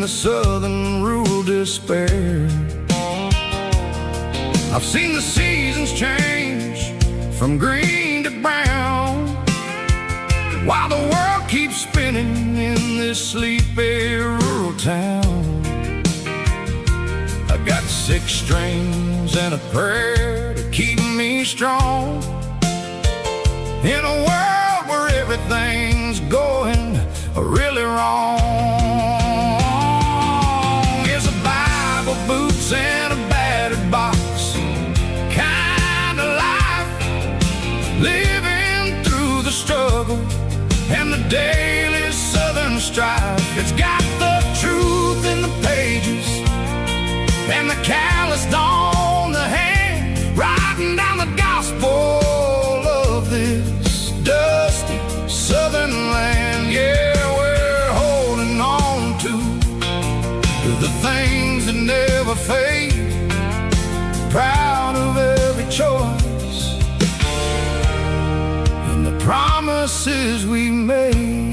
the southern rural despair. I've seen the seasons change from green to brown, while the world keeps spinning in this sleepy rural town. I got 6 strings and a prayer to keep me strong in a world where everything's going really wrong. It's a Bible, boots, and a battered box kind of life, living through the struggle and the daily southern strife. It's got the truth in the pages and the calloused on the hand, writing down the gospel of this dusty southern land. Yeah, we're holding on to the things that never fade, proud of every choice and the promises we made.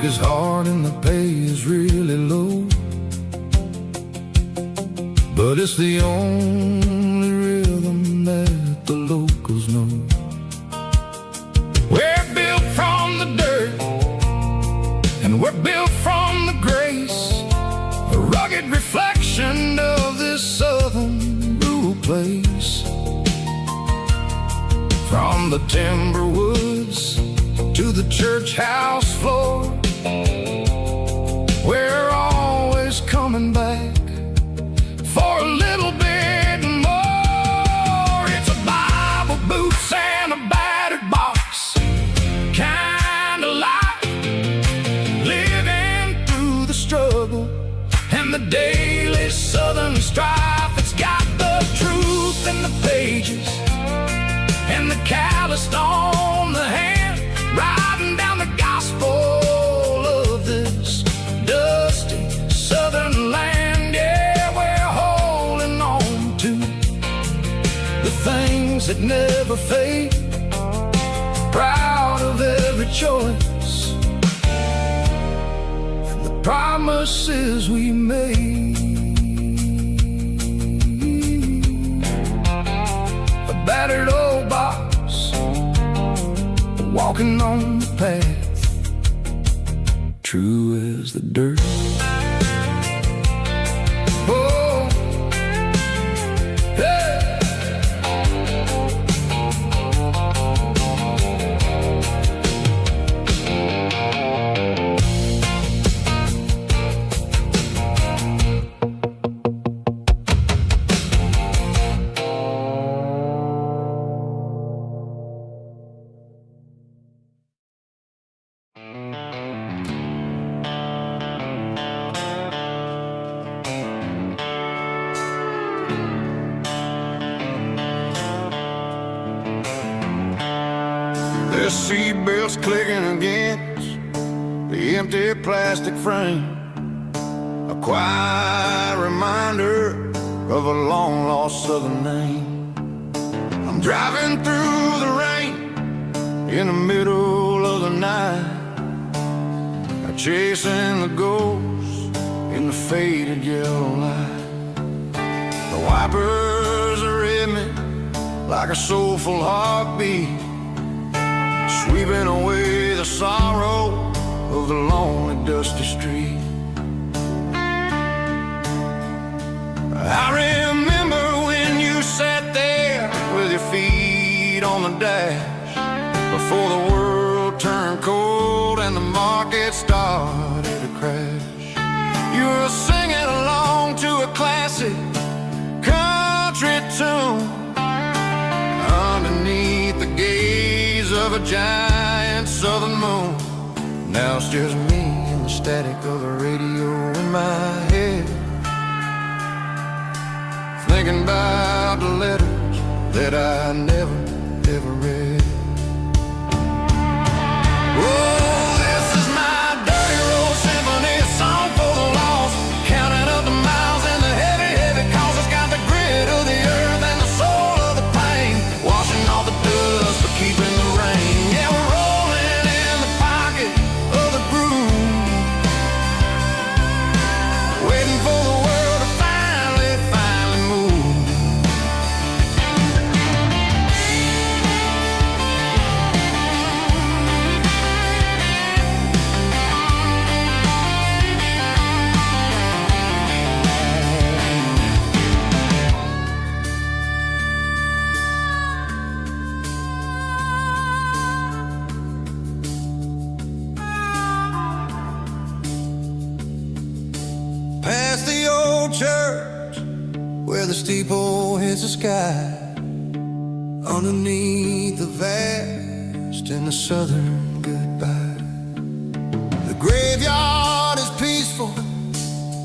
Is hard and the pay is really low, but it's the only rhythm that the locals know. We're built from the dirt and we're built from the grace, a rugged reflection of this southern rural place. From the timber woods to the church house floor, we're always coming back for a little bit more. It's a Bible, boots, and a battered box kind of life, living through the struggle and the daily southern strife. It's got the truth in the pages and the calloused on the hand, writing down the gospel of this dusty southern land. Yeah, we're holding on to the things that never fade, proud of every choice and the promises we made. A battered old box, walking on the path, true as the dirt. Oh, hey. The seatbelts clicking against the empty plastic frame, a quiet reminder of a long-lost southern name. I'm driving through the rain in the middle of the night, chasing the ghosts in the faded yellow light. The wipers are in me like a soulful heartbeat, sweeping away the sorrow of the lonely, dusty street. I remember when you sat there with your feet on the dash, before the world turned cold and the market started to crash. You were singing along to a classic country tune underneath the gaze of a giant southern moon. Now it's just me and the static of the radio in my head, thinking about the letters that I never, ever read. Oh, old church where the steeple hits the sky, underneath the vast in the southern goodbye. The graveyard is peaceful,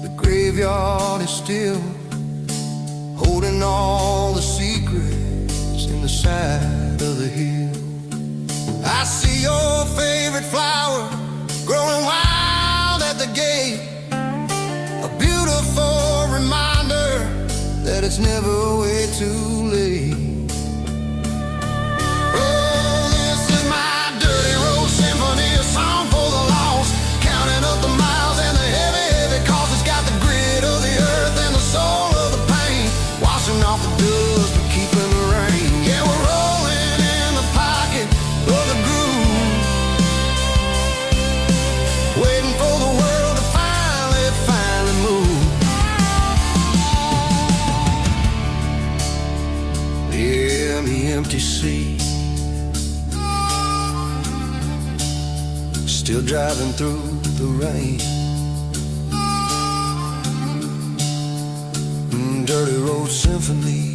the graveyard is still, holding all the secrets in the side of the hill. I see your favorite flower growing wild at the gate, a beautiful reminder that it's never way too late. Oh, this is my dirty road symphony, a song for the lost, counting up the miles and the heavy, heavy cost. It's got the grit of the earth and the soul of the pain, washing off the dust but keeping the rain. Yeah, we're rolling in the pocket of the groove, waiting for the world to finally move. Yeah, the empty seat, still driving through the rain. Dirty road symphony.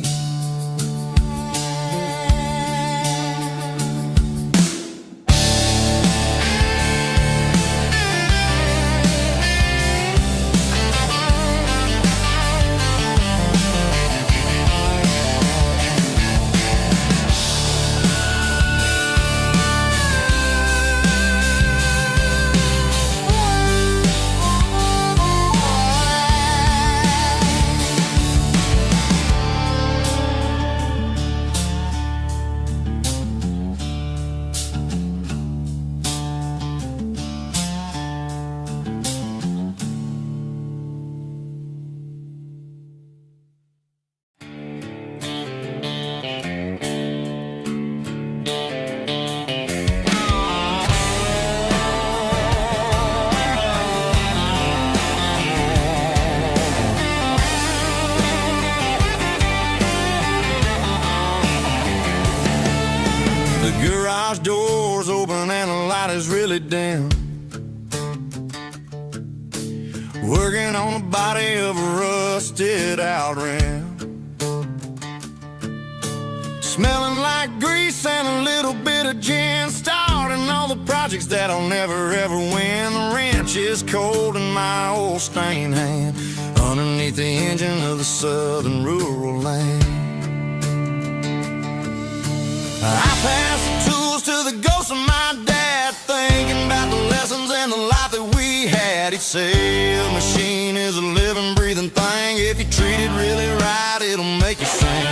Garage doors open and the light is really dim, working on the body of a rusted out rim, smelling like grease and a little bit of gin, starting all the projects that'll never ever win. The wrench is cold in my old stained hand, underneath the engine of the southern rural land. I pass the tools to the ghost of my dad, thinking about the lessons and the life that we had. He'd say a machine is a living, breathing thing. If you treat it really right, it'll make you sing.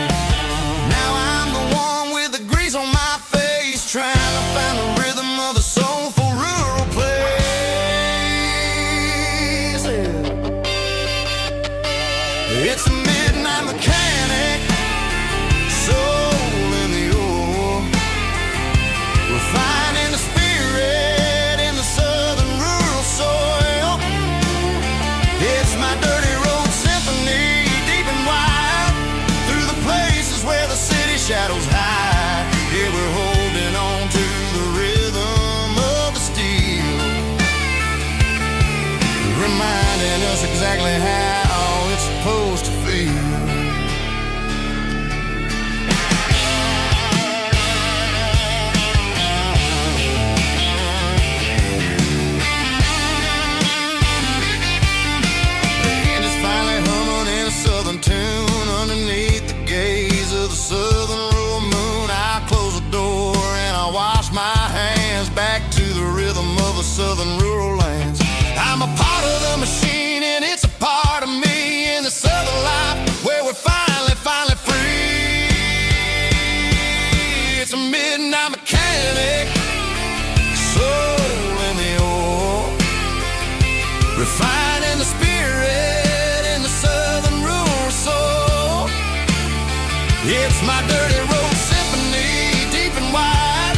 Now I'm the one with the grease on my face, trying to find the rhythm of the soulful rural place. It's a midnight mechanic, soul in the ore, finding the spirit in the southern rural soil. It's my dirty road symphony, deep and wide, through the places where the city shadows hide. Yeah, we're holding on to the rhythm of the steel, reminding us exactly how it's supposed to feel. Tune underneath the gaze of the southern rural moon. I close the door and I wash my hands, back to the rhythm of the southern rural lands. I'm a part of the machine and it's a part of me in the southern life where we're finally free. It's a midnight mechanic, soul in the ore, refining the spirit in the southern rural soul. It's my dirty road symphony, deep and wide,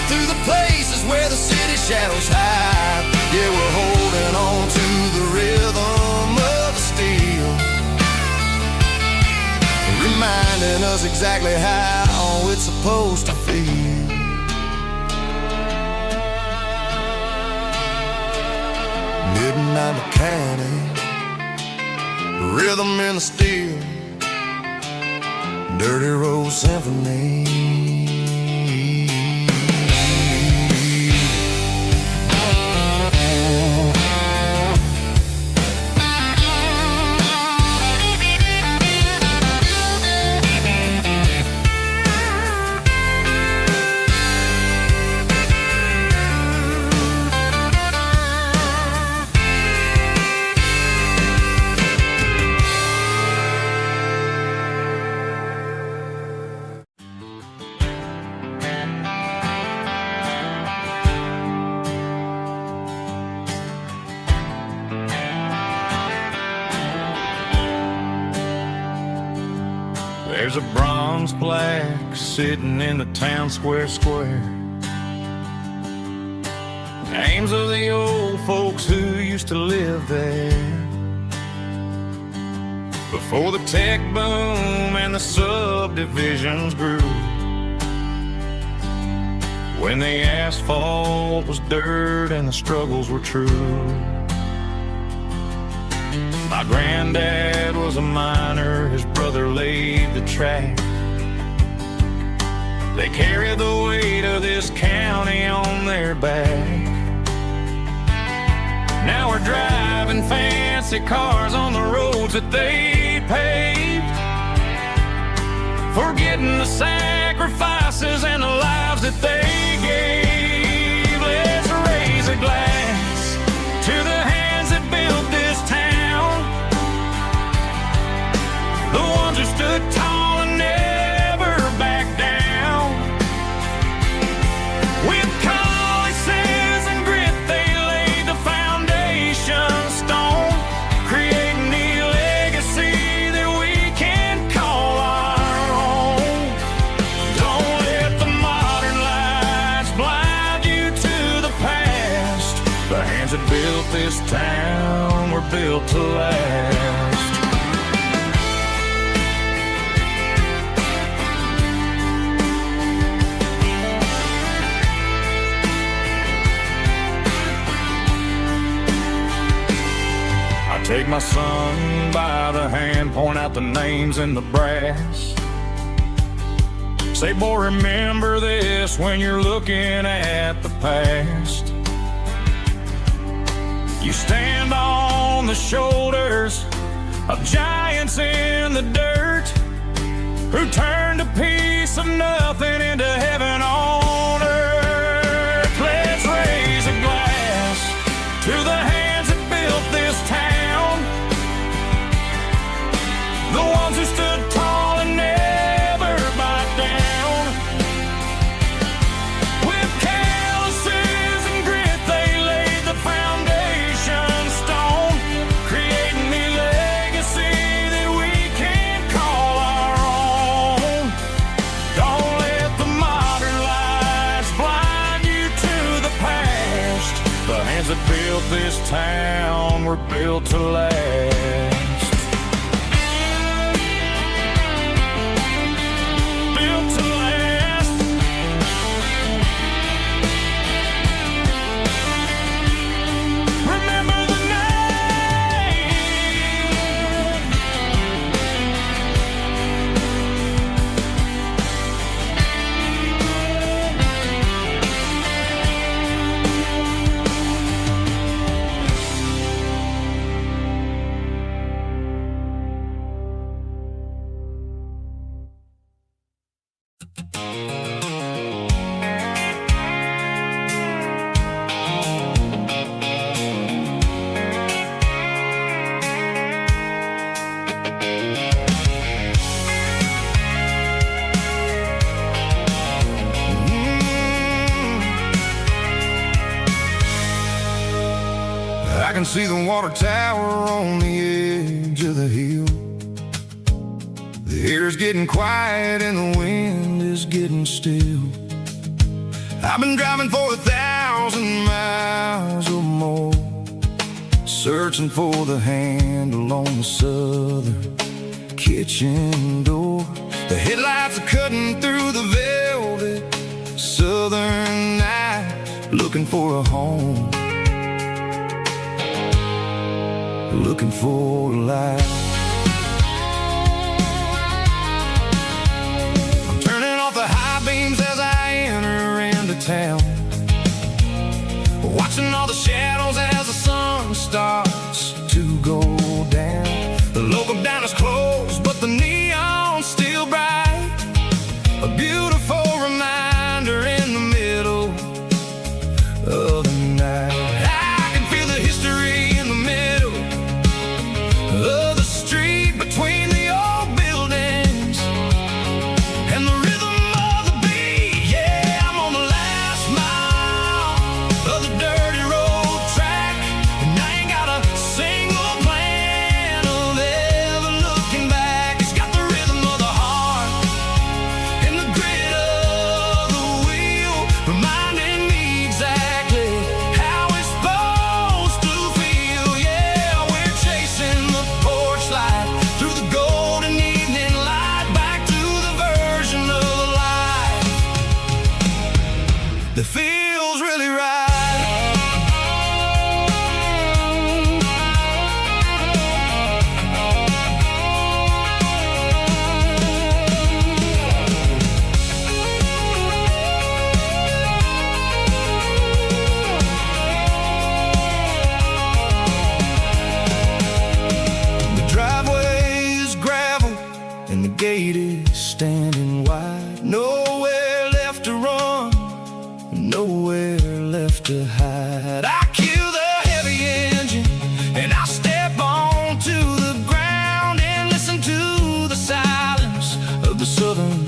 through the places where the city shadows hide. Yeah, we're holding on to the rhythm of the steel, reminding us exactly how it's supposed to feel. Midnight mechanic, rhythm in the steel, dirty road symphony. There's a bronze plaque sitting in the town square. Names of the old folks who used to live there before the tech boom and the subdivisions grew, when the asphalt was dirt and the struggles were true. My granddad was a miner, his brother laid the track. They carried the weight of this county on their back. Now we're driving fancy cars on the roads that they paved, forgetting the sacrifices and the lives that they gave. Let's raise a glass to the hands that built this town, the ones who stood tall and never backed down. With calluses and grit, they laid the foundation stone, creating the legacy that we can call our own. Don't let the modern lights blind you to the past. The hands that built this town were built to last. Take my son by the hand, point out the names in the brass. Say, boy, remember this when you're looking at the past. You stand on the shoulders of giants in the dirt, who turned a piece of nothing into heaven on earth. Let's raise a glass to the hands that built this town, the ones who stood tall and never backed down. With calluses and grit, they laid the foundation stone, creating the legacy that we can call our own. Don't let the modern lights blind you to the past. The hands that built this town were built to last. I can see the water tower on the edge of the hill. The air's getting quiet and the wind is getting still. I've been driving for 1,000 miles or more, searching for the handle on the southern kitchen door. The headlights are cutting through the velvet southern night, looking for a home, looking for a life. go down. The local down is closed, but the neon's still bright. A beautiful reminder in the middle of the night. I can feel the history in the middle of the street between the old buildings and the rhythm of the beat. Yeah, I'm on the last mile of the dirty road track, and I ain't got a single plan of ever looking back. It's got the rhythm of the heart and the grit of the wheel, reminding me exactly how it's supposed to feel. Yeah, we're chasing the porch light through the golden evening light, back to the version of life that feels really right. The driveway is gravel and the gate is standing wide. Nowhere left to run, nowhere left to hide. I kill the heavy engine and I step onto the ground and listen to the silence of the southern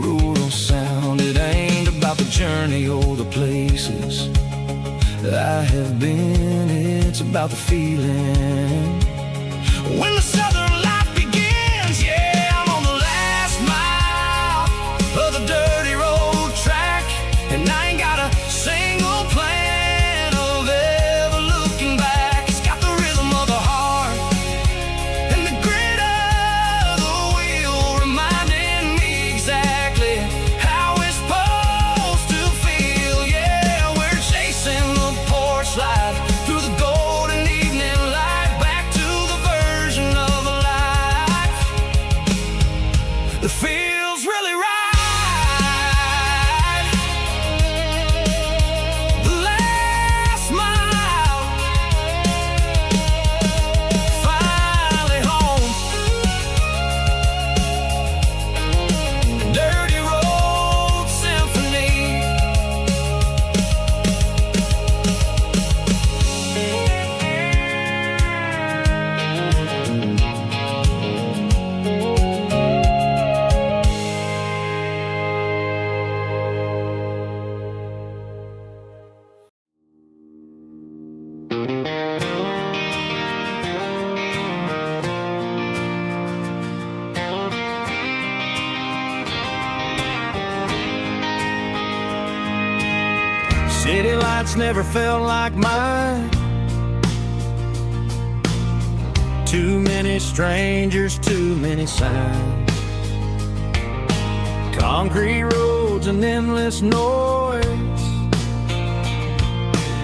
rural sound. It ain't about the journey or the places I have been, it's about the feeling when the southern life begins. Yeah, I'm on the last mile of the dirty road track, and I ain't got a single plan of ever looking back. It's got the rhythm of the heart and the grit of the wheel, reminding me exactly how it's supposed to feel. Yeah, we're chasing the porch light through the golden evening light, back to the version of life that feels really right. The last mile, finally home. Dirty road symphony. City lights never felt like mine. Too many strangers, too many signs. Concrete roads and endless noise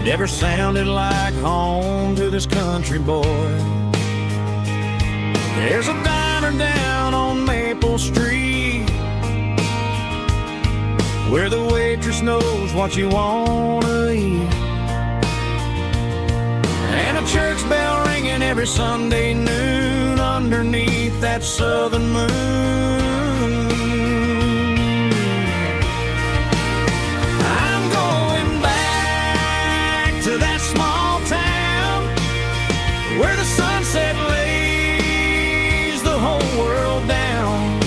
never sounded like home to this country boy. There's a diner down on Maple Street where the waitress knows what you wanna eat, and a church bell ringing every Sunday noon underneath that southern moon. I'm going back to that small town where the sunset lays the whole world down,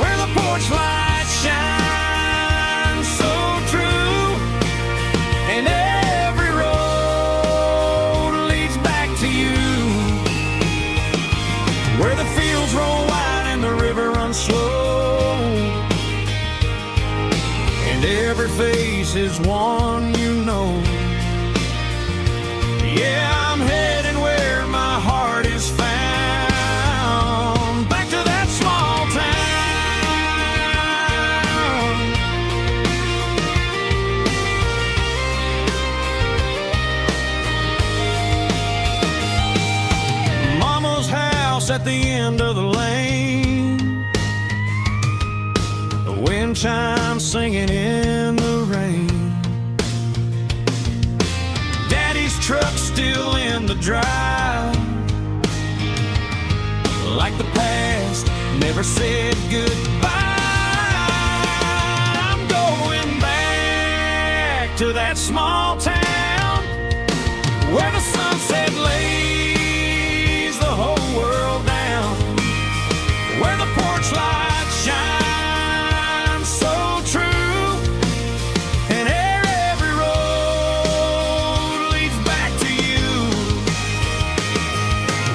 where the porch lights shine so true, and every road leads back to you, where the fields roll wide and the river runs slow, and every face is one you know. Yeah, I'm heading where my heart is found, back to that small town. Mama's house at the end of the lane, the wind chimes singing in the rain, truck still in the drive, like the past never said goodbye. I'm going back to that small town where the sunset lays the whole world down, where the porch lights shine so true, and every road leads back to you,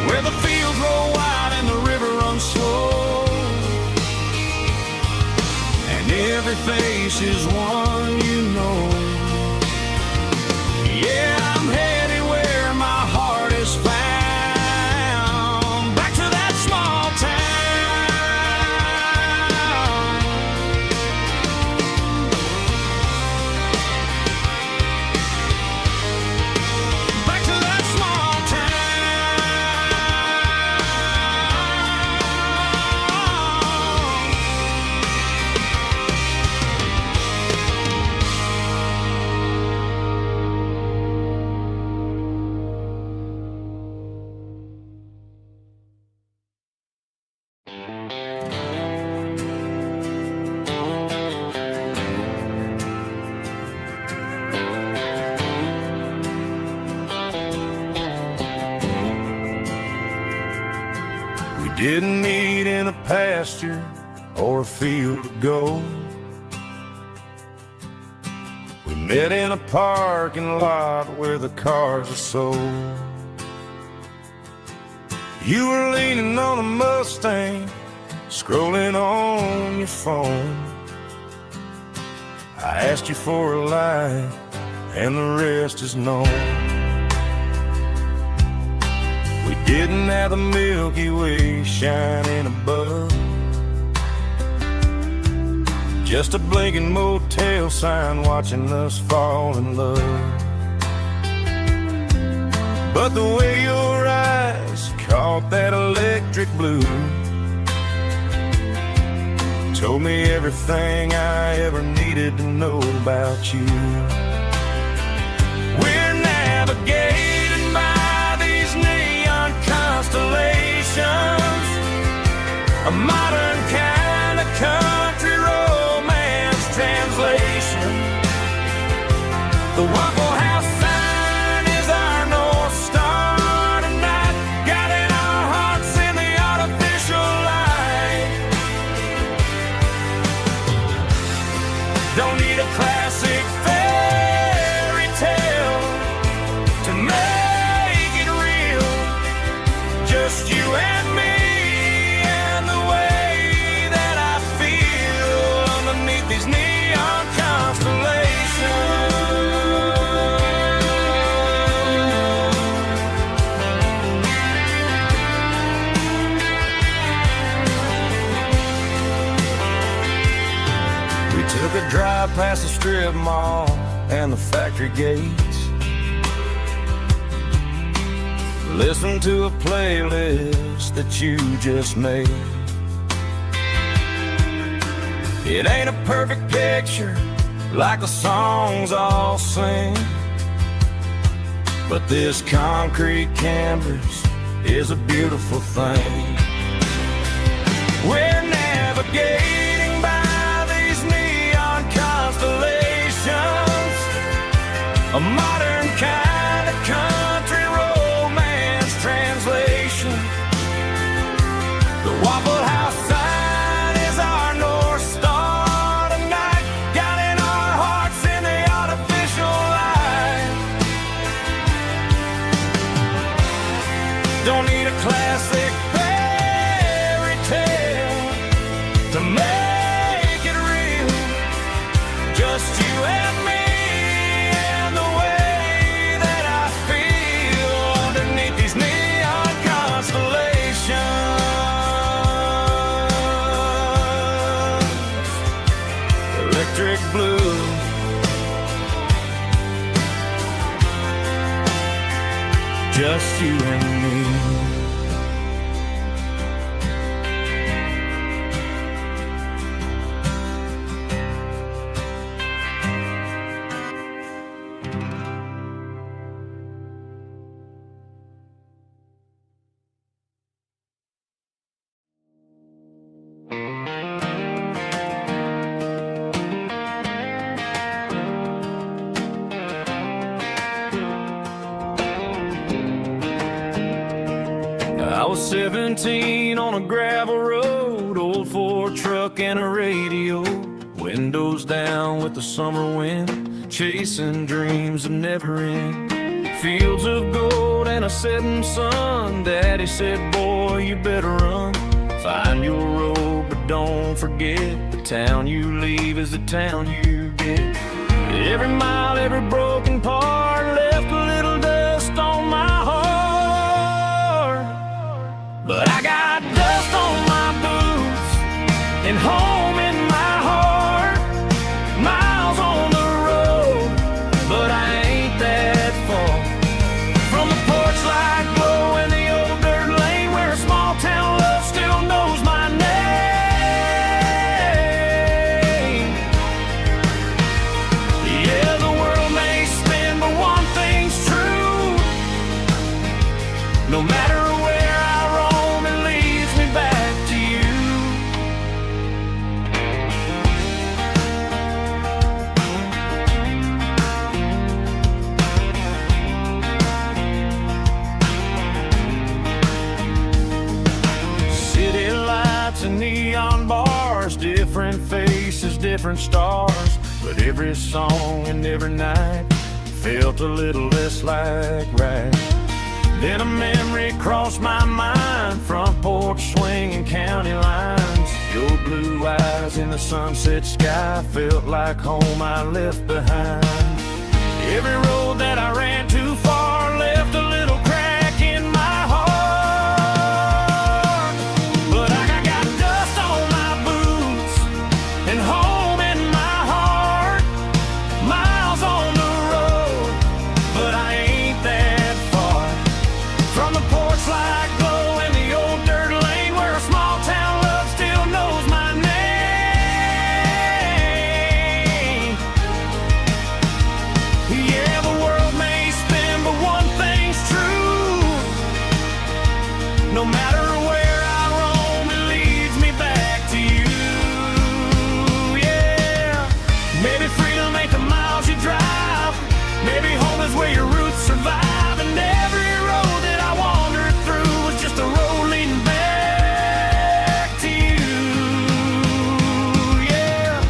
where the fields roll wide and the river runs slow, and every face is one you know. Yeah, I'm headed where my heart is found, back to that small town. Back to that small Didn't meet in a pasture or a field of gold. We met in a parking lot where the cars are sold. You were leaning on a Mustang, scrolling on your phone. I asked you for a light, and the rest is known. We didn't have the Milky Way shining above, just a blinking motel sign watching us fall in love. But the way your eyes caught that electric blue told me everything I ever needed to know about you. We're navigating by these neon constellations, a modern kind of country romance translation. The Waffle House sign is our North Star tonight, guiding our hearts in the artificial light. Don't need a classic fairy tale to make it real, just you and me and the way that I feel underneath these neon constellations. We took a drive past the strip mall and the factory gates, listened to a playlist that you just made. It ain't a perfect picture like the songs all sing, but this concrete canvas is a beautiful thing. We're navigating by these neon constellations, a modern kind of country romance translation. The Waffle House sign is our North Star tonight, guiding our hearts in the artificial light. Don't need a classic fairy tale to make it real, just you and me and the way that I feel underneath these neon constellations. Electric blue, just you and me. I was 17 on a gravel road, old Ford truck and a radio, windows down with the summer wind, chasing dreams that never end. Fields of gold and a setting sun. Daddy said, boy, you better run. Find your road, but don't forget, the town you leave is the town you get. Every mile, every broken part left a little dust on my heart. But I got dust on my boots and home in my heart. Miles on the road, but I ain't that far from the porch light glow and the old dirt lane where a small town love still knows my name. Yeah, the world may spin, but one thing's true. No matter where I roam, it leads me back to you. City lights and neon bars, different faces, different stars, but every song and every night felt a little less like right. Then a memory crossed my mind, front porch swinging county lines. Your blue eyes in the sunset sky felt like home I left behind. Every road that I ran too far left a little crack in my heart. But I got dust on my boots and home in my heart. Miles on the road, but I ain't that far from the porch light glow and the old dirt lane where a small town love still knows my name. Yeah, the world may spin, but one thing's true. No matter where I roam, it leads me back to you. Yeah, maybe freedom ain't the miles you drive. Maybe home is where your roots survive. And every road that I wandered through was just a road leading back to you. Yeah.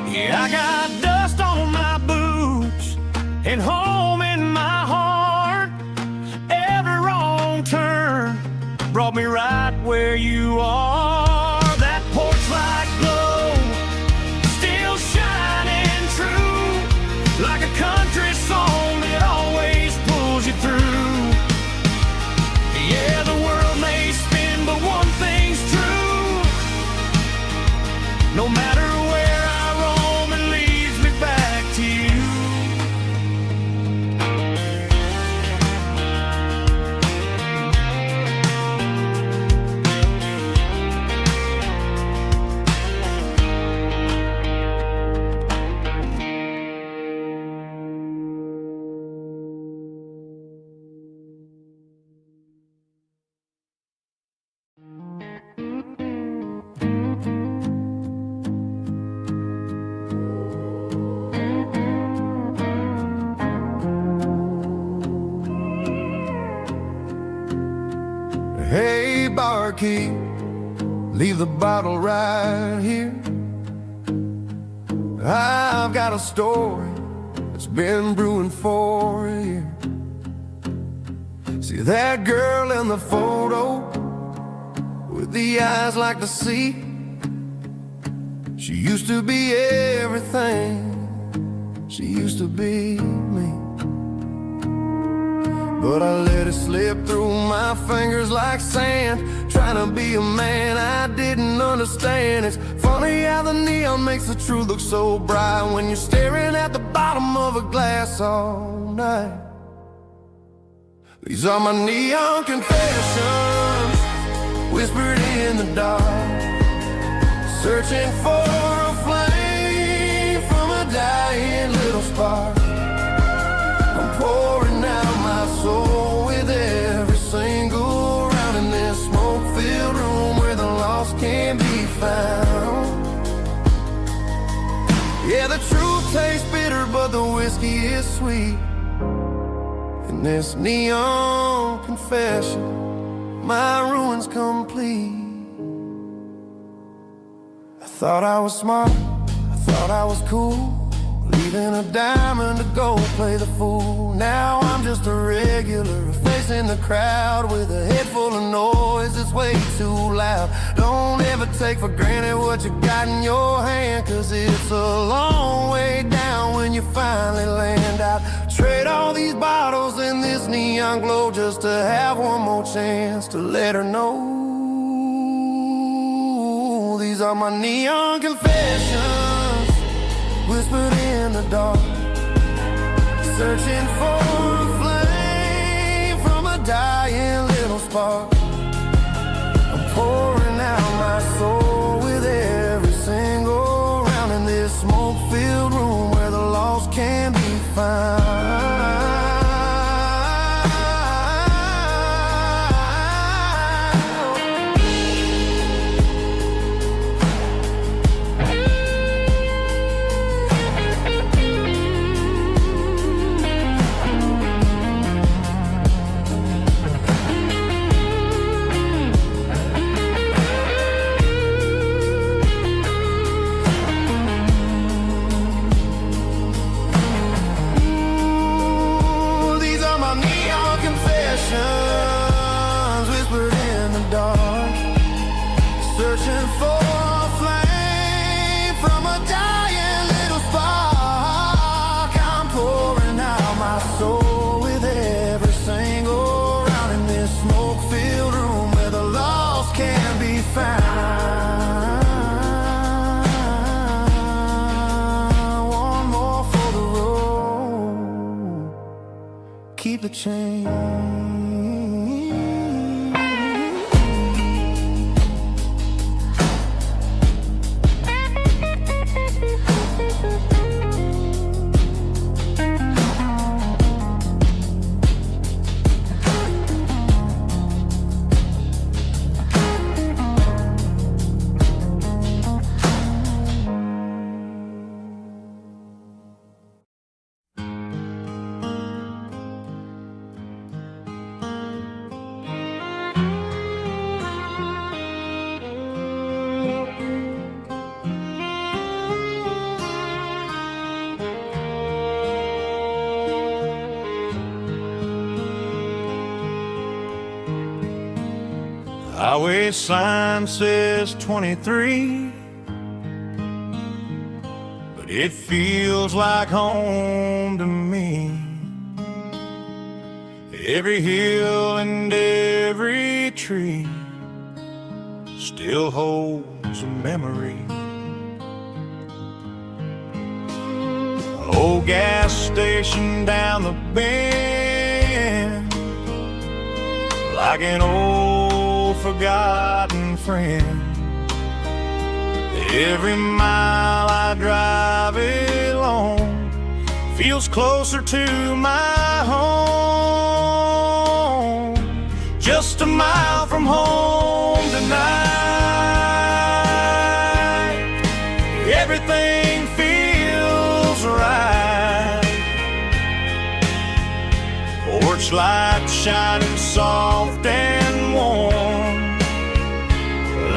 Yeah, I got dust on my boots and home in my heart. Every wrong turn brought me right where you are. That porch light glow still shining true, like a country song that always pulls you through. Yeah, the world may spin, but one thing's true. No matter where I roam, it leads me back to you. Hey, barkeep, leave the bottle right here. I've got a story that's been brewing for a year. See that girl in the photo with the eyes like the sea? She used to be everything. She used to be me. But I let it slip through my fingers like sand, trying to be a man I didn't understand. It's funny how the neon makes the truth look so bright when you're staring at the bottom of a glass all night. These are my neon confessions, whispered in the dark, searching for a flame from a dying little spark. I'm pouring out my soul with every single round in this smoke-filled room where the lost can be found. tastes bitter, but the whiskey is sweet. In this neon confession, my ruin's complete. I thought I was smart, I thought I was cool, leaving a diamond to go play the fool. Now I'm just a regular, facing the crowd with a head full of noise that's way too loud. Don't ever take for granted what you got in your hand, 'cause it's a long way down when you finally land out. Trade all these bottles and this neon glow just to have one more chance to let her know. These are my neon confessions, whispered in the dark, searching for a flame from a dying little spark. I'm pouring out my soul with every single round in this smoke-filled room where the lost can be found. Whispered in the dark, searching for a flame from a dying little spark. I'm pouring out my soul with every single round in this smoke-filled room where the lost can be found. One more for the road, keep the change. Highway sign says 23, but it feels like home to me. Every hill and every tree still holds a memory. Old gas station down the bend, like an old forgotten friend. Every mile I drive it along feels closer to my home. Just a mile from home tonight, everything feels right. Porch light shining soft and warm,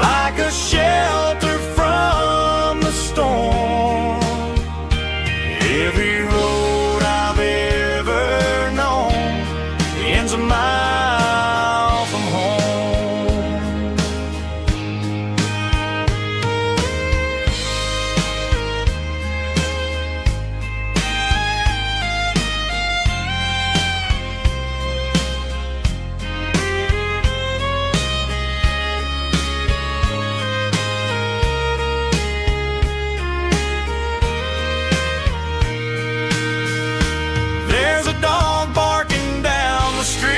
like a shelter from the storm. Every road I've ever known ends a mile from home. There's a dog barking down the street,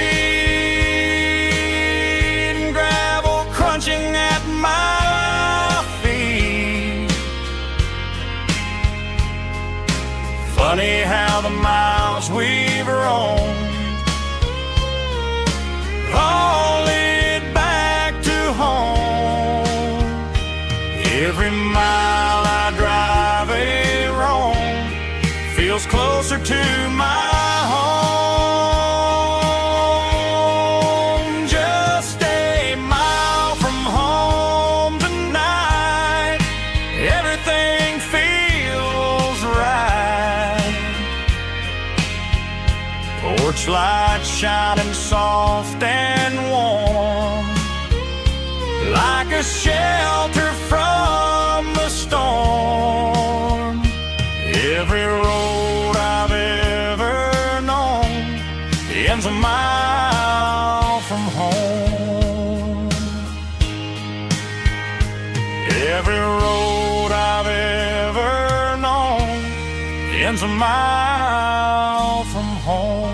and gravel crunching at my feet. Funny how the miles we've roamed all lead back to home. Every mile I drive it wrong feels closer to my home. Just a mile from home tonight, everything feels right. Porch light shining soft and warm, like a shelter from the storm. Every road I've ever known ends a mile from home. Every road I've ever known ends a mile from home.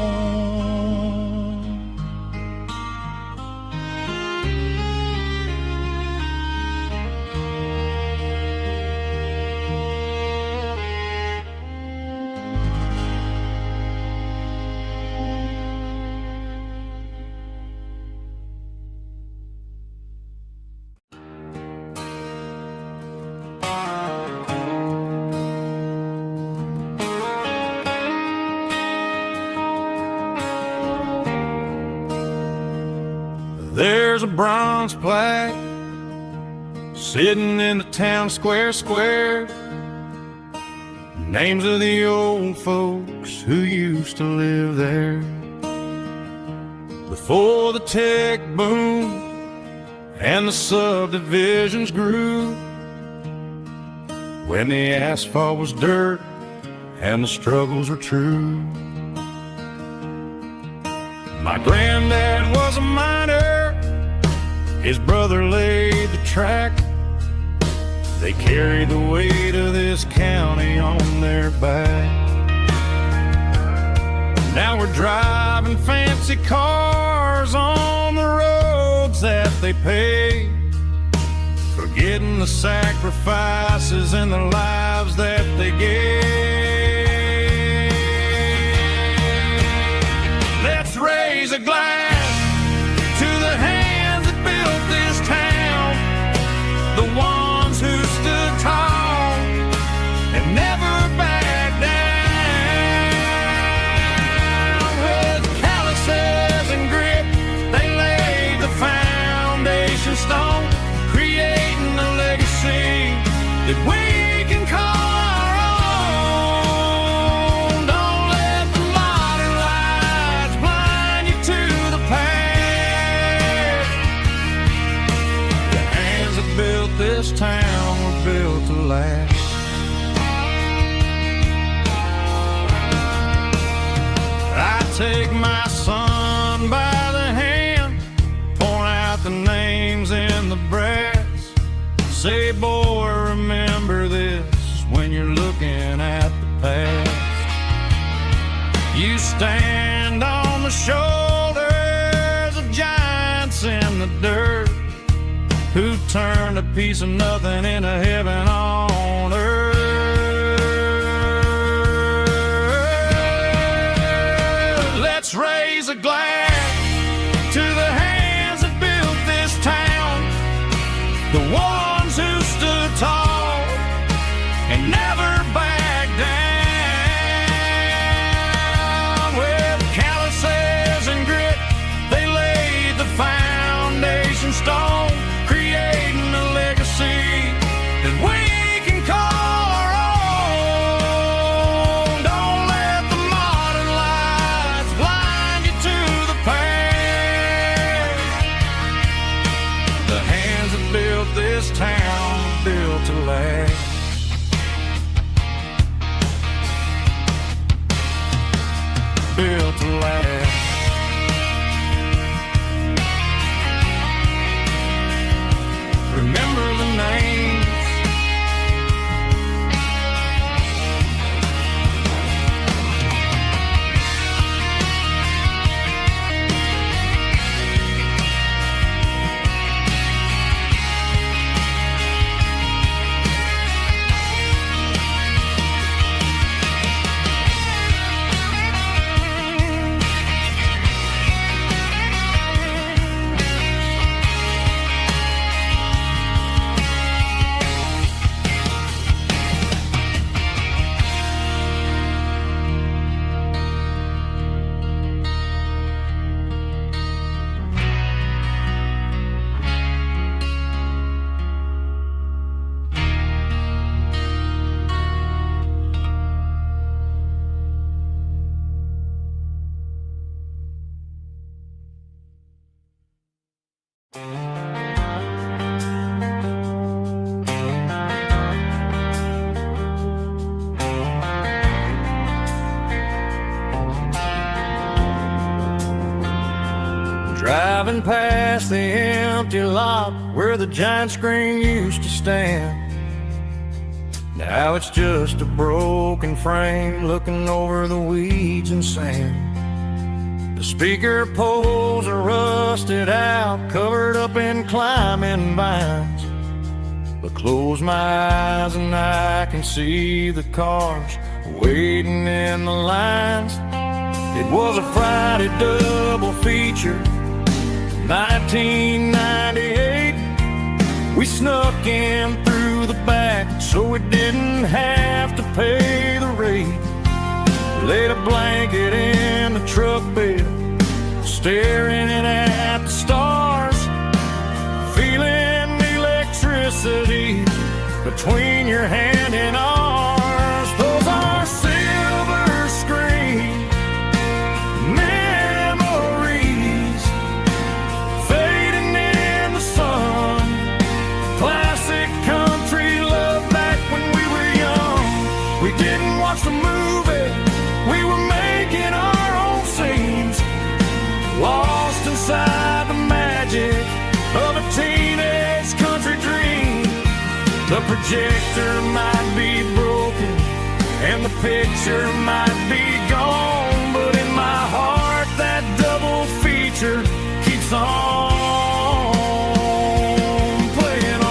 There's a bronze plaque sitting in the town square. Names of the old folks who used to live there before the tech boom and the subdivisions grew, when the asphalt was dirt and the struggles were true. My granddad was a miner, his brother laid the track. They carried the weight of this county on their back. Now we're driving fancy cars on the roads that they paved, forgetting the sacrifices and the lives that they gave. Let's raise a glass to the hands that built this town, the ones who stood tall and never backed down. With calluses and grit, they laid the foundation stone, creating a legacy that we can call our own. Don't let the modern lights blind you to the past. The hands that built this town were built to last. I take my son by the hand, point out the names in the brass. Say, boy, remember this when you're looking at the past. You stand on the shoulders of giants in the dirt, who turned a piece of nothing into heaven on earth. Let's raise a glass to the hands that built this town, the ones who stood tall and never backed down. With calluses and grit, they laid the foundation stone, creating a legacy that we can call Driving past the empty lot where the giant screen used to stand. Now it's just a broken frame looking over the weeds and sand. The speaker poles are rusted out, covered up in climbing vines. But close my eyes and I can see the cars waiting in the lines. It was a Friday double feature, 1998. We snuck in through the back so we didn't have to pay the rate. Laid a blanket in the truck bed, staring at the stars, feeling the electricity between your hand and ours. Those are silver screen memories fading in the sun. Classic country love back when we were young. We didn't watch the movie, we were making our own scenes, lost inside the magic of a teenage country dream. The projector might be broken and the picture might be gone, but in my heart that double feature keeps on playing on.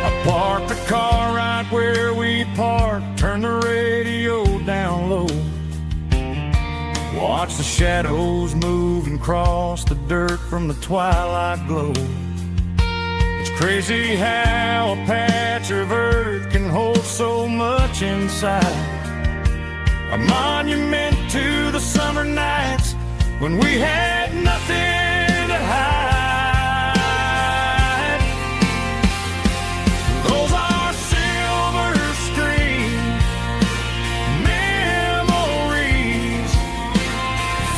I parked the car right where we parked, turned the radio down low, watch the shadows move and cross the dirt from the twilight glow. It's crazy how a patch of earth can hold so much inside. A monument to the summer nights when we had nothing to hide. Those are silver screen memories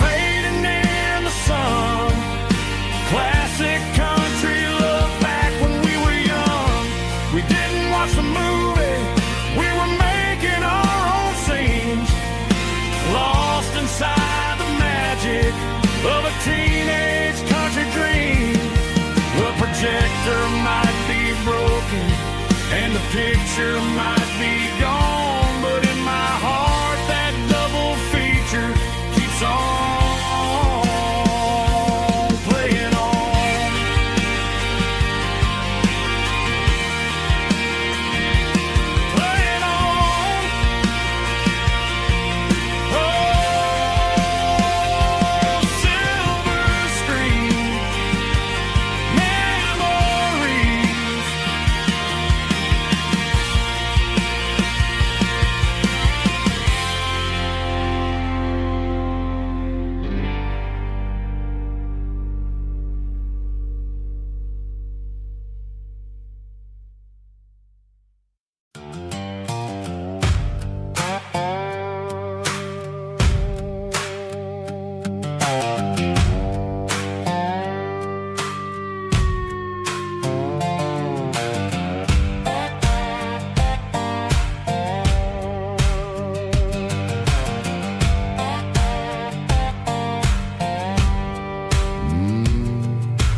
fading in the sun. Classic country love back when we were young. We didn't watch the movie, we were making our own scenes, lost inside the magic of a teenage country dream. The projector might be broken and the picture might be gone, but in my heart that double feature keeps on playing on. Playing on. Oh, silver screen memories.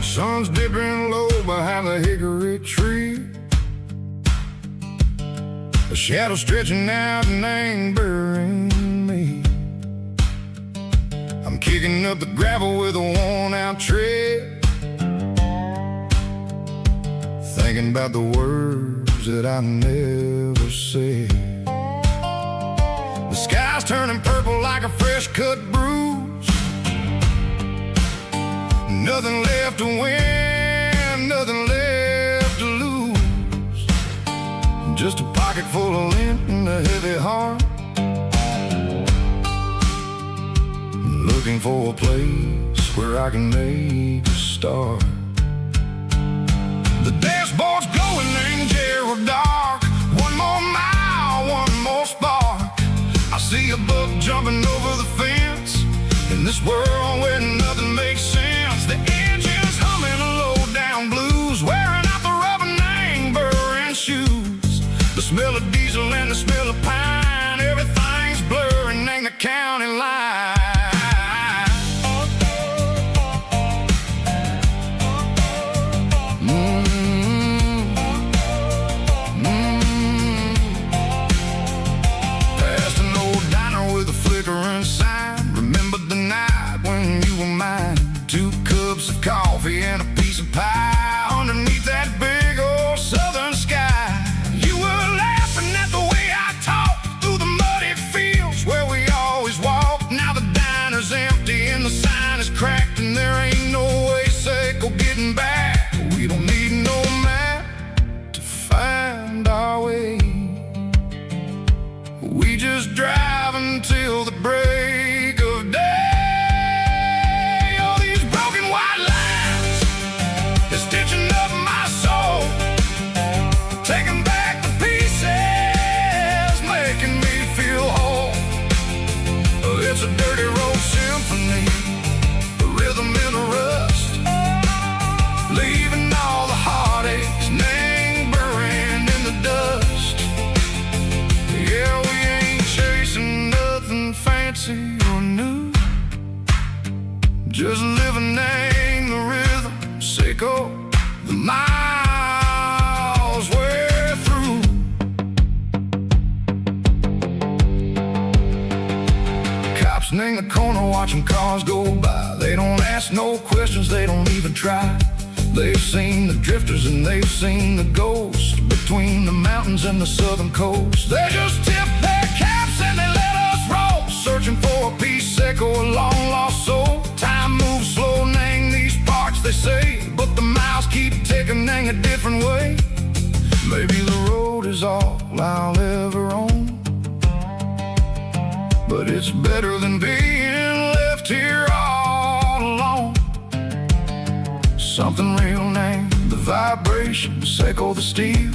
Sun's dipping low behind the hickory tree. A shadow stretching out and ain't burying me. I'm kicking up the gravel with a worn-out tread, thinking about the words that I never said. The sky's turning purple like a fresh-cut bruise. Nothing left to win, nothing left to lose. Just a pocket full of lint and a heavy heart, looking for a place where I can make a start. The dashboard's glowing in Gerald dark. One more mile, one more spark. I see a buck jumping over the fence in this world where nothing makes sense. The engine's humming a low down blues, wearing out the rubber now. in the corner watching cars go by. They don't ask no questions, they don't even try. They've seen the drifters and they've seen the ghosts between the mountains and the southern coast. They just tip their caps and they let us roll, searching for a piece sick or a long-lost soul. Time moves slow, nang these parts, they say, but the miles keep ticking, nang a different way. Maybe the road is all I'll ever own, but it's better than being left here all alone. Something real named the vibrations echo the steel.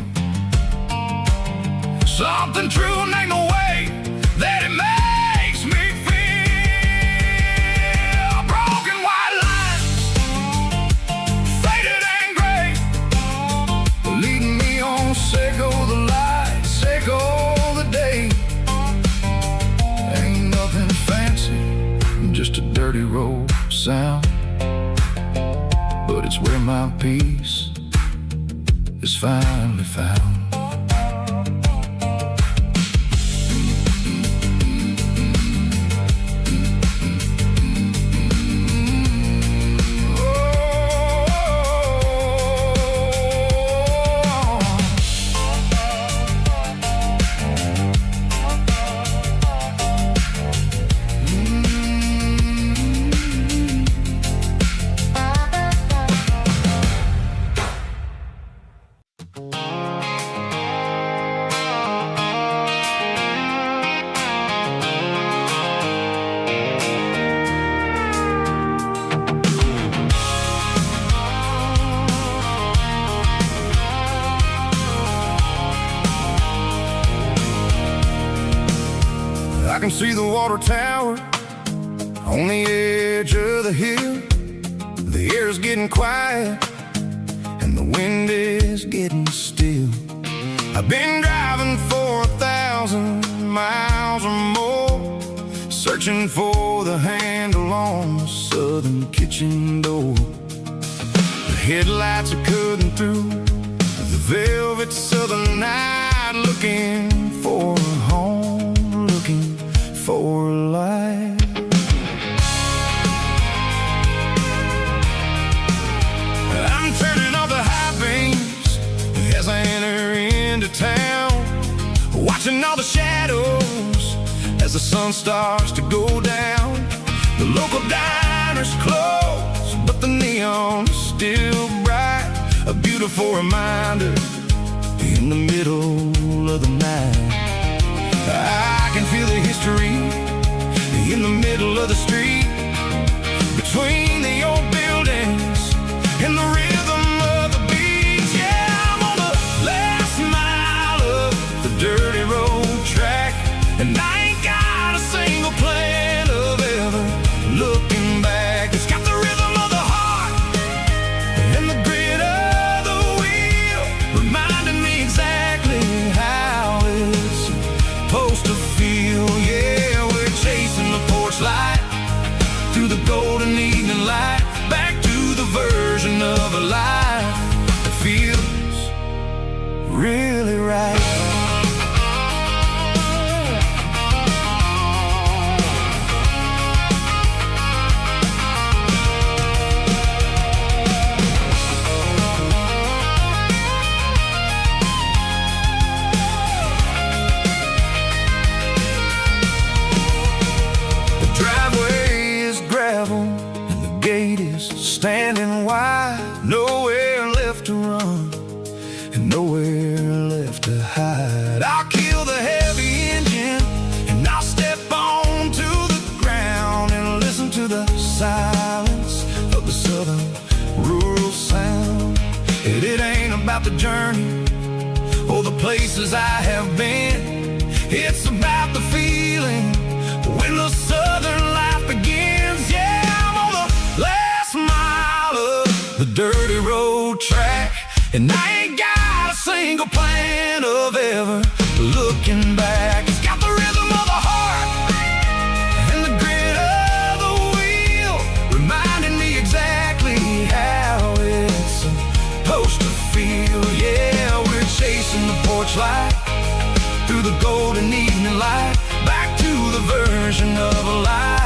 Something true named the way that it makes me feel. Broken white lines, faded and gray, leading me on, Seiko the light, Seiko the day. Ain't nothing fancy, just a dirty road sound, but it's where my peace is finally found. I can see the water tower on the edge of the hill. The air's getting quiet and the wind is getting still. I've been driving for 1,000 miles or more, searching for the handle on the southern kitchen door. The headlights are cutting through the velvet southern night, looking for a home, looking for life. I'm turning off the high beams as I enter into town, watching all the shadows as the sun starts to go down. The local diner's closed, but the neon's still bright, a beautiful reminder in the middle of the night. I can feel the history in the middle of the street, between the old buildings and the rhythm of the beats. Yeah, I'm on the last mile of the dirty road track, and I ain't got a single plan of ever looking back. It's got the rhythm of the heart and the grit of the wheel, reminding me exactly how it's supposed to feel. Yeah, we're chasing the porch light through the golden evening light, back to the version of a life that feels really right. Standing wide, nowhere left to run and nowhere left to hide. I'll kill the heavy engine and I'll step onto the ground and listen to the silence of the southern rural sound. It ain't about the journey or the places I have been, it's about the feeling when the southern life begins. Yeah, I'm on the last mile of the dirty road track, and I ain't got a single plan of ever looking back. It's got the rhythm of the heart and the grit of the wheel, reminding me exactly how it's supposed to feel. Yeah, we're chasing the porch light through the golden evening light, back to the version of a life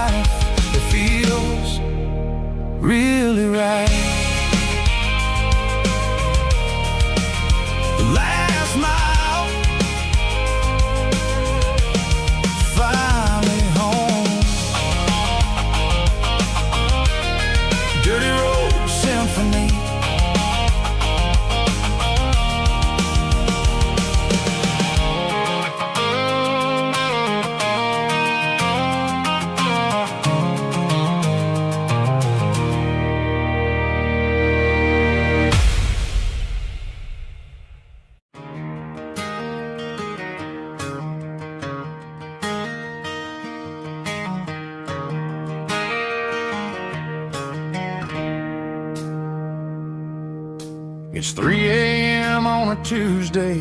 It's 3 a.m. on a Tuesday.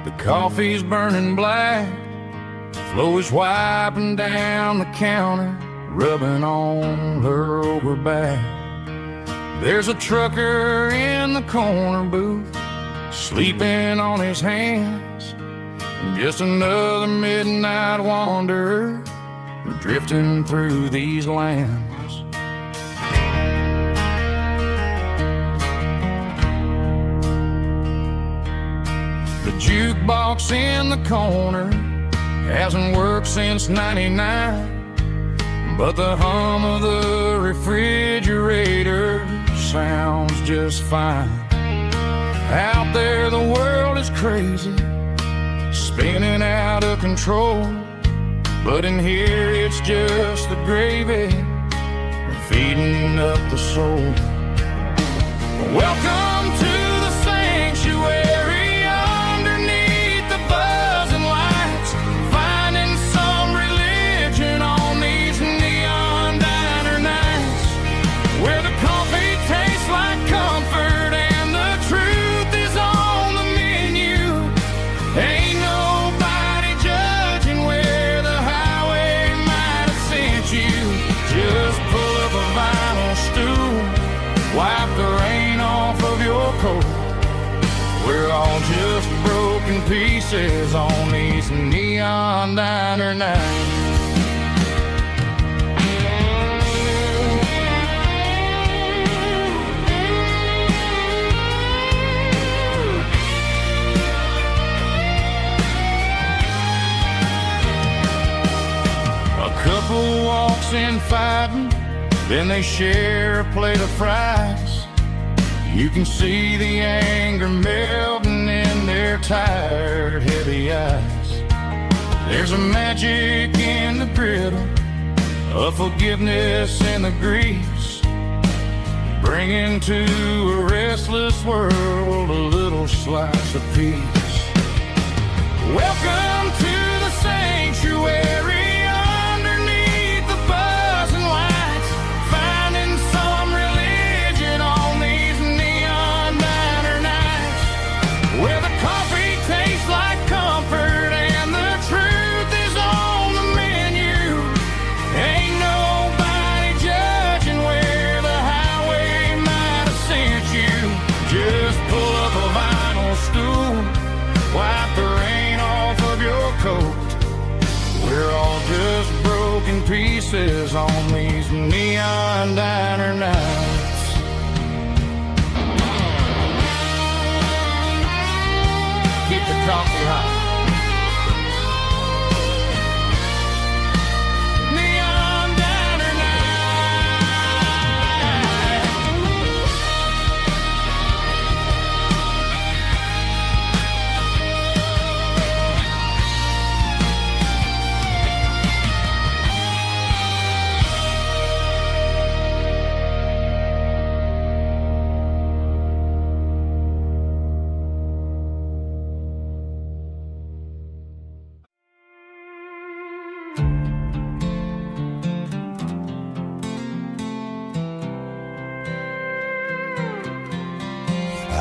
The coffee's burning black. Flo is wiping down the counter, rubbing on her overback. There's a trucker in the corner booth, sleeping on his hands. Just another midnight wanderer, drifting through these lands. The jukebox in the corner hasn't worked since '99, but the hum of the refrigerator sounds just fine. Out there the world is crazy, spinning out of control, but in here it's just the gravy feeding up the soul. Welcome to the sanctuary underneath the buzzing lights, finding some religion on these neon diner nights, where the coffee tastes like comfort and the truth is on the menu. Ain't nobody judging where the highway might have sent you. Just pull up a vinyl stool, wipe the rain off of your coat. We're all just broken pieces on these neon diner nights. A couple walks in fighting, then they share a plate of fries. You can see the anger melting in their tired, heavy eyes. There's a magic in the griddle, a forgiveness in the grease, bringing to a restless world a little slice of peace. Welcome to the sanctuary. We're all just broken pieces on these neon diner nights. Keep the coffee hot.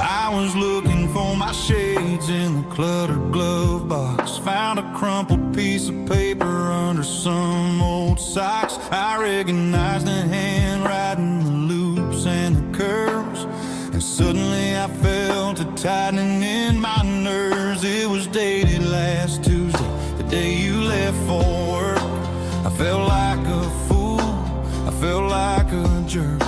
I was looking for my shades in the cluttered glove box, found a crumpled piece of paper under some old socks. I recognized the handwriting, the loops and the curves, and suddenly I felt a tightening in my nerves. It was dated last Tuesday, the day you left for work. I felt like a fool, I felt like a jerk.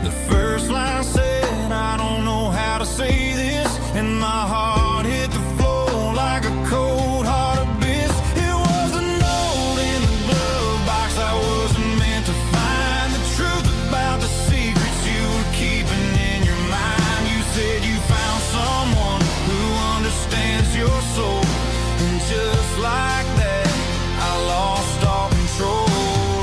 The first line said, I don't know how to say this, and my heart hit the floor like a cold-hearted abyss. It was a note in the glove box I wasn't meant to find, the truth about the secrets you were keeping in your mind. You said you found someone who understands your soul, and just like that, I lost all control.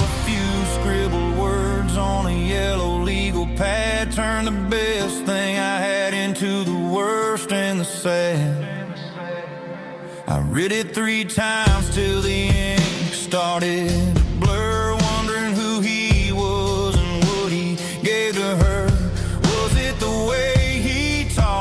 A few scribbled words on a yellow legal pad turned the best thing I had into the worst and the sad. I read it 3 times till the ink started to blur, wondering who he was and what he gave to her. Was it the way he talked?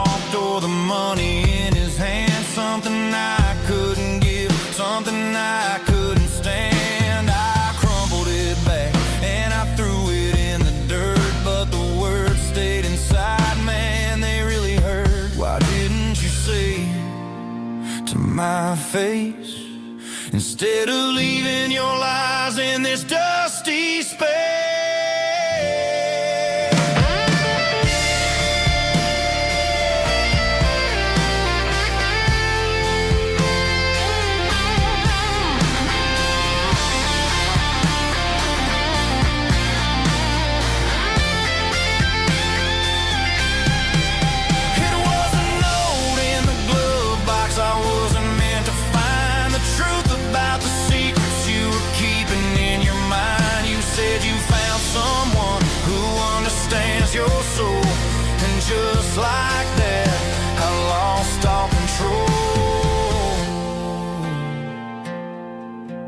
face, instead of leaving your lies in this dusty space. Your soul, and just like that, I lost all control.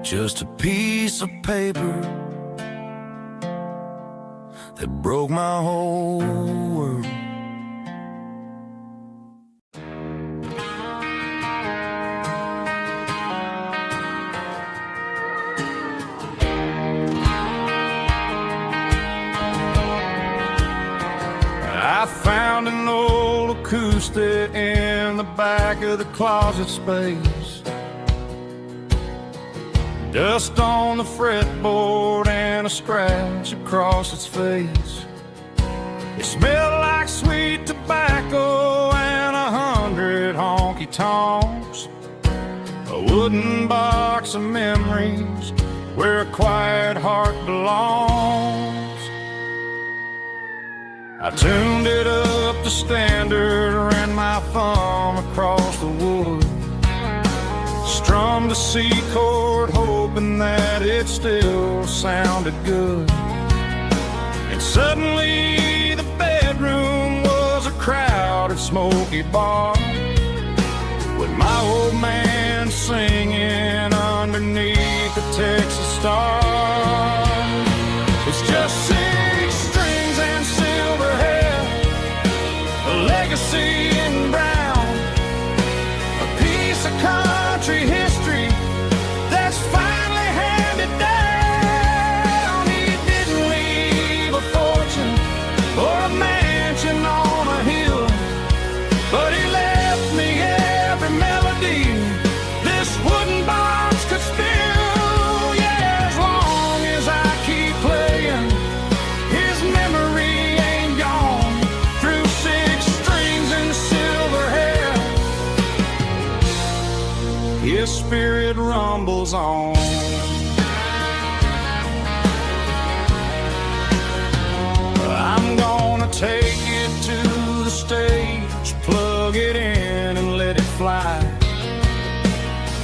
Just a piece of paper that broke my whole world. I found an old acoustic in the back of the closet space. Dust on the fretboard and a scratch across its face. It smelled like sweet tobacco and 100 honky-tonks. A wooden box of memories where a quiet heart belongs. I tuned it up to standard, ran my thumb across the wood, strummed a C chord, hoping that it still sounded good. And suddenly the bedroom was a crowded, smoky bar, with my old man singing underneath the Texas stars. It's just six strings and silver hair, a legacy in brown, a piece of country history that's finally handed down. He didn't leave a fortune or a mansion on a hill, but he left me every melody this wooden box could spill. Yeah, as long as I keep playing, his memory ain't gone. Through six strings and silver hair, his spirit rumbles on. I'm gonna take it to the stage, plug it in and let it fly.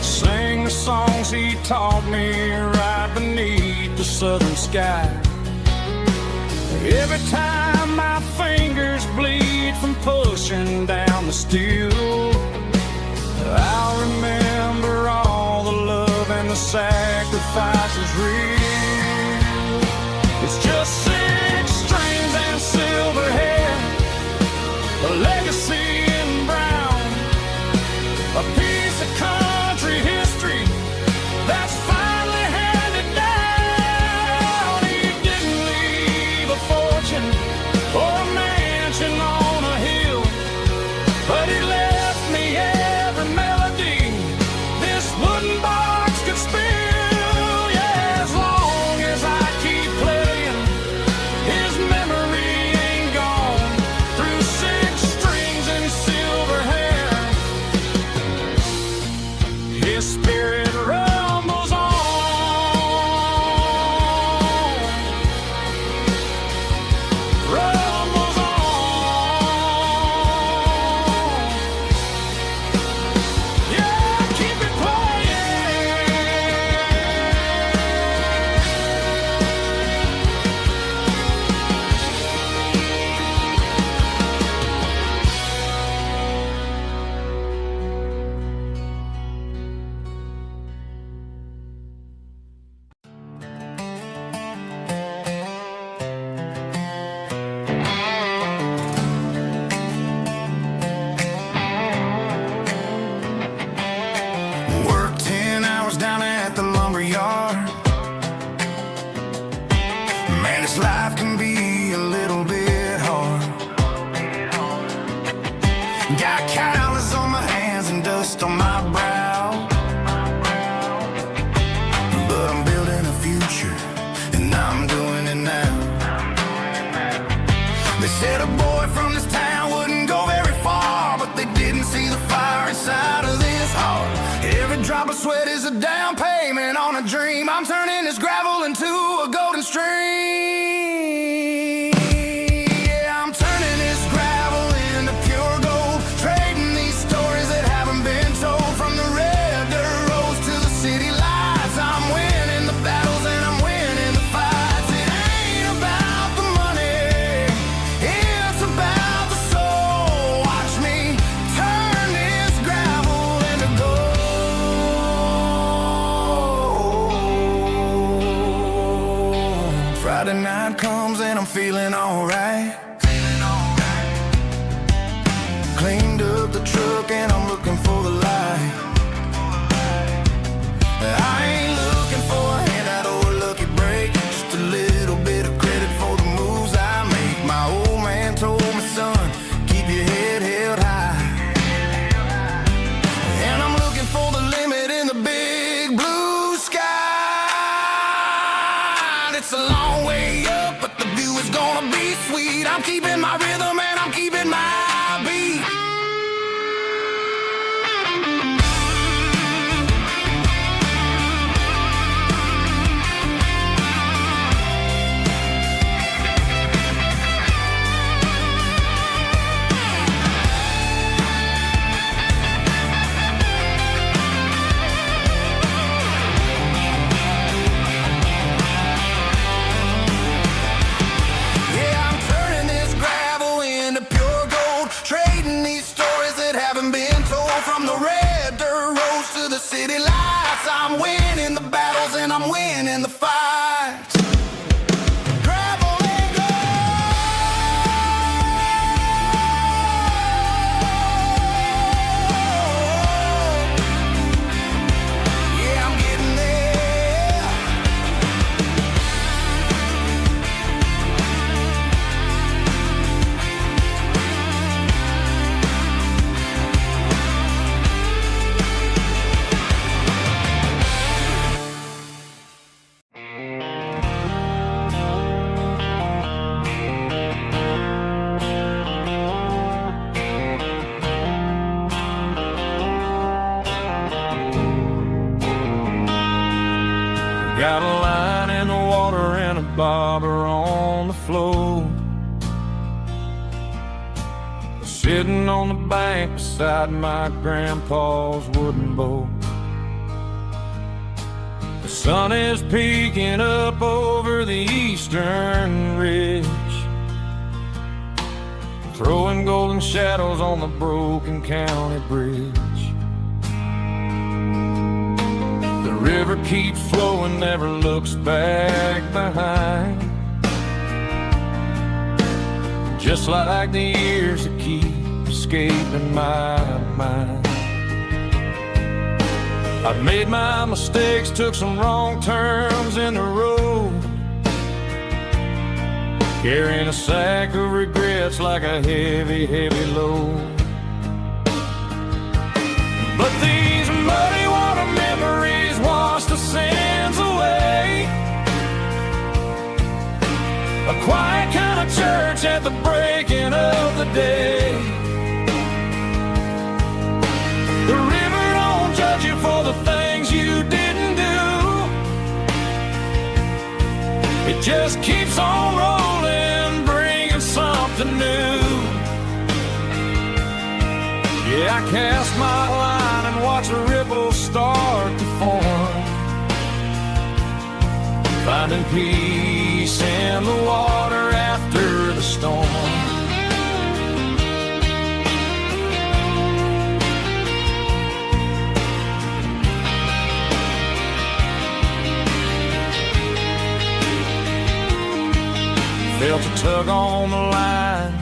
Sing the songs he taught me right beneath the southern sky. Every time my fingers bleed from pushing down the steel, I'll remember all the love and the sacrifices real. It's just six strings and silver hair, a legacy in brown, a piece of country history that's finally handed down. He didn't leave a fortune or a mansion on a hill, but he left me every melody this wooden box could spill. Yeah, as long as I keep playing, his memory ain't gone. Through six strings and silver hair, his spirit rumbles on. Rumbles on. Yeah, keep it playing. Worked 10 hours down at the lumber yard. Man, this life can be a little bit hard. Got calluses on my hands and dust on my brow. Said a boy from this town wouldn't go very far, but they didn't see the fire inside of this heart. Every drop of sweat is a down payment on a dream. I'm turning this gravel into a golden stream. Yeah, I'm turning this gravel into pure gold, trading these stories that haven't been told. From the red dirt roads to the city lights, I'm winning the battles and I'm winning the fights. It ain't about the money, it's about the soul. Watch me turn this gravel into gold. Friday night comes and I'm feeling alright. Cleaned up the truck and I'm looking for the light. I ain't looking for a handout or a lucky break, just a little bit of credit for the moves I make. My old man told me, son, keep your head held high. And I'm looking for the limit in the big blue sky. It's a long way up, but the view is gonna be sweet. I'm keeping my rhythm and I'm keeping my beat. Yeah, I'm turning this gravel into pure gold, trading these stories that haven't been told. From the red dirt roads to the city lights, I'm winning the battles and I'm winning the fights. Gravel and gold. Yeah, I'm getting there. Got a line in the water and a bobber on the floor, sitting on the bank beside my grandpa's wooden boat. The sun is peeking up over the eastern ridge, throwing golden shadows on the broken county bridge. The river keeps flowing, never looks back behind, just like the years that keep escaping my mind. I've made my mistakes, took some wrong turns in the road, carrying a sack of regrets like a heavy, heavy load. But these muddy water memories wash the sins away. A quiet kind of church at the breaking of the day. The river don't judge you for the things you didn't do. It just keeps on rolling, bringing something new. Yeah, I cast my line and watch the ripples start to form, finding peace in the water after the storm. Felt a tug on the line,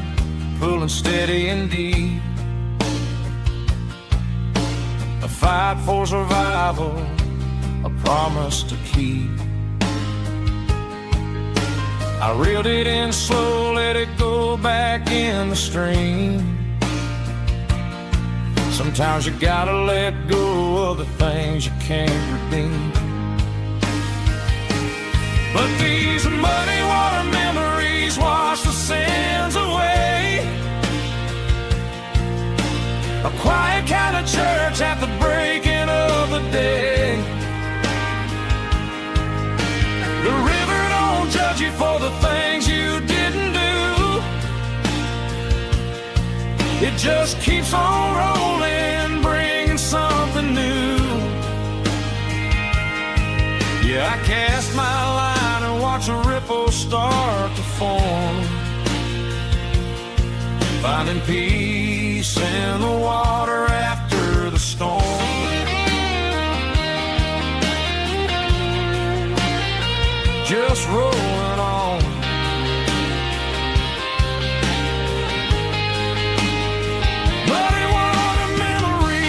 pulling steady and deep. A fight for survival, a promise to keep. I reeled it in slow, let it go back in the stream. Sometimes you gotta let go of the things you can't redeem. But these muddy water memories wash the sins away. just keeps on rolling, bringing something new. Yeah, I cast my line and watch a ripple start to form, finding peace in the water after the storm. Just rolling on. But it was a memory.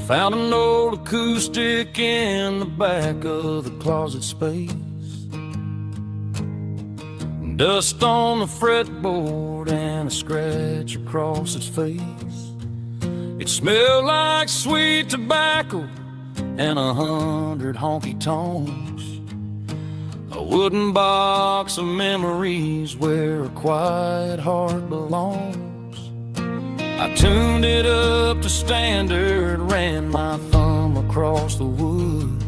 Found an old acoustic in the back of the closet space. Dust on the fretboard and a scratch across its face. It smelled like sweet tobacco and 100 honky-tonks. A wooden box of memories where a quiet heart belongs. I tuned it up to standard, ran my thumb across the wood,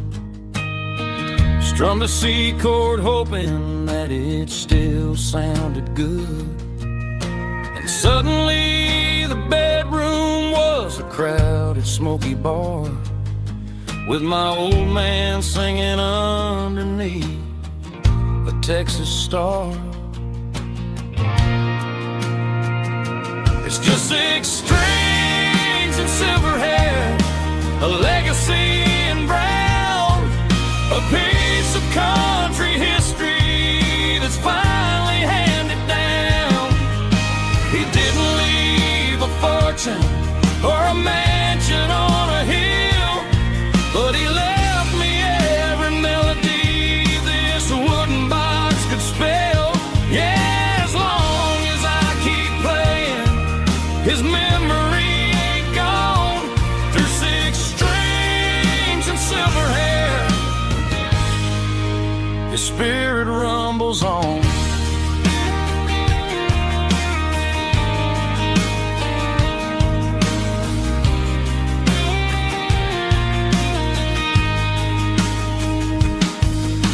strummed a C chord hoping that it still sounded good. And suddenly the bedroom was a crowded smoky bar, with my old man singing underneath the Texas star. It's just 6 strings and silver hair, a legacy in brown, a piece of country history that's finally handed down. He didn't leave a fortune or a mansion on a hill, but he left me every melody this wooden box could spell. Yeah. His memory ain't gone through 6 strings and silver hair. His spirit rumbles on.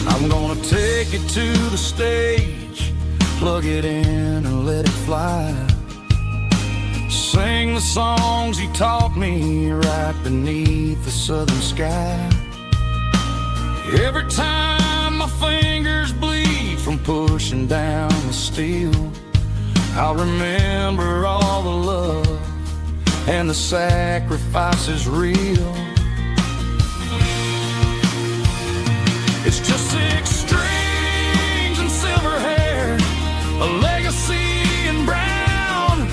I'm gonna take it to the stage, plug it in and let it fly. Sing the songs he taught me right beneath the southern sky. Every time my fingers bleed from pushing down the steel, I'll remember all the love and the sacrifices real. It's just 6 strings and silver hair, a legacy in brown,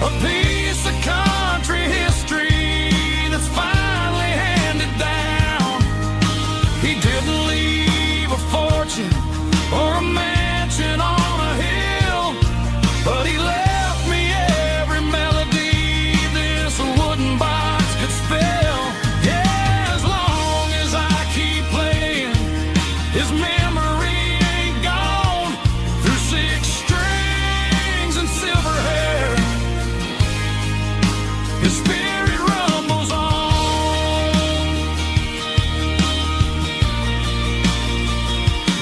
a piece of country history that's finally handed down. He didn't leave a fortune or a mansion on a hill, but he left me every melody this wooden box could spell. Yeah, as long as I keep playing, his memory ain't gone through 6 strings and silver hair. His spirit rumbles on.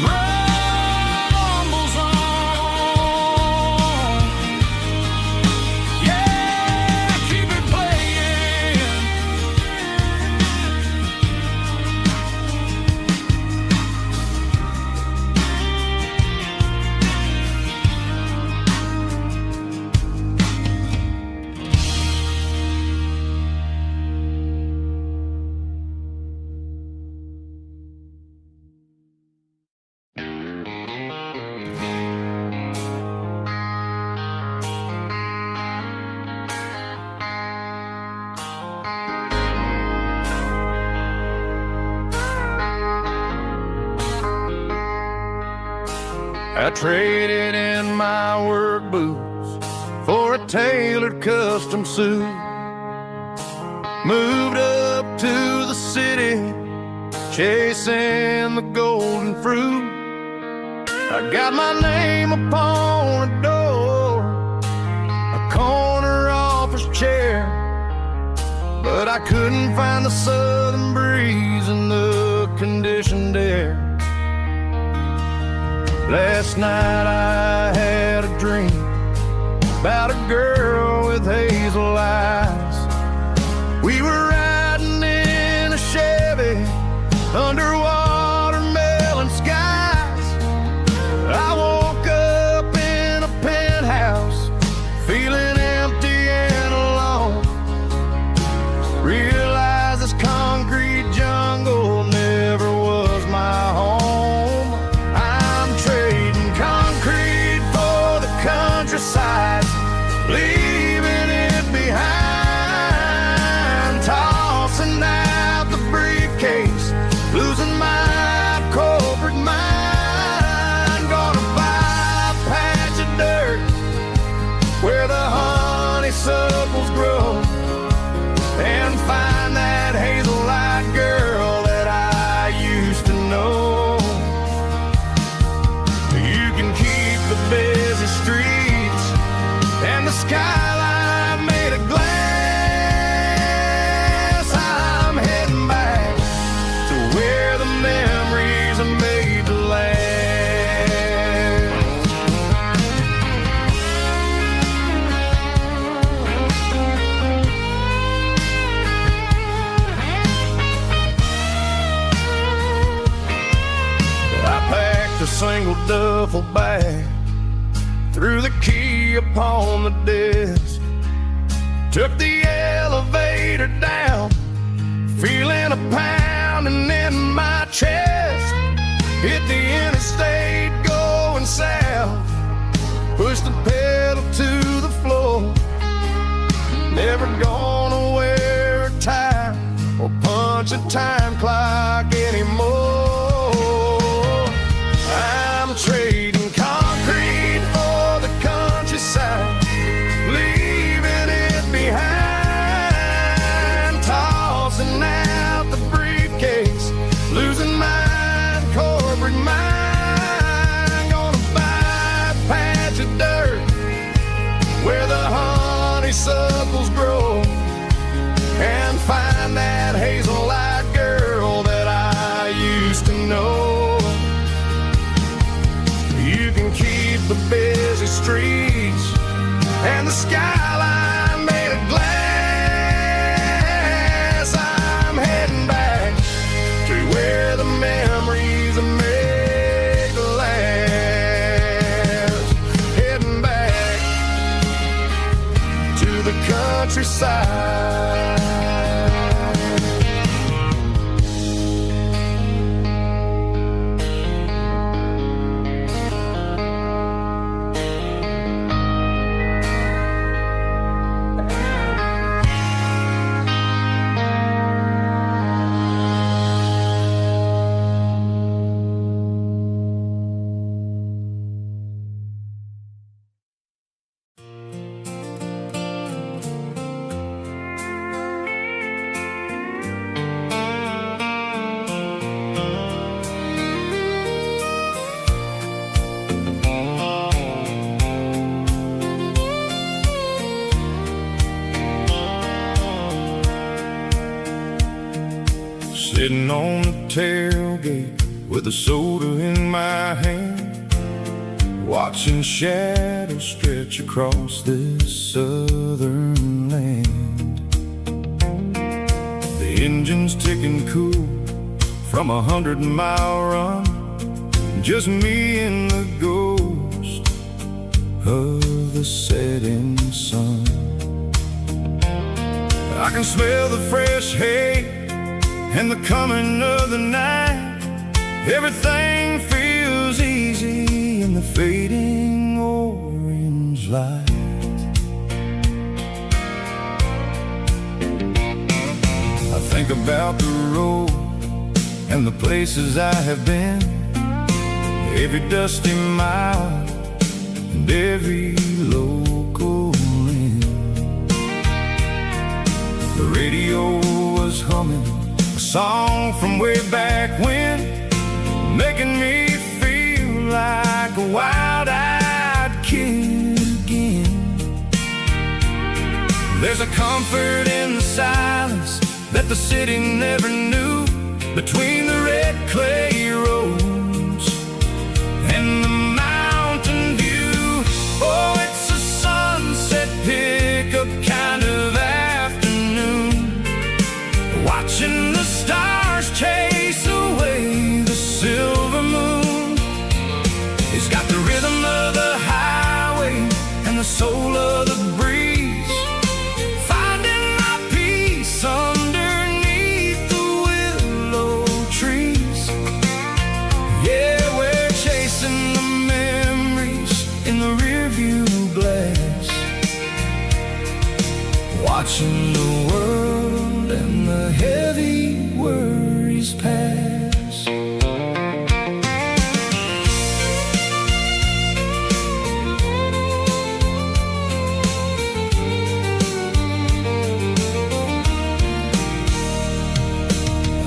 Rumbles I traded in my work boots for a tailored custom suit. Moved up to the city, chasing the golden fruit. I got my name upon a door, a corner office chair, but I couldn't find the southern breeze in the conditioned air. Last night I had a dream about a girl with hazel eyes. We were riding in a Chevy under watermelon skies. I woke up in a penthouse, feeling empty and alone. Realized this concrete jungle never was my home. I'm trading concrete for the countryside, leaving it behind. Tossing out the briefcase, losing my corporate mind. Gonna buy a patch of dirt where the honeysuckles grow, and find that hazel-eyed girl that I used to know. You can keep the busy streets and the skyline made of glass. I'm heading back to where the memories are made to last. I packed a single duffel bag, threw the key upon the desk, took the elevator down, feeling a pounding in my chest. Hit the interstate going south, pushed the pedal to the floor. Never gonna wear a tie or punch a time clock anymore. I'm trading concrete for the countryside, leaving it behind. Tossing out the briefcase, losing my corporate mind. Gonna buy a patch of dirt where the honeysuckles grow, and find that hazel-eyed girl that I used to know. You can keep the busy streets and the skyline made of glass. I'm heading back to where the memories are made to last. Heading back to the countryside. Sitting on the tailgate with a soda in my hand, watching shadows stretch across this southern land. The engine's ticking cool from 100-mile run, just me and the ghost of the setting sun. I can smell the fresh hay and the coming of the night. Everything feels easy in the fading orange light. I think about the road and the places I have been. every dusty mile and every local inn. The radio was humming a song from way back when, making me feel like a wild-eyed kid again. There's a comfort in the silence that the city never knew, between the red clay roads and the mountain view. Oh, it's a sunset pickup kind of afternoon, watching the stars chase away the silver moon. It's got the rhythm of the highway and the soul of the breeze, finding my peace underneath the willow trees. Yeah, we're chasing the memories in the rearview glass, watching the world and the heavy worries pass.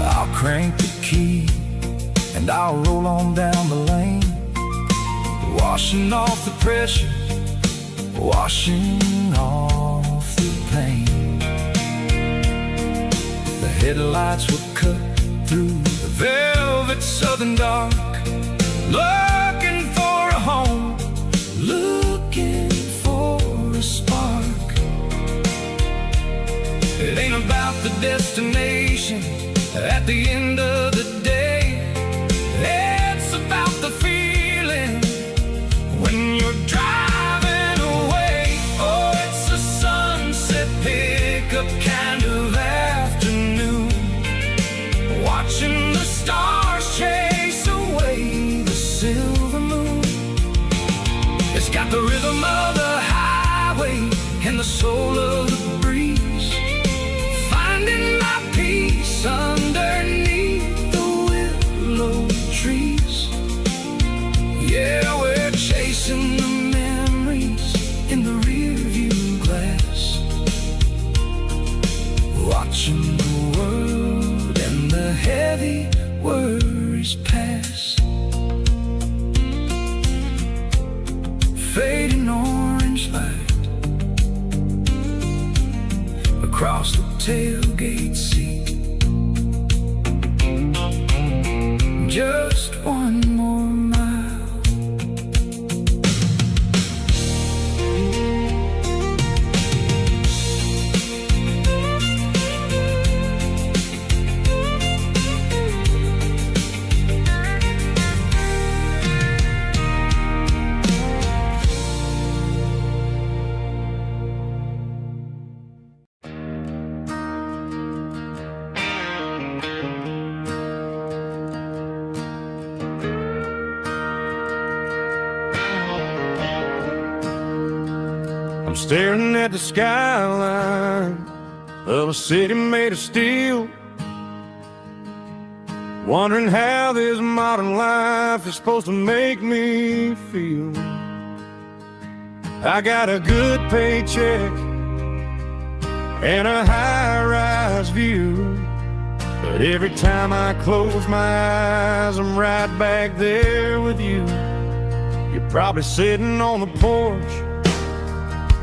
I'll crank the key and I'll roll on down the lane, washing off the pressure, washing off the pain. The headlights will cut through the velvet southern dark, looking for a home, looking for a spark. It ain't about the destination at the end of the day, it's about the feeling when you're driving away. Oh, it's a sunset pickup kind of afternoon, watching the stars chase away the silver moon. It's got the rhythm of the highway and the soul of the breeze, finding my peace underneath the willow trees. Yeah, we're chasing the memories in the rearview glass, watching the world and the heavy worries pass. Fading orange light across the tailgate seat, just one more mile. I'm staring at the skyline of a city made of steel, wondering how this modern life is supposed to make me feel. I got a good paycheck and a high-rise view, but every time I close my eyes, I'm right back there with you. You're probably sitting on the porch,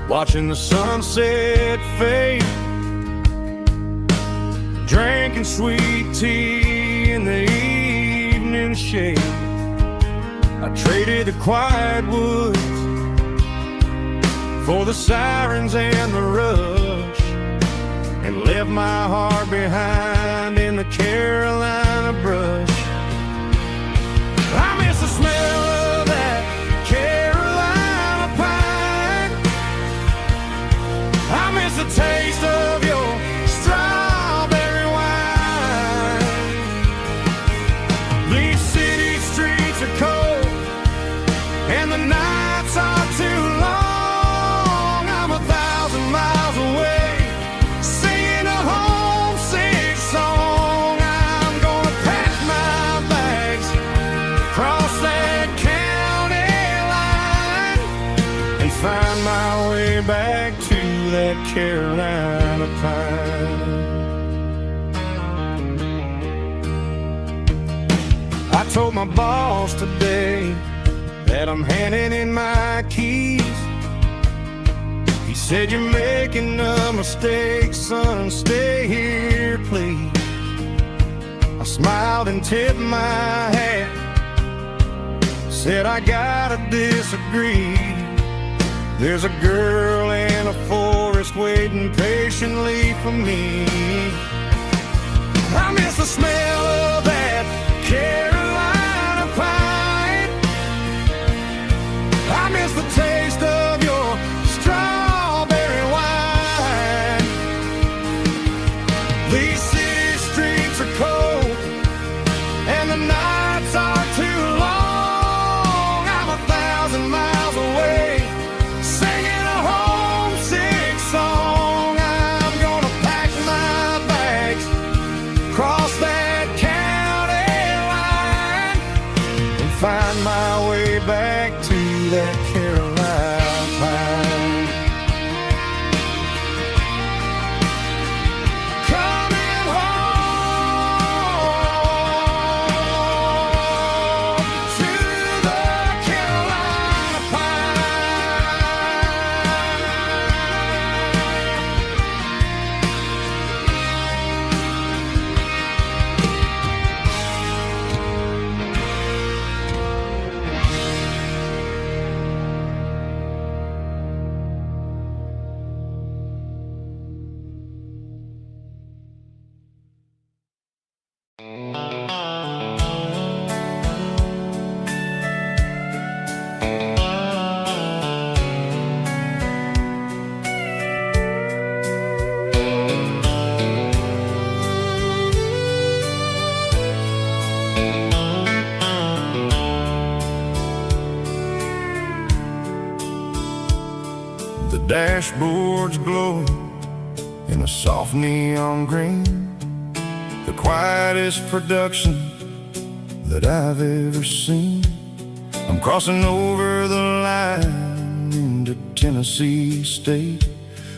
watching the sunset fade, drinking sweet tea in the evening shade. I traded the quiet woods for the sirens and the rush, and left my heart behind in the Carolina brush. I miss the smell of that Carolina pine, I miss the taste of your strawberry wine. These city streets are cold and the nights are too long. I'm 1,000 miles away, singing a homesick song. I'm gonna that Carolina pine. I told my boss today that I'm handing in my keys. He said, "You're making a mistake, son, stay here, please." I smiled and tipped my hat, said, "I gotta disagree. There's a girl in a forest waiting patiently for me." I miss the smell of that Carolina pine. I miss the taste of your strawberry wine. These city streets are cold and the nights are too long. I'm 1,000 miles away singing a homesick song. I'm gonna pack my bags, cross that county line, and find my way back to that Carolina pine. Coming home to the Carolina The dashboard's glowing in a soft neon green, the quietest production that I've ever seen. I'm crossing over the line into Tennessee State,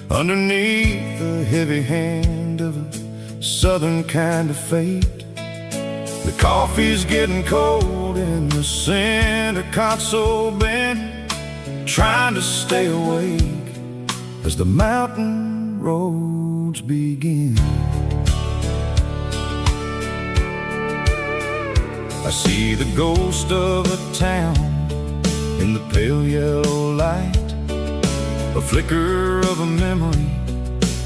underneath the heavy hand of a southern kind of fate. The coffee's getting cold in the center console bin, trying to stay awake as the mountain roads begin. I see the ghost of a town in the pale yellow light, a flicker of a memory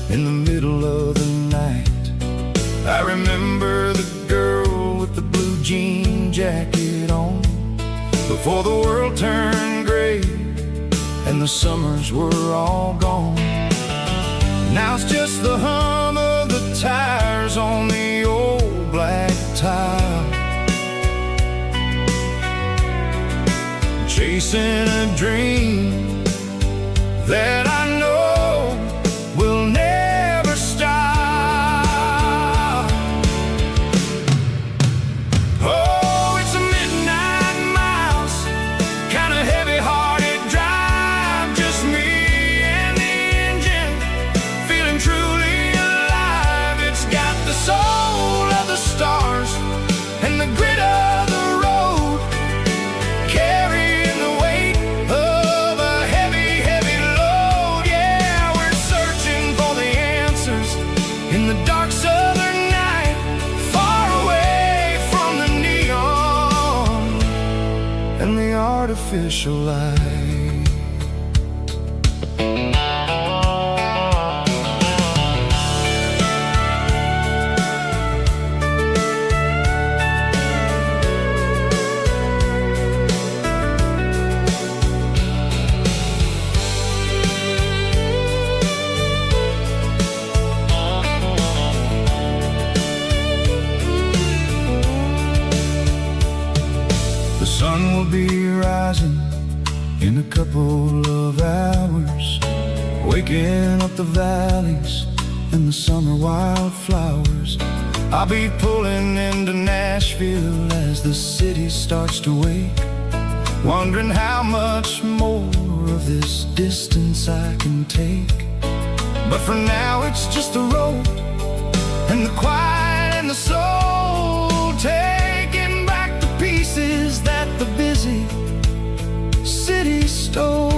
in the middle of the night. I remember the girl with the blue jean jacket on, before the world turned gray and the summers were all gone. Now it's just the hum of the tires on the old black tile, chasing a dream that I know will never stop. Oh, it's a midnight miles, kind of heavy-hearted drive, just me and the engine, feeling truly alive. It's got the soul of the stars and the grit of the road, carrying the weight of a heavy, heavy load. Yeah, we're searching for the answers in the dark southern night, far away from the neon and the artificial light. The sun will be rising in a couple of hours, waking up the valleys and the summer wildflowers. I'll be pulling into Nashville as the city starts to wake, wondering how much more of this distance I can take. But for now it's just the road and the quiet and the soul, taking back the pieces that the busy city stole.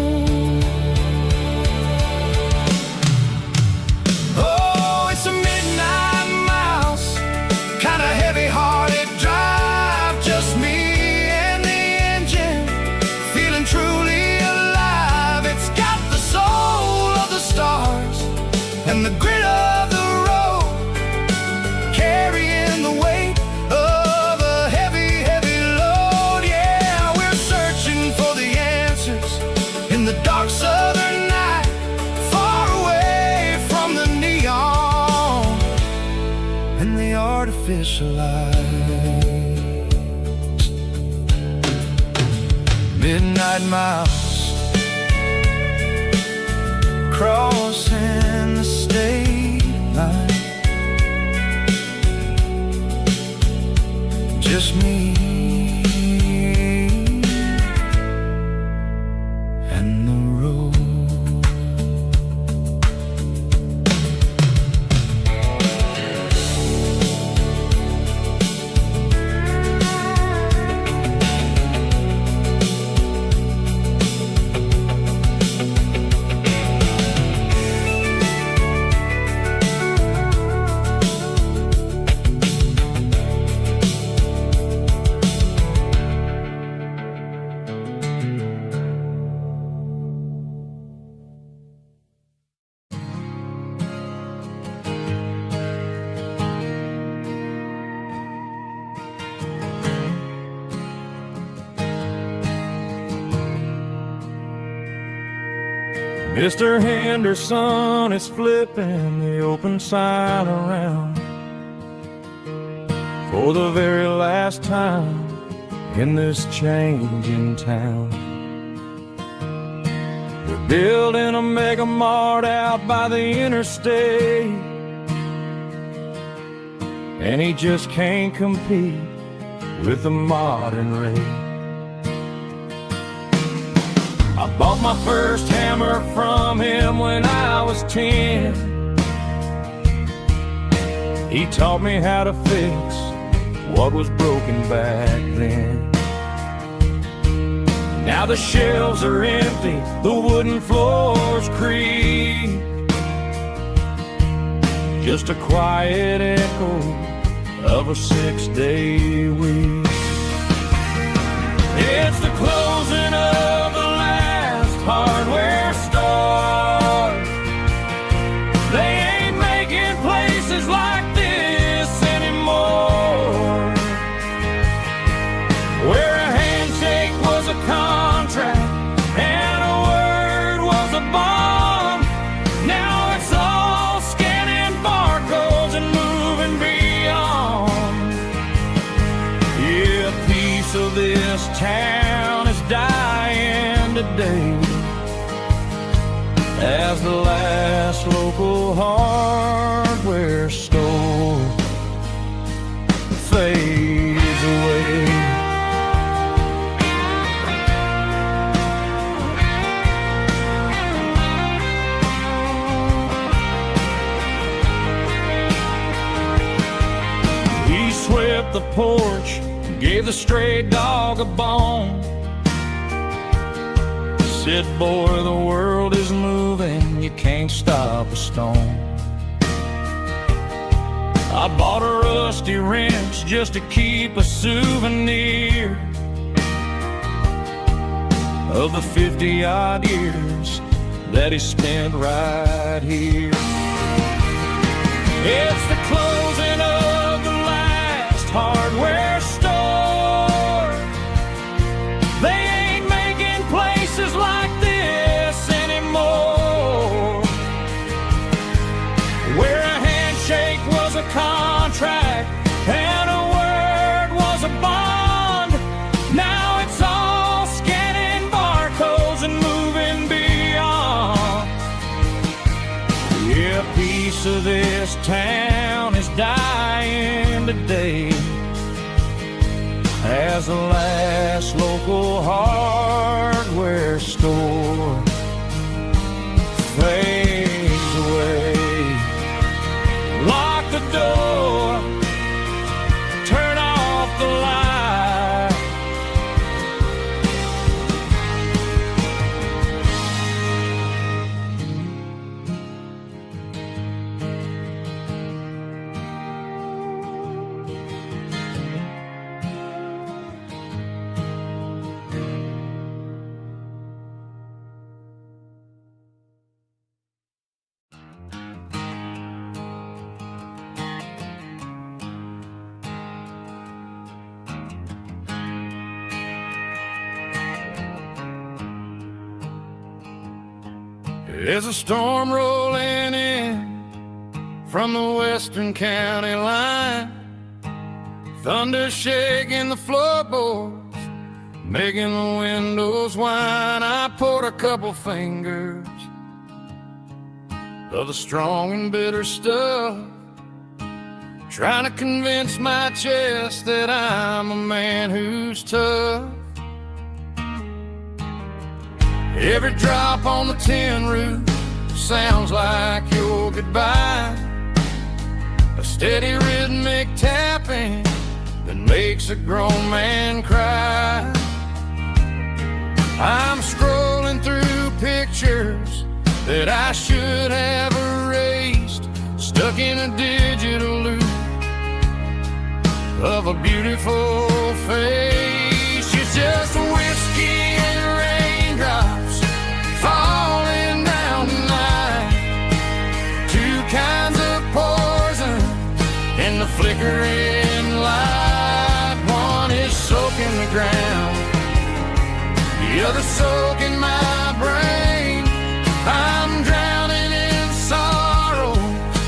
Oh, it's a midnight mouse, kinda heavy-hearted drive, just me and the engine, feeling truly alive. It's got the soul of the stars and the grit of the road, carrying the weight of a heavy, heavy load. Yeah, we're searching for the answers in the dark southern night, far away from the neon and the artificial lights. Midnight mouse, crossing the state line, just me and the road. Mr. Henderson is flipping the open sign around for the very last time in this changing town. They're building a mega mart out by the interstate, and he just can't compete with the modern rate. I bought my first hammer from him when I was 10. He taught me how to fix what was broken back then. Now the shelves are empty, the wooden floors creak, just a quiet echo of a 6-day week. It's the closing of the hardware store. They ain't making places like this anymore, where a handshake was a contract and a word was a bond. Now it's all scanning barcodes and moving beyond. Yeah, a piece of this town is dying today as the last local hardware store fades away. He swept the porch, gave the stray dog a bone, said, boy, the world is moving, you can't stop a stone. I bought a rusty wrench just to keep a souvenir of the 50-odd years that he spent right here. It's the closing of the last hardware store. They ain't making places like this anymore, where a handshake was a contract and a word was a bond. Now it's all scanning barcodes and moving beyond. Yeah, a piece of this town is dying today as the last local hardware store fades away. There's a storm rolling in from the western county line, thunder shaking the floorboards, making the windows whine. I poured a couple fingers of the strong and bitter stuff, trying to convince my chest that I'm a man who's tough. Every drop on the tin roof sounds like your goodbye, a steady rhythmic tapping that makes a grown man cry. I'm scrolling through pictures that I should have erased, stuck in a digital loop of a beautiful face. It's just whiskey and raindrops falling down tonight, two kinds of poison in the flickering light. One is soaking the ground, the other soaking my brain. I'm drowning in sorrow,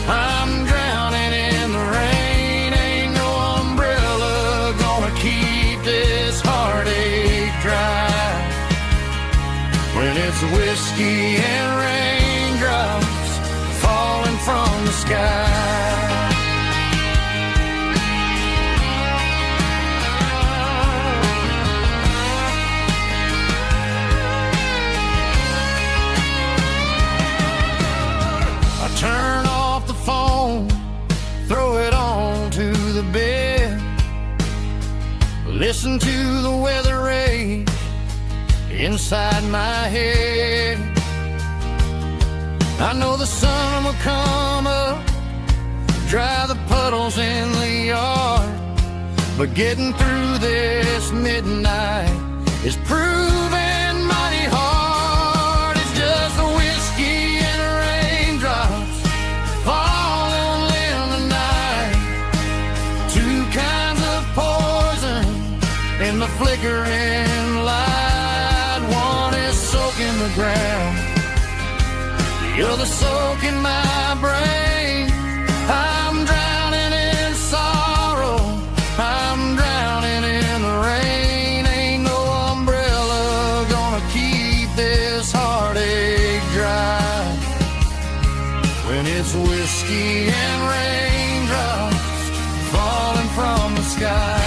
I'm drowning in the rain. Ain't no umbrella gonna keep this heartache dry when it's whiskey and raindrops falling from the sky. Turn off the phone, throw it on to the bed, listen to the weather rage inside my head. I know the sun will come up, dry the puddles in the yard, but getting through this midnight is proving mighty hard. It's just a whiskey and raindrops falling in the night, two kinds of poison in the flickering light. One is soaking the ground, the other soaking my brain. I'm drowning in sorrow, I'm drowning in the rain. Ain't no umbrella gonna keep this heartache dry when it's whiskey and raindrops falling from the sky.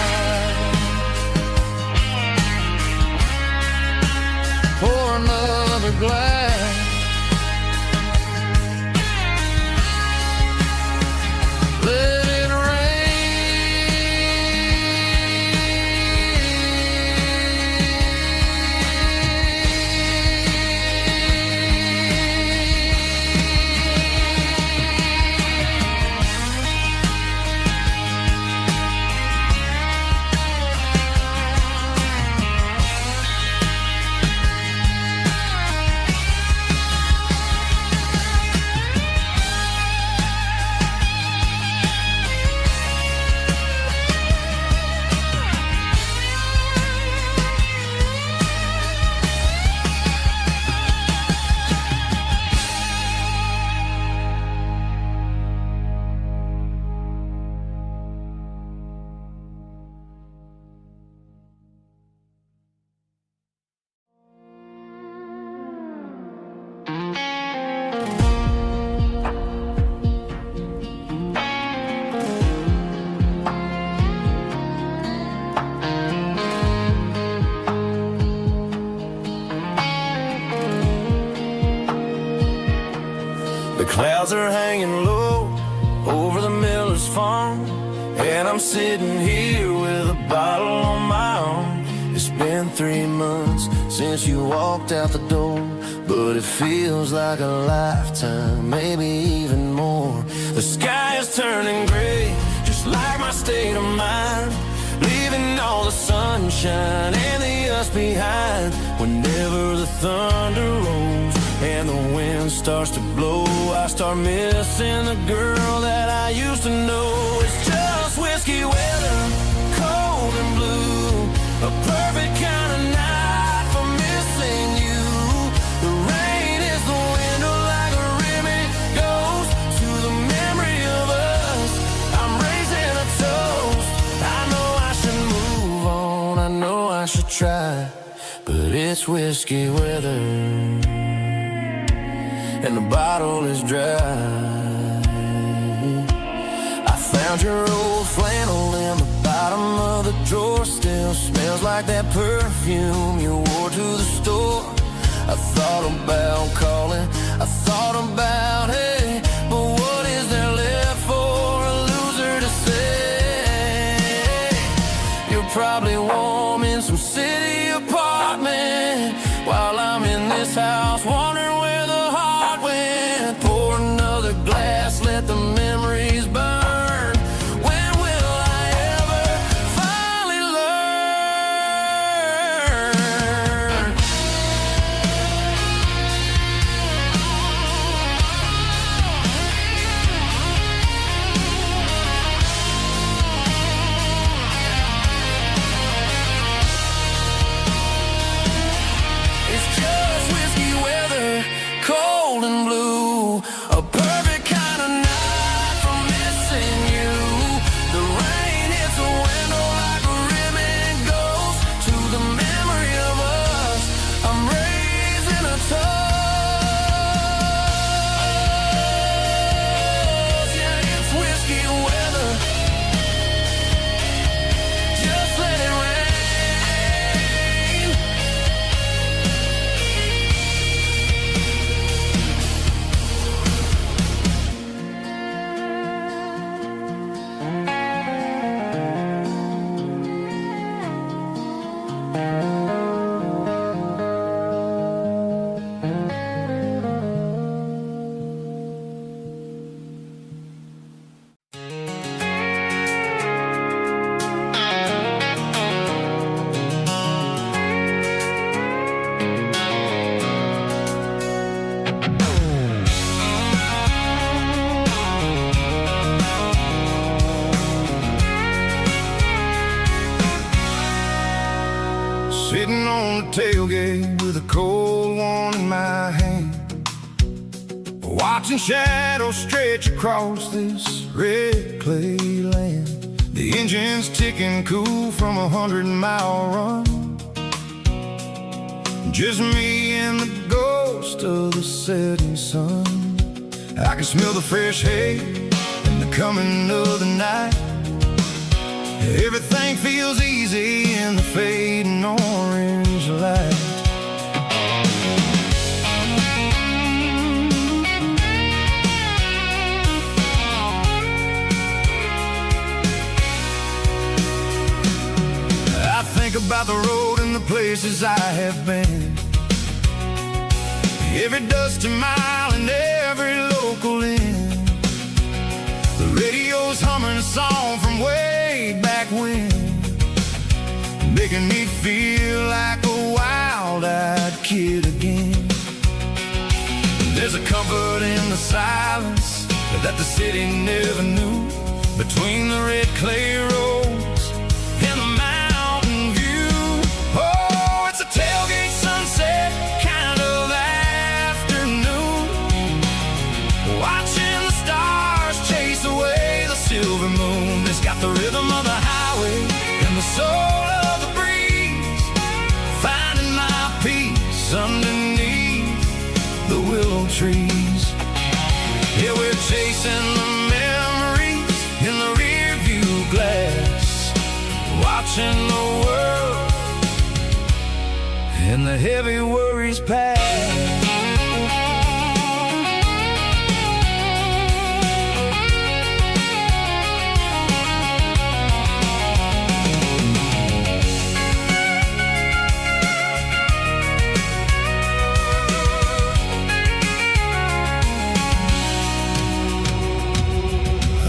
Pour another glass, let it Clouds are hanging low over the miller's farm, and I'm sitting here with a bottle on my arm. It's been 3 months since you walked out the door, but it feels like a lifetime, maybe even more. The sky is turning gray, just like my state of mind, leaving all the sunshine and the us behind. Whenever the thunder rolls and the wind starts to blow, I start missing the girl that I used to know. It's just whiskey weather, cold and blue, a perfect kind of night for missing you. The rain is the window should try, but it's whiskey weather, and the bottle is dry. I found your old flannel in the bottom of the drawer. Still smells like that perfume you wore to the store. I thought about calling, I thought about, hey, but what is there left for a loser to say? You're probably warm in some city apartment, while I'm in this house wondering where the heart went. Pour another glass, let the memories burn. When will I ever finally learn? It's just whiskey weather, cold and blue, a perfect kind of night for missing you. The rain hits the window like a ribbon goes to the memory of us. I'm raising a toast. Yeah, it's whiskey weather. Just let it rain. Sitting on the tailgate with a cold one in my hand, watching shadows stretch across this red clay land. The engine's ticking cool from 100-mile run. Just me and the ghost of the setting sun. I can smell the fresh hay and the coming of the night. Everything feels easy in the fading orange light. I think about the road and the places I have been, every dusty mile and every local inn. The radio's humming a song from way back when, making me feel like a wild-eyed kid again. There's a comfort in the silence that the city never knew, between the red clay roads and the mountain view. Oh, it's a tailgate sunset kind of afternoon, watching the stars chase away the silver moon. It's got the rhythm of the highway and the soul of the breeze, finding my peace underneath the willow trees. Yeah, we're chasing the memories in the rear view glass, watching the world and the heavy worries pass.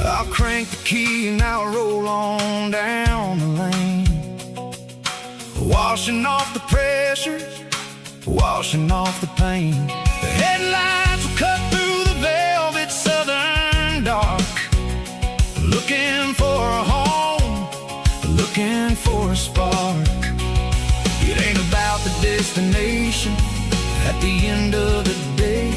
I'll crank the key and I'll roll on down the lane, washing off the pressure, washing off the pain. The headlights will cut through the velvet southern dark, looking for a home, looking for a spark. It ain't about the destination at the end of the day,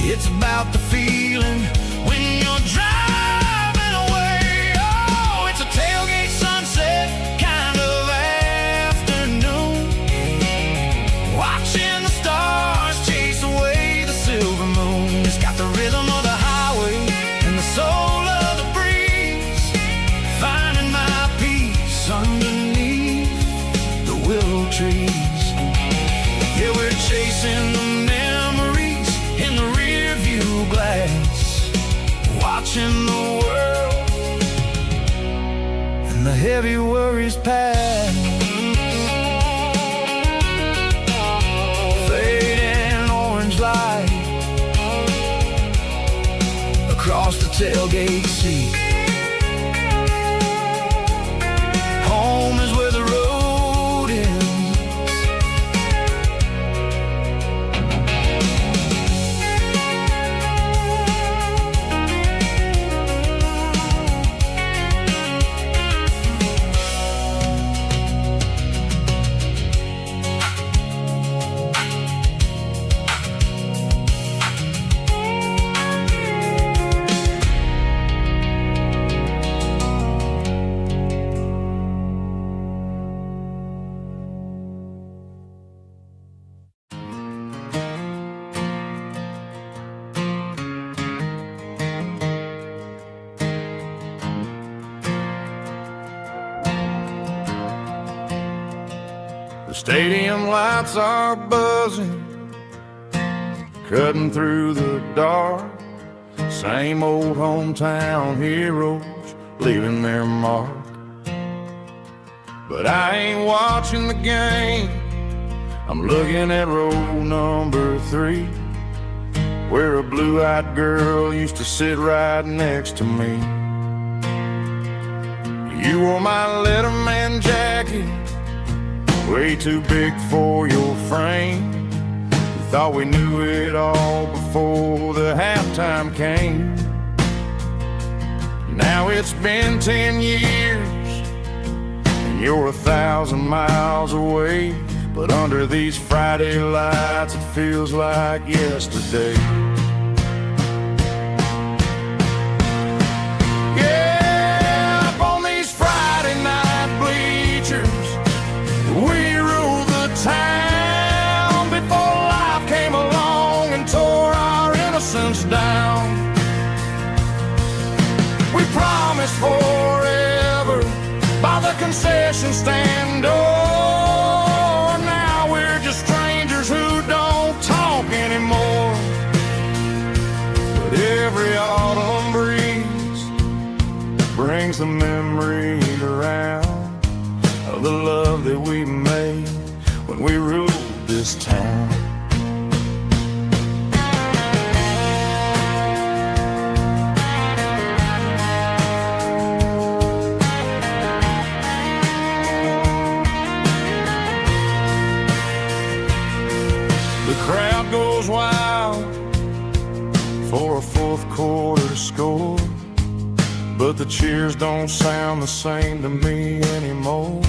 it's about the feeling when you're driving away. Oh, it's a tailgate sunset kind of afternoon, trees. Yeah, we're chasing the memories in the rear view glass, watching the world and the heavy worries pass. Fading orange light across the tailgate seat. Home is where the road ends. The stadium lights are buzzing, cutting through the dark. Same old hometown heroes leaving their mark. But I ain't watching the game, I'm looking at row number 3, where a blue-eyed girl used to sit right next to me. You wore my Letterman jacket, way too big for your frame. We thought we knew it all before the halftime came. Now it's been 10 years and you're 1,000 miles away, but under these Friday lights it feels like yesterday. Yeah, up on these Friday night bleachers, we ruled the town before life came along and tore our innocence down. We promised forever by the concession stand door. Now we're just strangers who don't talk anymore. But every autumn breeze brings the memory around of the love that we made when we ruled this town. The crowd goes wild for a fourth quarter score, but the cheers don't sound the same to me anymore.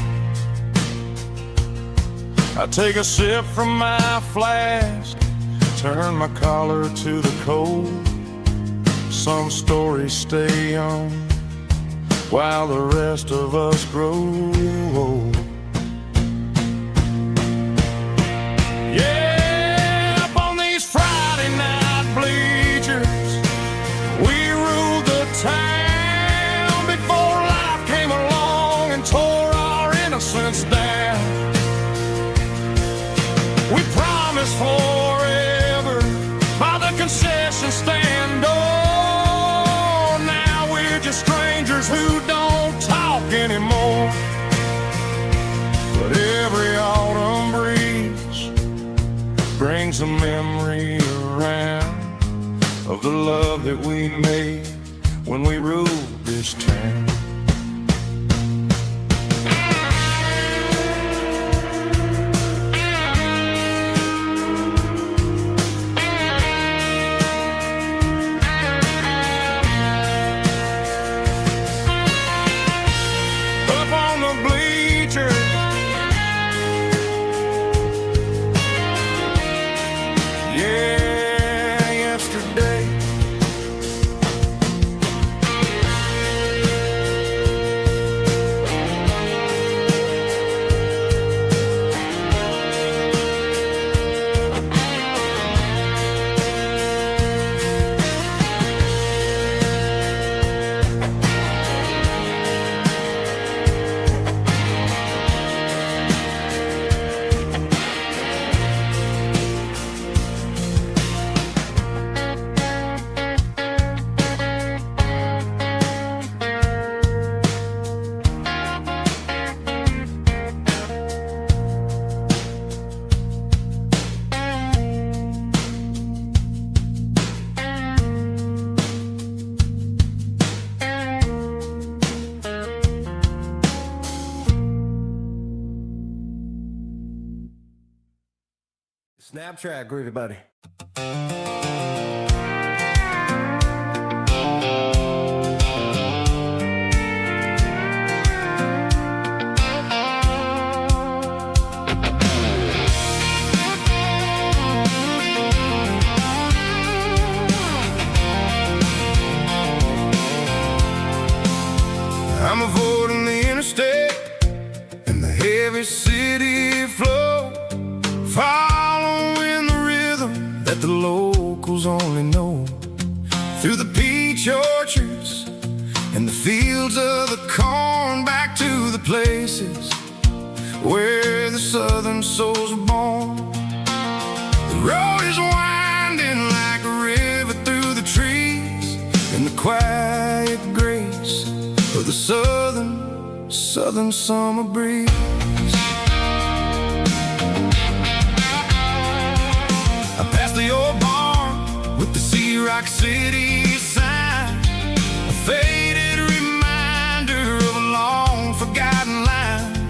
I take a sip from my flask, turn my collar to the cold. Some stories stay young while the rest of us grow old. Yeah, up on these Friday night bleachers, we ruled the town before life came along and tore our innocence down. We promised forever by the concession stand door. Now we're just strangers who don't talk anymore. But every autumn breeze brings a memory around of the love that we made when we ruled this town. Snap track, groovy buddy. I'm avoiding the interstate and the heavy city flow, following the rhythm that the locals only know. Through the peach orchards and the fields of the corn, back to the places where the southern souls were born. The road is winding like a river through the trees, in the quiet grace of the southern summer breeze. I passed the old barn with the Sea Rock City sign, a faded reminder of a long forgotten line.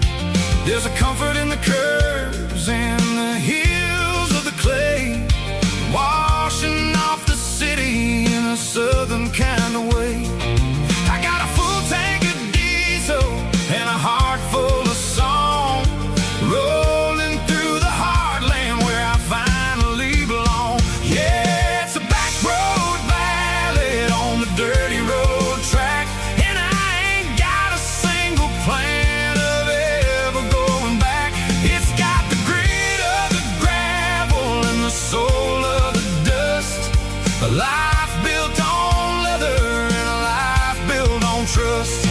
There's a comfort in the curves and the hills of the clay, washing off the city in a southern kind of way. I got a full tank of diesel and a heart full of song, rolling through the heartland where I finally belong. Yeah, it's a back road ballad on the dirty road track, and I ain't got a single plan of ever going back. It's got the grit of the gravel and the soul of the dust, a life built on leather and a life built on trust.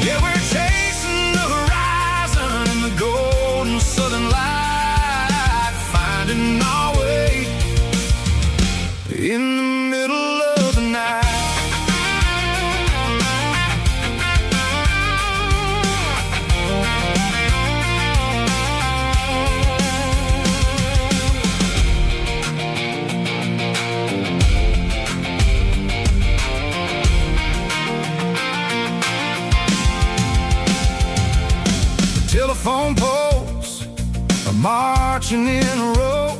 Yeah, we're chasing the horizon in the golden southern light, finding our way in the middle of the night. Telephone poles are marching in a row,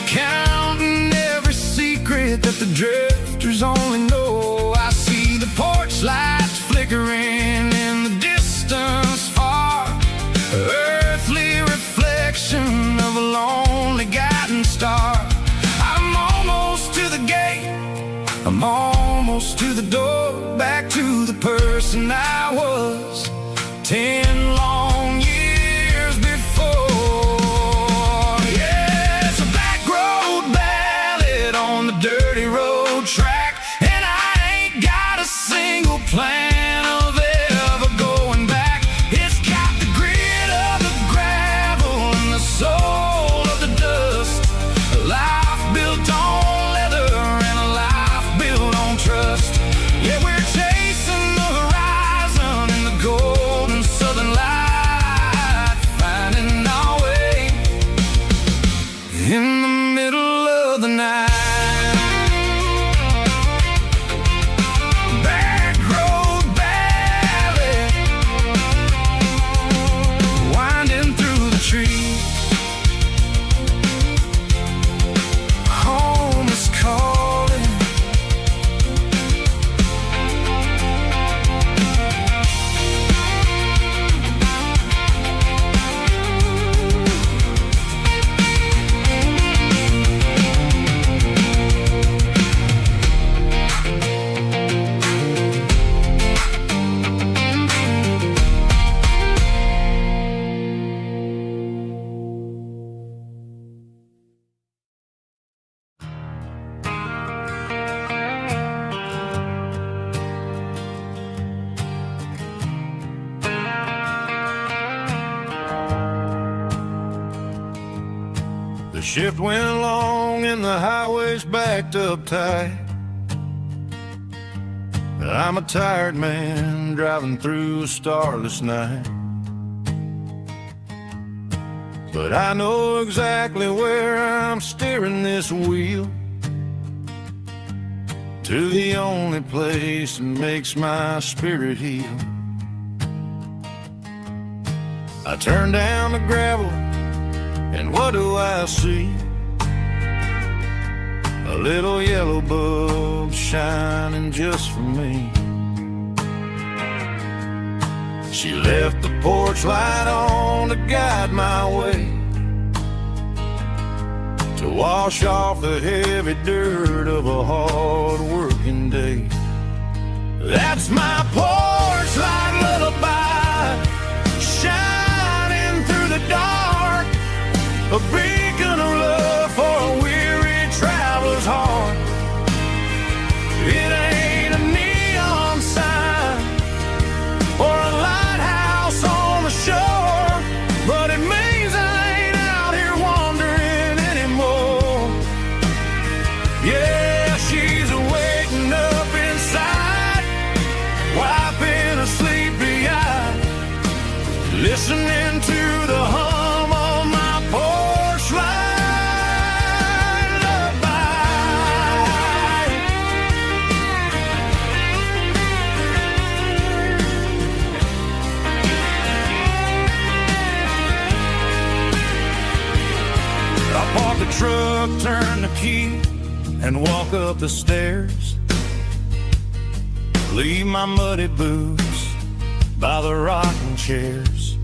counting every secret that the drifters only know. I see the porch lights flickering in the distance far, earthly reflection of a lonely guiding star. I'm almost to the gate, I'm almost to the door, back to the person I was 10 long years before. Yeah, it's a back road ballad on the dirty road track, and I ain't got a single plan of ever going back. It's got the grit of the gravel and the soul of the dust, a life built on leather and a life built on trust. Yeah, we're chasing the horizon in the golden southern light, finding our way in the middle of the night. Back road ballad, winding through the trees. Home is calling. The shift went along and the highway's backed up tight. I'm a tired man driving through a starless night, but I know exactly where I'm steering this wheel, to the only place that makes my spirit heal. I turn down the gravel, and what do I see? a little yellow bulb shining just for me. She left the porch light on to guide my way, to wash off the heavy dirt of a hard-working day. That's my porch light lullaby, shining through the dark, a beacon of love for a weary traveler's heart. It ain't a neon sign or a lighthouse on the shore, but it means I ain't out here wandering anymore. Yeah, she's waking up inside, wiping a sleepy eye, listening to the hum of my porch light lullaby. I park the truck, turn the key, and walk up the stairs. Leave my muddy boots by the rocking chairs.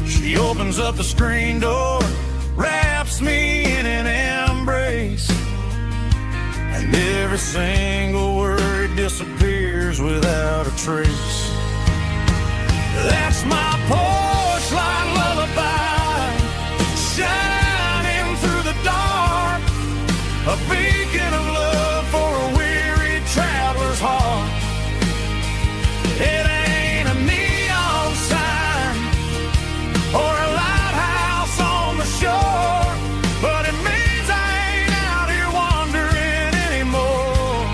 She opens up the screen door, wraps me in an embrace, and every single word disappears without a trace. That's my porch light lullaby, shining through the dark, a beacon of love for a weary traveler's heart. It ain't a neon sign or a lighthouse on the shore, but it means I ain't out here wandering anymore.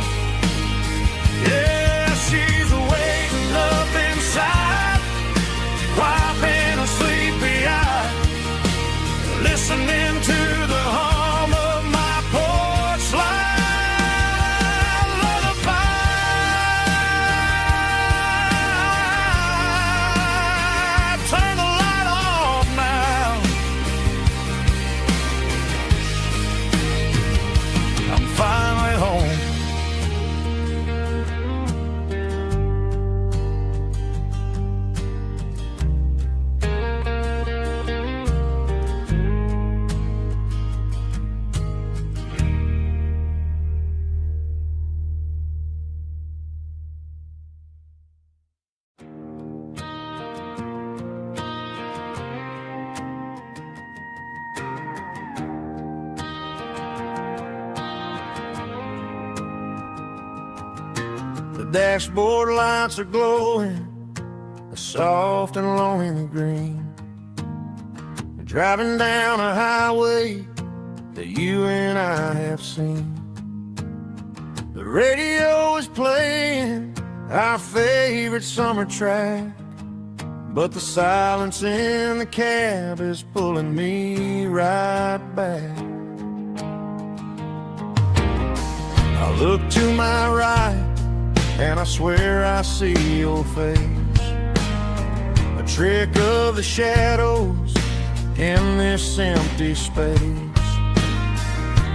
Yeah, she's waking up inside, wiping a sleepy eye, listening to the hum of my porch light lullaby. Turn the light off now. I'm finally home. The dashboard lights are glowing, a soft and lonely green. Driving down a highway that you and I have seen. The radio is playing our favorite summer track, but the silence in the cab is pulling me right back. I look to my right and I swear I see your face, a trick of the shadows in this empty space.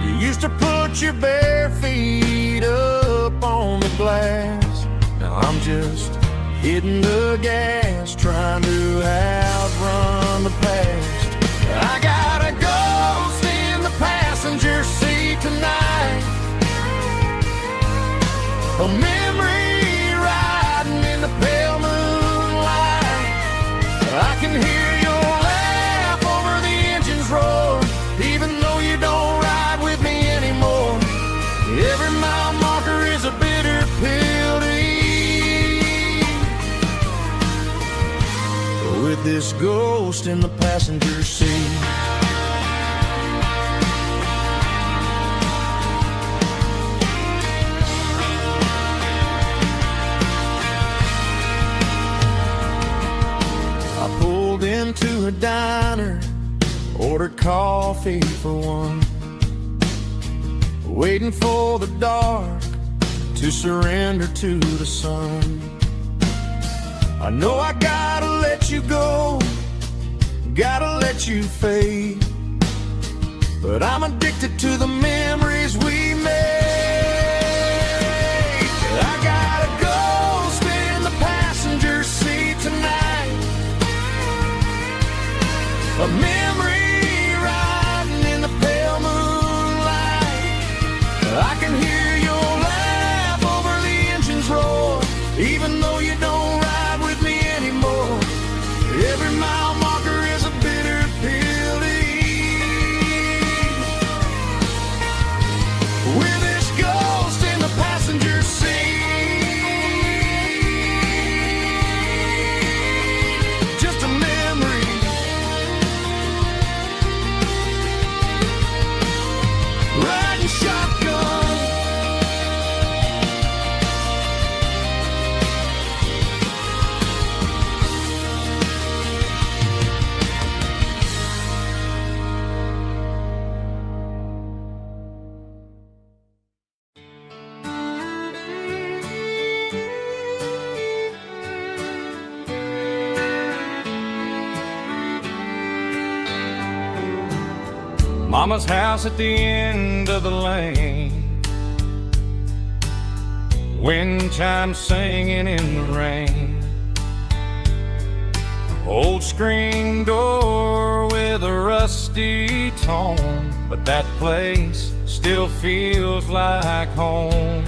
You used to put your bare feet up on the glass. Now I'm just hitting the gas, trying to outrun the past. I got a ghost in the passenger seat tonight, a memory riding in the pale moonlight. I can hear your laugh over the engine's roar, even though you don't ride with me anymore. Every mile marker is a bitter pill to eat, with this ghost in the passenger seat. Into a diner, ordered coffee for one, waiting for the dark to surrender to the sun. I know I gotta let you go, gotta let you fade, but I'm addicted to the memories we made. I got a ghost in the passenger seat tonight, a memory riding in the pale moonlight. I can hear your laugh over the engine's roar, even though you don't ride with me anymore. Every mile marker is a bitter pill to eat. With this ghost in the passenger seat, just a memory, riding shotgun. Mama's house at the end of the lane, wind chimes singing in the rain. Old screen door with a rusty tone, but that place still feels like home.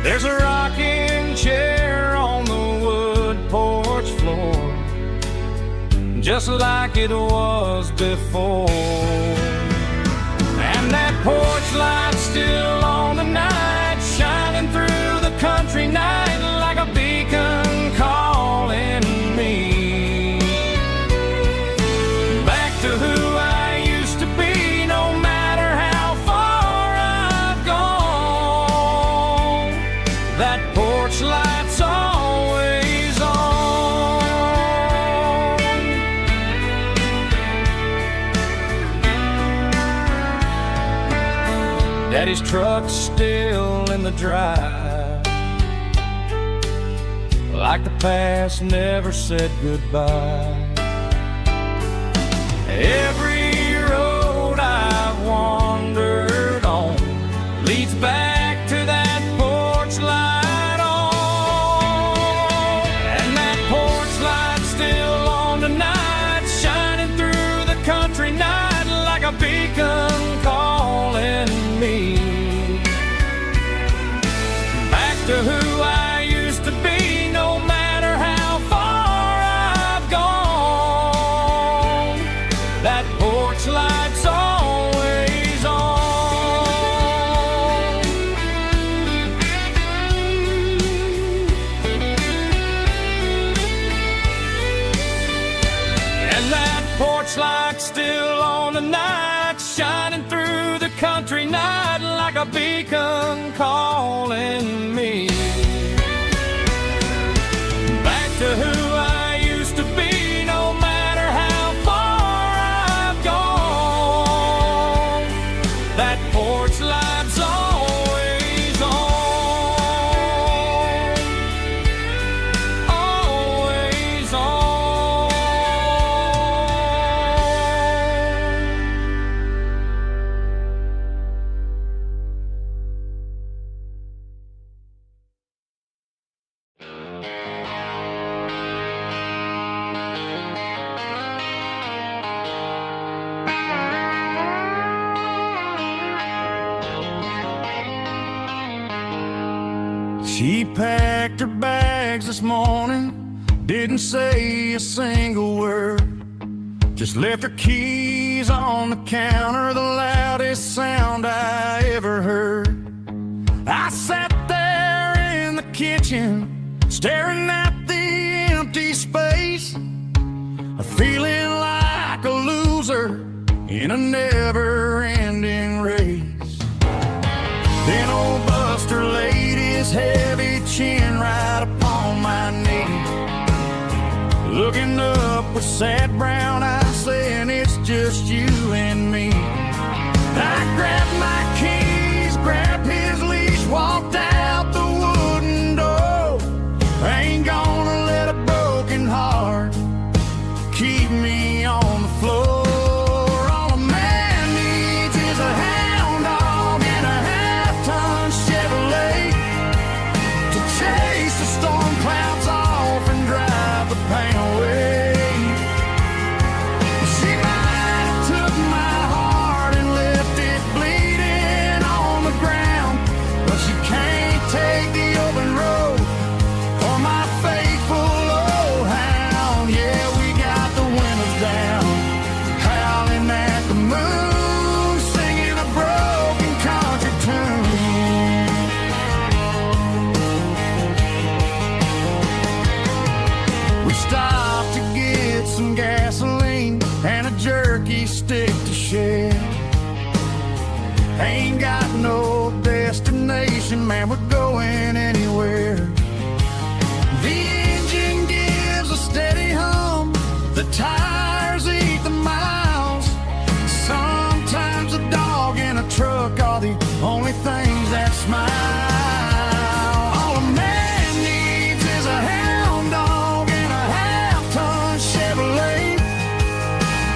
There's a rocking chair on the wood porch floor, just like it was before. And that porch light's still on tonight, shining through the country night like a beacon calling me back to who I used to be. No matter how far I've gone, that porch light's always on. Daddy's truck's still in the drive, like the past never said goodbye. Every road I've wandered on leads back to that porch light on. And that porch light's still on tonight, shining through the country night like a beacon calling me back to who I used to be. No matter how far I've gone, that porch light's always on. And that porch light's still on tonight, shining through the country night like a beacon calling me back to who I used to be. No matter how far I've gone, that porch light's always on, always on. She packed her bags this morning, didn't say a single word, just left her keys on the counter, the loudest sound I ever heard. I sat there in the kitchen, staring at the empty space, feeling like a loser in a never-ending race. Then old Buster laid his heavy chin right upon my knee, looking up with sad brown eyes, saying it's just you and me. I grabbed my keys, grabbed his leash, walked out the wooden door. I ain't gonna let a broken heart keep me on the floor. On a stick to share. Ain't got no destination, man, we're going anywhere. The engine gives a steady hum, the tires eat the miles. Sometimes a dog and a truck are the only things that smile. All a man needs is a hound dog and a half-ton Chevrolet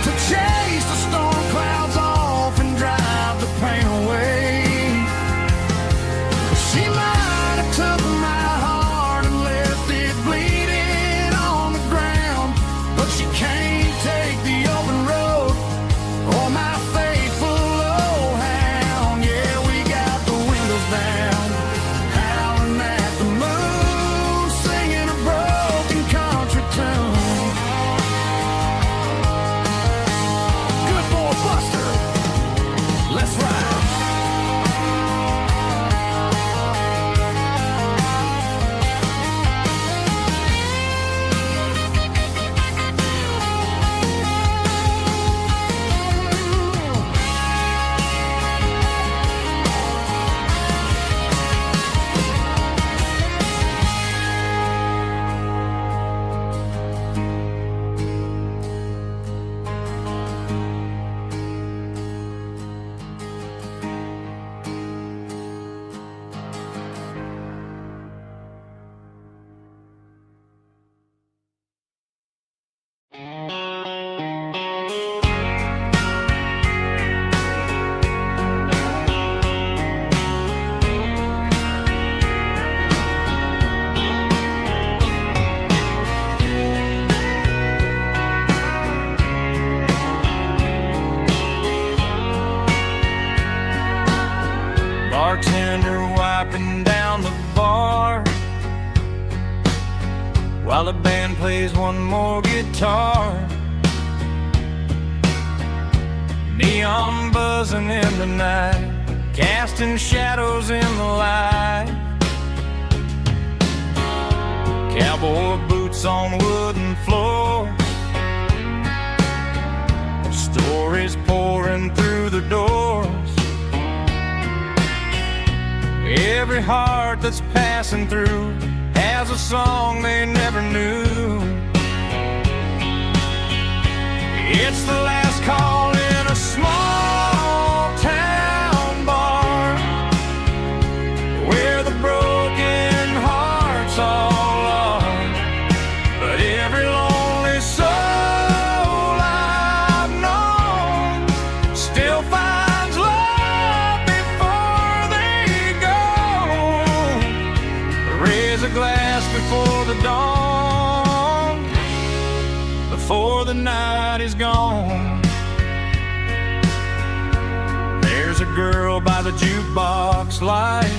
to chase the storm clouds off and drive the pain away. She might have took my heart and left it bleeding on the ground, but she can't take the open road or my faithful old hound. Yeah, we got the windows down, howling at the moon, singing a broken country tune. Good boy Buster, let's ride. Bartender wiping down the bar while the band plays one more guitar. Neon buzzing in the night, casting shadows in the light. Cowboy boots on wooden floors, stories pouring through the doors. Every heart that's passing through has a song they never knew. It's the last call in a small town bar where the broken hearts all are. But every lonely soul I've known still finds love before they go. Raise a glass before the dawn, before the night is gone. There's a girl by the jukebox light,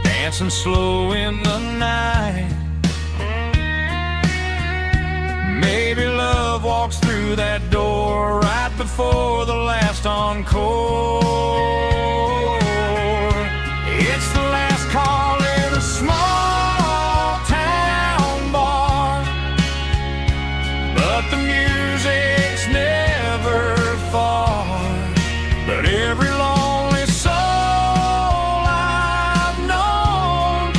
dancing slow in the night. Maybe love walks through that door right before the last encore. It's the last call in a small town bar, but the music's never far. But every lonely soul I've known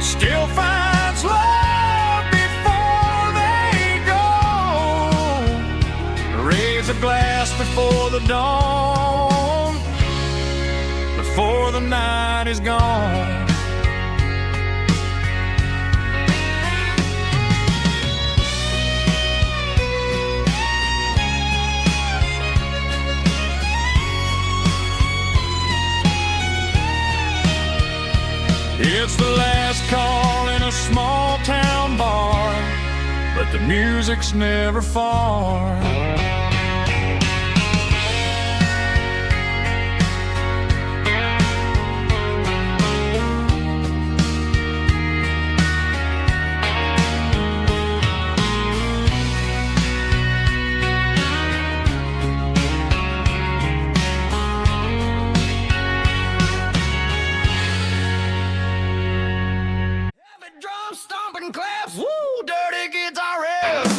still finds love before they go. Raise a glass before the dawn, before the night is gone. It's the last call in a small town bar, but the music's never far. Drum stomping claps, woo, dirty guitar riff.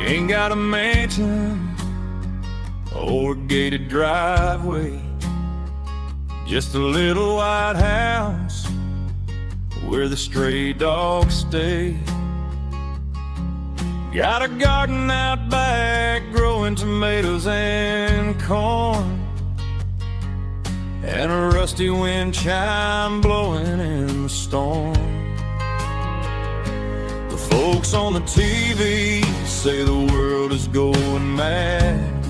Ain't got a mansion or a gated driveway, just a little white house where the stray dogs stay. Got a garden out back growing tomatoes and corn, and a rusty wind chime blowing in the storm. The folks on the TV say the world is going mad,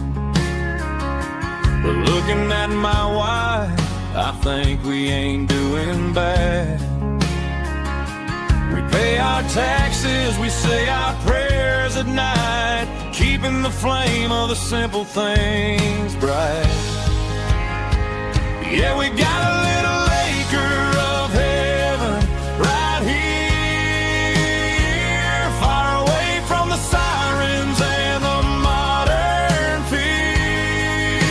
but looking at my wife, I think we ain't doing bad. We pay our taxes, we say our prayers at night, keeping the flame of the simple things bright. Yeah, we got a little acre of heaven right here, far away from the sirens and the modern fear,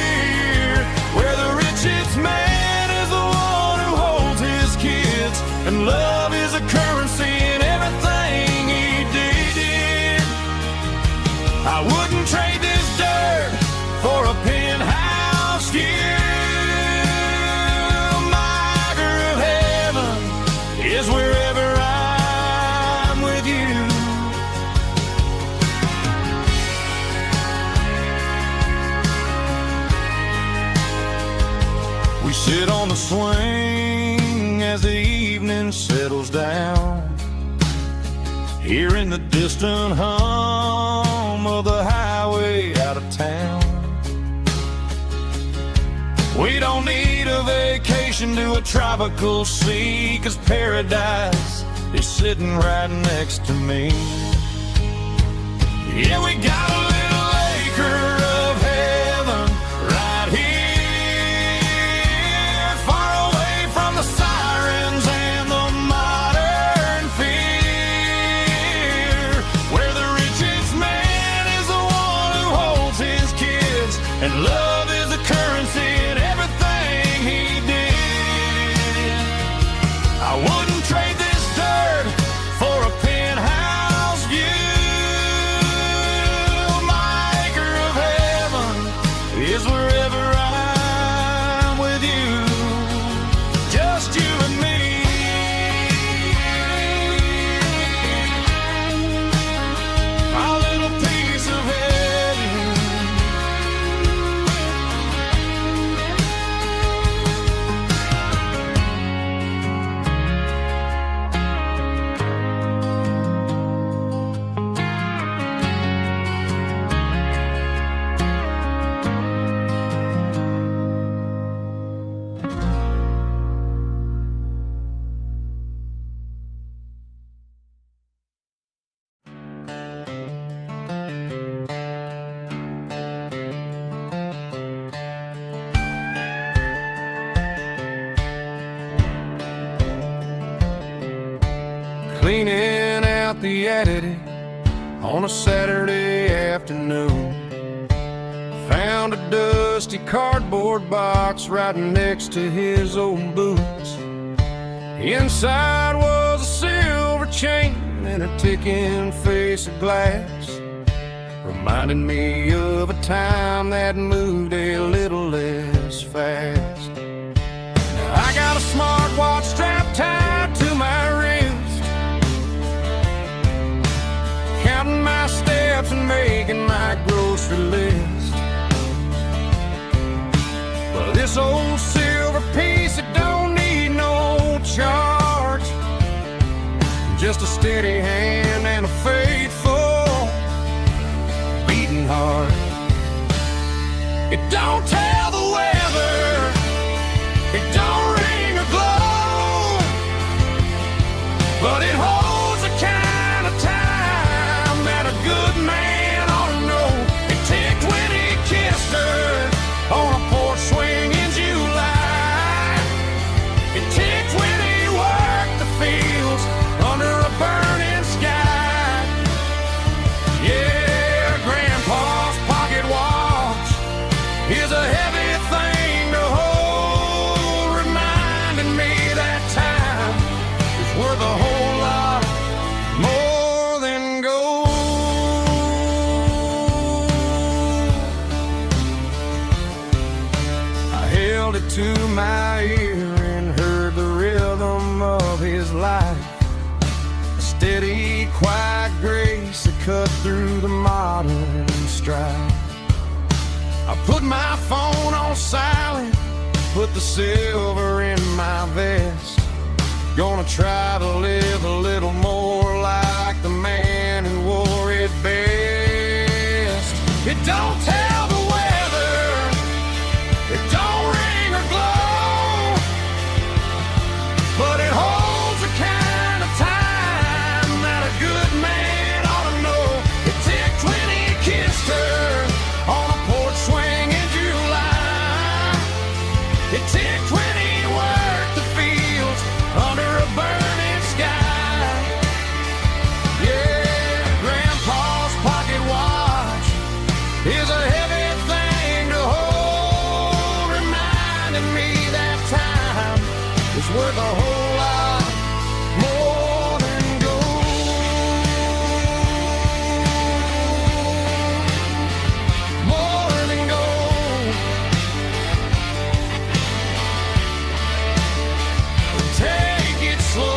where the richest man is the one who holds his kids, and love is a currency in everything he did. I wouldn't trade this dirt for a penthouse view. Is wherever I'm with you. We sit on the swing as the evening settles down, hearing the distant hum of the highway out of town. We don't need a vacation to a tropical sea, 'cause paradise is sitting right next to me. Yeah, we got a little acre of heaven right here, far away from the sirens and the modern fear, where the richest man is the one who holds his kids, and love is a currency in everything he did. I wouldn't trade this dirt for a penthouse view. My acre of heaven is wherever I'm with you, just you and me. My little piece of heaven. Cleaning out the attic on a Saturday afternoon, found a dusty cardboard box right next to his old boots. Inside was a silver chain and a ticking face of glass, reminding me of a time that moved a little less fast. Now I got a smartwatch strapped tied to my wrist, counting my steps and making my grocery list. But this old silver piece, it don't need no charge, just a steady hand and a faithful beating heart. It don't tell the weather, it don't ring or glow, but it holds the kind of time that a good man ought to know. It ticked when he kissed her on a porch swing in July. It ticked when he worked the fields under a burning sky. Yeah, Grandpa's pocket watch is a modern stride. I put my phone on silent, put the silver in my vest. Gonna try to live a little more like the man who wore it best. It don't tell the weather, it don't ring or glow, but it holds the kind of time that a good man ought to know. It ticked when he kissed her on a porch swing in July. It ticked when he worked the fields under a burning sky. Yeah, Grandpa's pocket watch is a heavy thing to hold, reminding me that time is worth a whole lot more than gold. More than gold. Take it slow.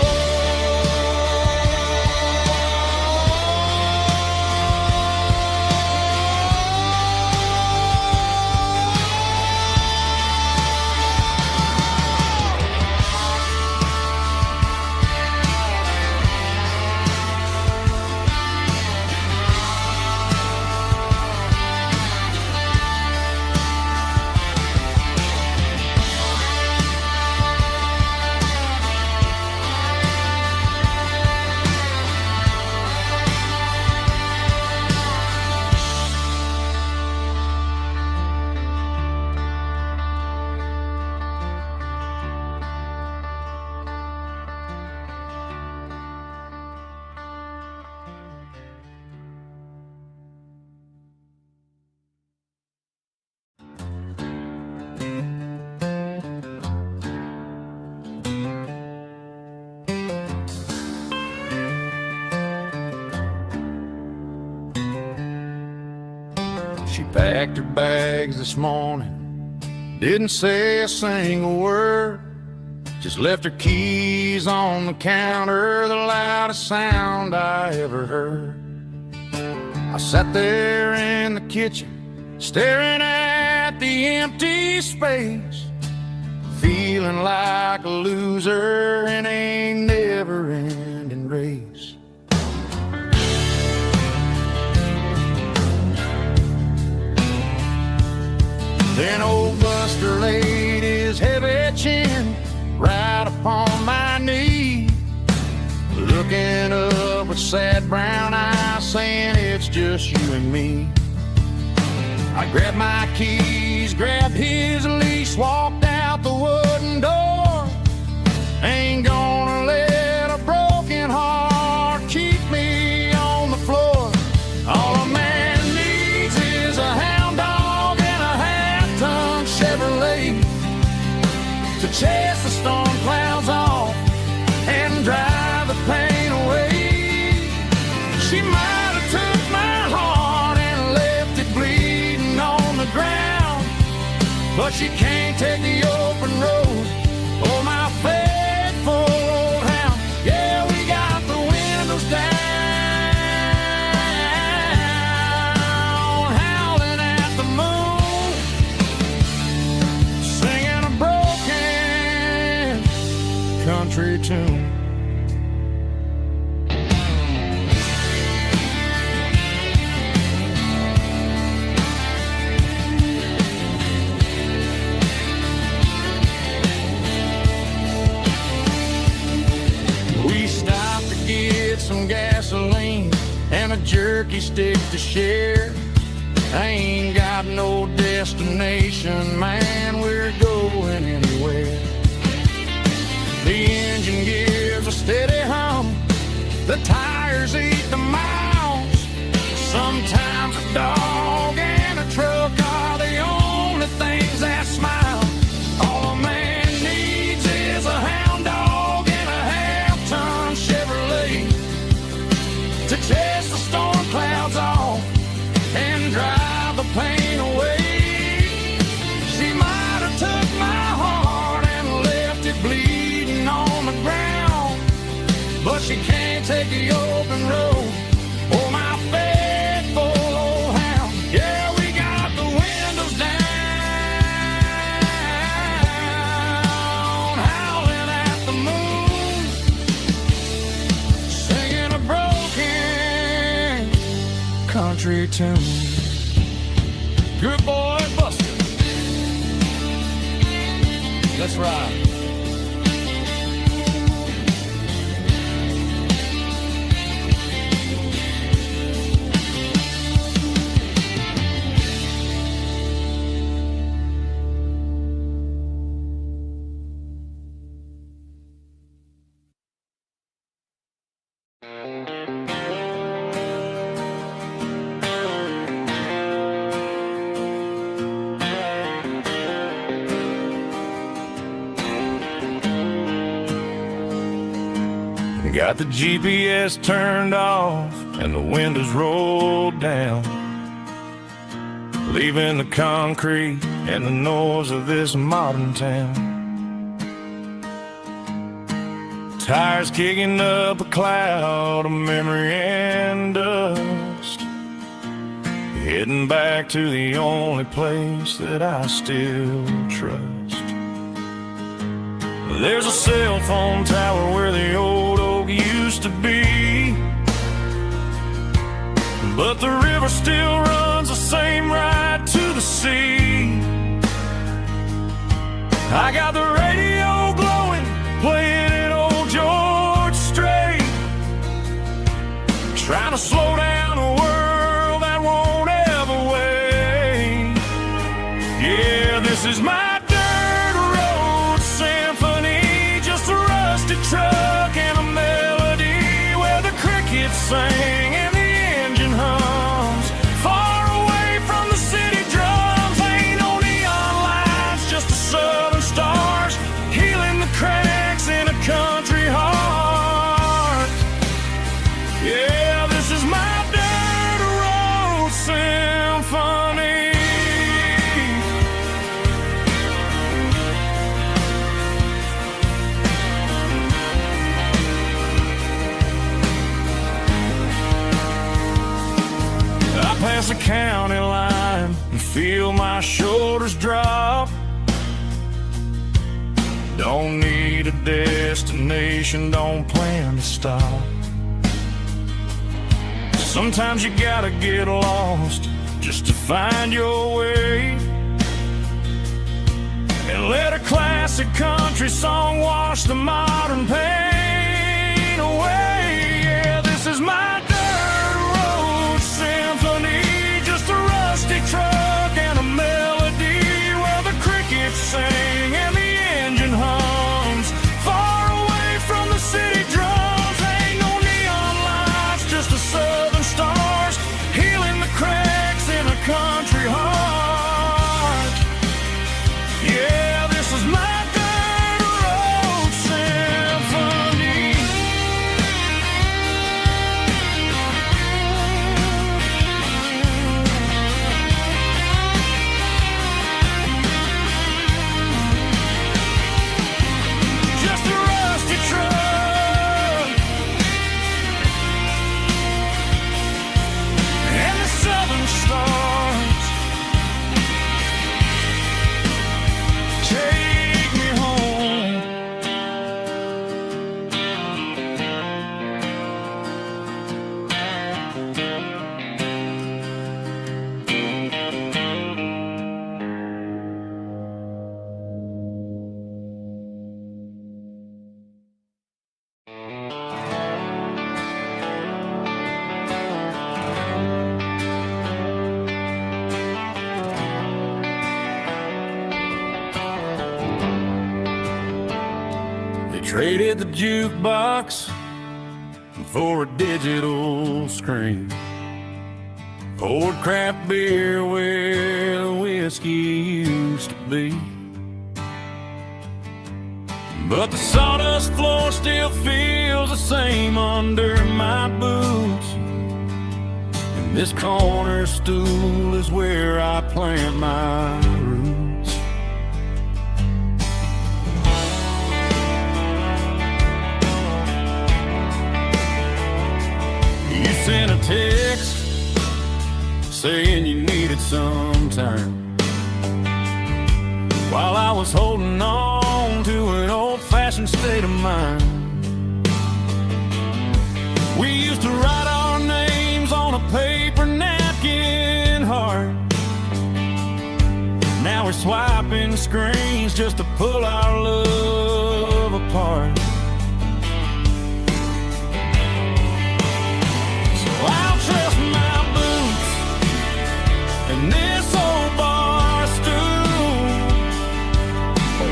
She packed her bags this morning, didn't say a single word, just left her keys on the counter, the loudest sound I ever heard. I sat there in the kitchen, staring at the empty space, feeling like a loser in a never-ending race. Then old Buster laid his heavy chin right upon my knee, looking up with sad brown eyes, saying it's just you and me. I grabbed my keys, grabbed his leash, walked out the wooden door. Ain't gonna let a broken heart keep me on the floor. All a man needs is a hound dog and a half-ton Chevrolet to chase the storm clouds off and drive the pain away. She might have took my heart and left it bleeding on the ground, but she can't take the open road. Oh, my faithful old hound. Yeah, we got the windows down, howling at the moon, singing a broken country tune. We stopped to get some gasoline and a jerky stick to share. I ain't got no destination, man, we're going anywhere. The engine gives a steady hum, the tires eat the miles. Sometimes a dog and a truck are the only things that smile. All a man needs is a hound dog and a half-ton Chevrolet to chase the storm clouds off and drive the pain away. She might have took my heart and left it bleeding on the ground, but she can't take the open road. Oh, my faithful old country tune. Good boy, Buster. Let's ride. Got the GPS turned off and the windows rolled down, leaving the concrete and the noise of this modern town. Tires kicking up a cloud of memory and dust, heading back to the only place that I still trust. There's a cell phone tower where the old oak used to be, but the river still runs the same right to the sea. I got the radio glowing, playing an old George Strait, trying to slow down a world that won't ever wait. Yeah, this is my truck and a melody where the crickets sing and the engine hums, far away from the city drums. Ain't no neon lights, just the southern stars healing the cracks in a country heart. Yeah, this is my dirt road symphony. Past the county line and feel my shoulders drop. Don't need a destination, don't plan to stop. Sometimes you gotta get lost just to find your way, and let a classic country song wash the modern pain away. Yeah, this is my truck and a melody where the crickets sing and the engine hums, far away from the city drums. Ain't no neon lights, just the southern stars healing the cracks in a country heart. Yeah, this is my dirt road symphony. Traded the jukebox for a digital screen, poured craft beer where the whiskey used to be, but the sawdust floor still feels the same under my boots, and this corner stool is where I plant my roots. You sent a text saying you needed some time, while I was holding on to an old-fashioned state of mind. We used to write our names on a paper napkin wiping screens just to pull our love apart. So I'll trust my boots and this old bar stool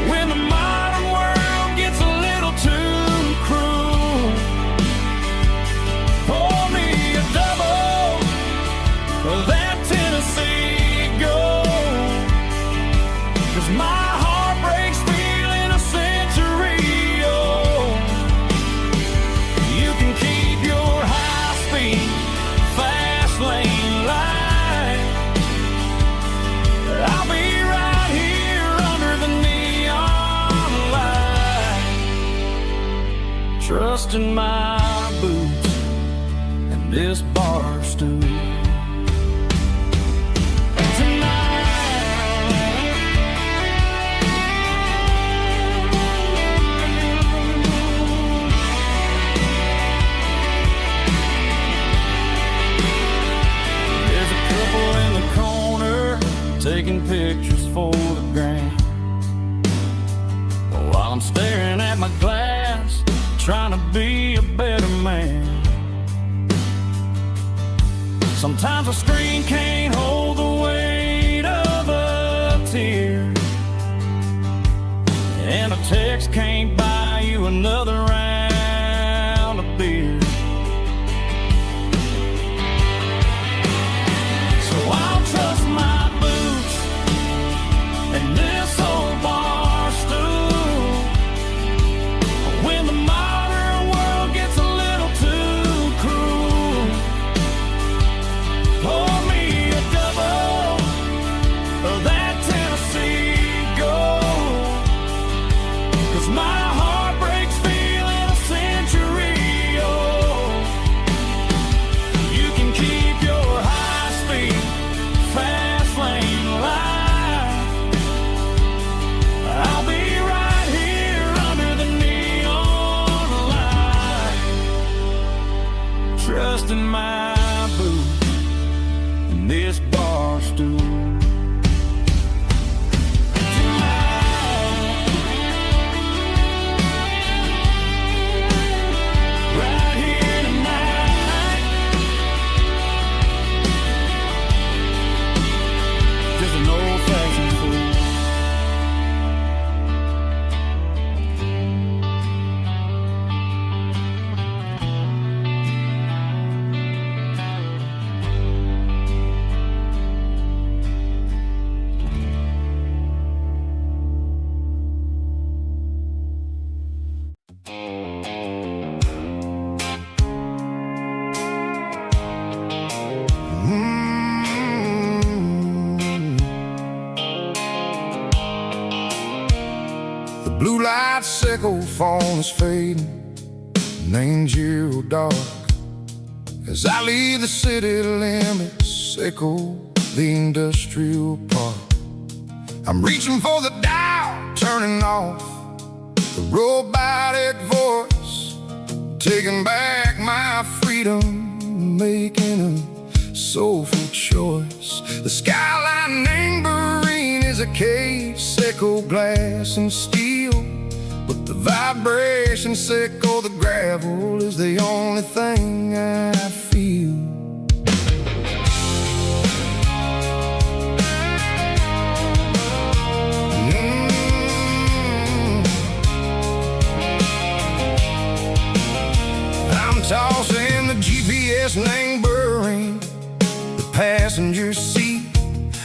when the modern world gets a little too cruel. Pour me a double of that Tennessee Gold, 'cause my heart breaks feeling a century old. You can keep your high-speed, fast lane light. I'll be right here under the neon light, trusting my boots and this bar stool. Taking pictures for the gram, while I'm staring at my glass, trying to be a better man. Sometimes a screen can't hold the weight of a tear, and a text can't buy you another round of beer. So I'll trust my and this old bar stool when the modern world gets a little too cruel. Pour me a double of that Tennessee Gold, 'cause my heart breaks feeling a century old. You can keep your high-speed, fast lane light. I'll be right here under the neon light, trusting my boots and this bar stool. Right here tonight, just an old-fashioned fool. The blue light sickle phone is fading, named you dark. As I leave the city limits, sickle the industrial park. I'm reaching for the dial, turning off the robotic voice, taking back my freedom, making a soulful choice. The skyline named Marine is a cave, sickle glass and steel, but the vibration sickle, the gravel, is the only thing I feel. I'm tossing the GPS named Burring, the passenger seat.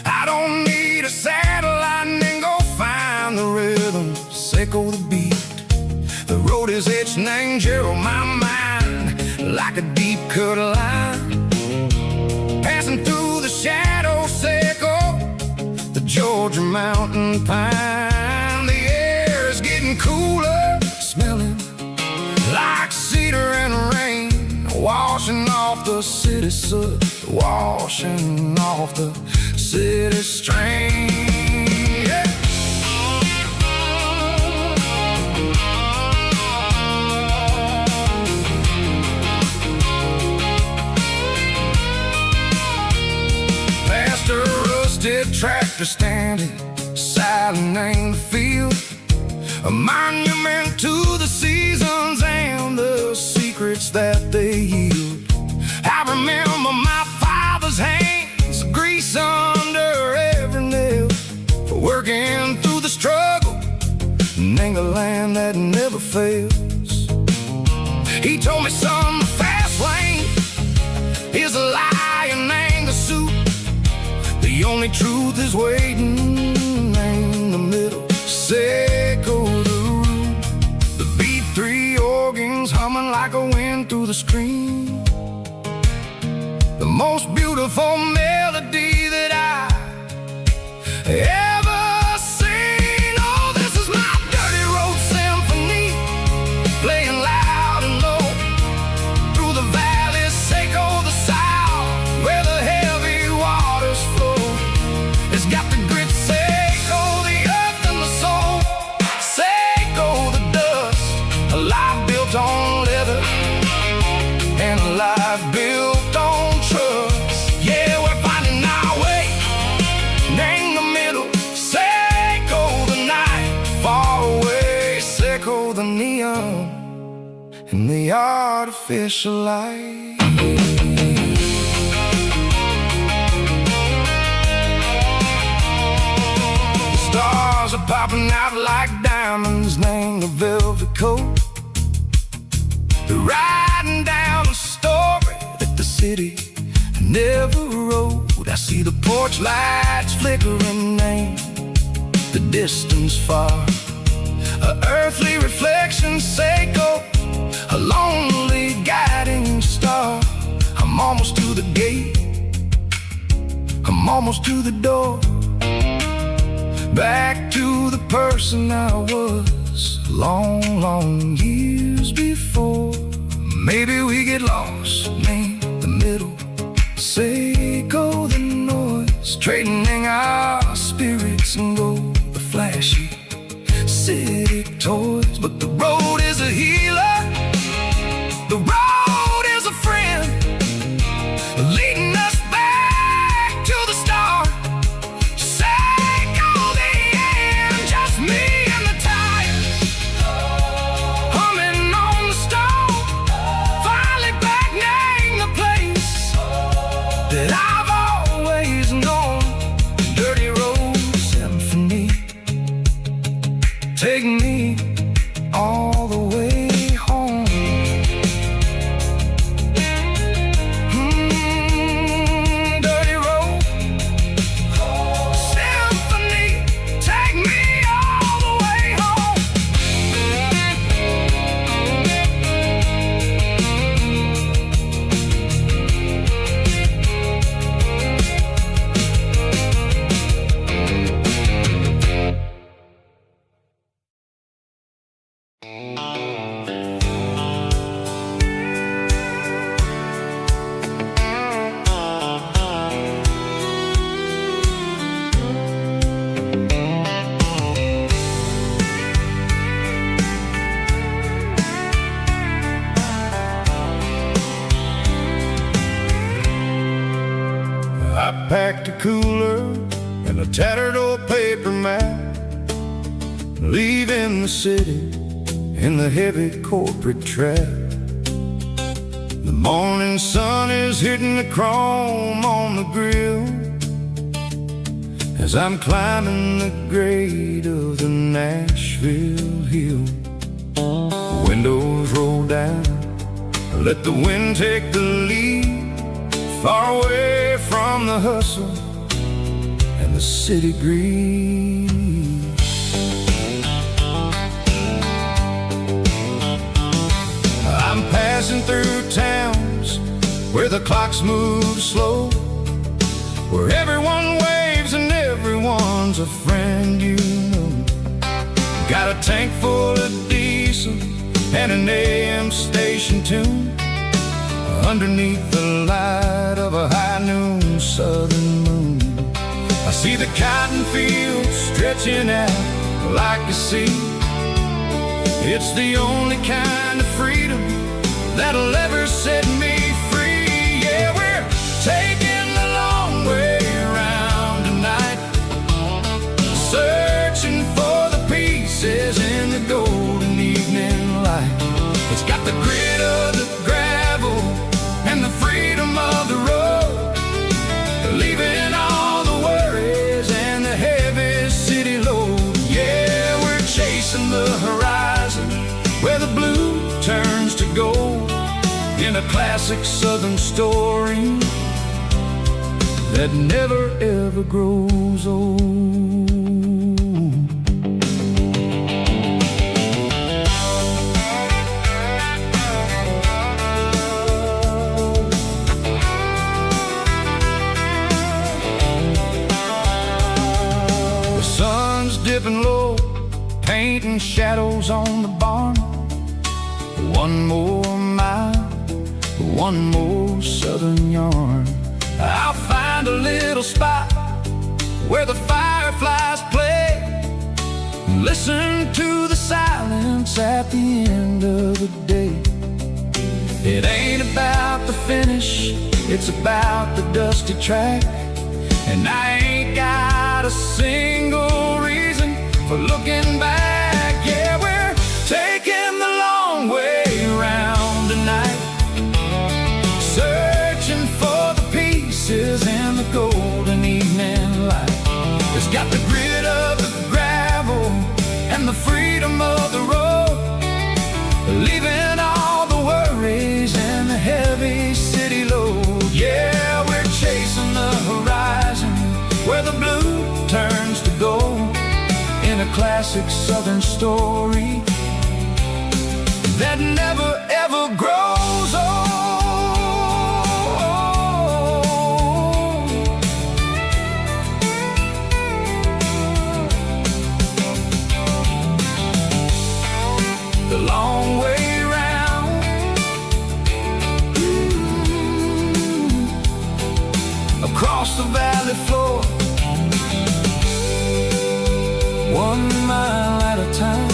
I don't need a satellite and go find the rhythm, sickle the beat. The road is etched named Gerald, my mind, like a deep cut line. Passing through the shadow sickle, the Georgia mountain pine. The air is getting cooler, smelling like cedar and rain, washing off the city soot, washing off the city strain. Yeah. Past a rusted tractor standing side valley named the field, a monument to the seasons and the secrets that they yield. I remember my father's hands, grease under every nail, for working through the struggle, name a land that never fails. He told me, son, the fast lane is a lie and ain't the suit. The only truth is waiting in the middle. Seco the root, the B3 organs humming like a wind through the screen. The most beautiful melody that I ever seen. Oh, this is my dirty road symphony, playing loud and low through the valleys, Seco the south, where the heavy waters flow. It's got the grit, Seco the earth and the soul, Seco the dust, a life built on leather and a life built on trust. Yeah, we're finding our way, name the middle, Seco the night, far away, Seco the neon and the artificial light. The stars are popping out like diamonds, name the velvet coat. They're riding down a story that the city never wrote. I see the porch lights flickering, name the distance far, a earthly reflection, Seco, a lonely guiding star. I'm almost to the gate, I'm almost to the door, back to the person I was long, long years before. Maybe we get lost, name the middle, Seco the noise, trading our spirits and go the flashy city toys. But the road is a healer, the road is a friend, leading us back to the start. Seco the end, just me and the tires, humming on the stone. Finally back, name the place that I've always known. Dirty road symphony, take me all the way home. Dirty road symphony, take me all the way home. I packed a cooler and a tattered old paper map, leaving the city in the heavy corporate trap. The morning sun is hitting the chrome on the grill as I'm climbing the grade of the Nashville hill. Windows roll down, let the wind take the lead, far away from the hustle and the city breeze. I'm passing through towns where the clocks move slow, where everyone waves and everyone's a friend you know. Got a tank full of diesel and an AM station tune, underneath the light of a high noon southern moon. I see the cotton fields stretching out like a sea. It's the only kind of freedom that'll ever set me free. Yeah, we're taking the long way around tonight, searching in a classic southern story that never ever grows old. The sun's dipping low, painting shadows on the barn. One more mile, one more southern yarn. I'll find a little spot where the fireflies play, listen to the silence at the end of the day. It ain't about the finish, it's about the dusty track. And I ain't got a single reason for looking back. Yeah, we're taking the long way around tonight, searching for the pieces in the golden evening light. It's got the grit of the gravel and the freedom of the road, leaving all the worries and the heavy city load. Yeah, we're chasing the horizon where the blue turns to gold, in a classic southern story that never ever grows old. The long way round, across the valley floor, 1 mile at a time.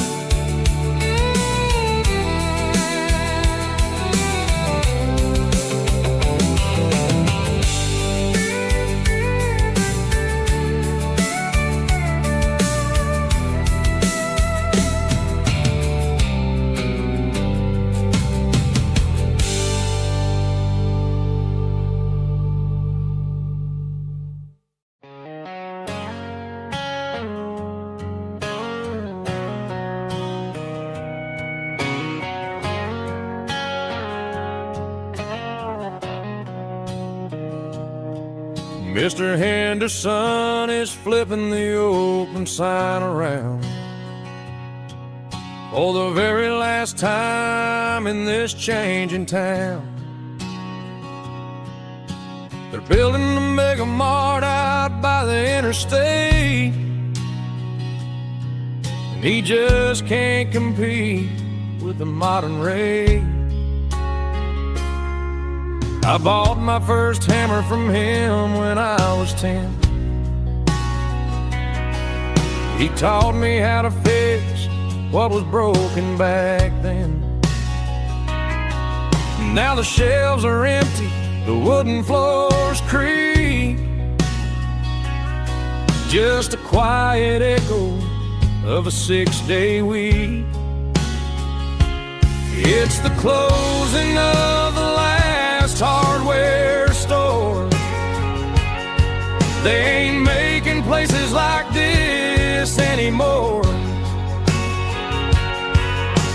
Mr. Henderson is flipping the open sign around for the very last time in this changing town. They're building a mega mart out by the interstate, and he just can't compete with the modern rate. I bought my first hammer from him when I was 10. He taught me how to fix what was broken back then. Now the shelves are empty, the wooden floors creak, just a quiet echo of a 6-day week. It's the closing of the last hardware store. They ain't making places like this anymore,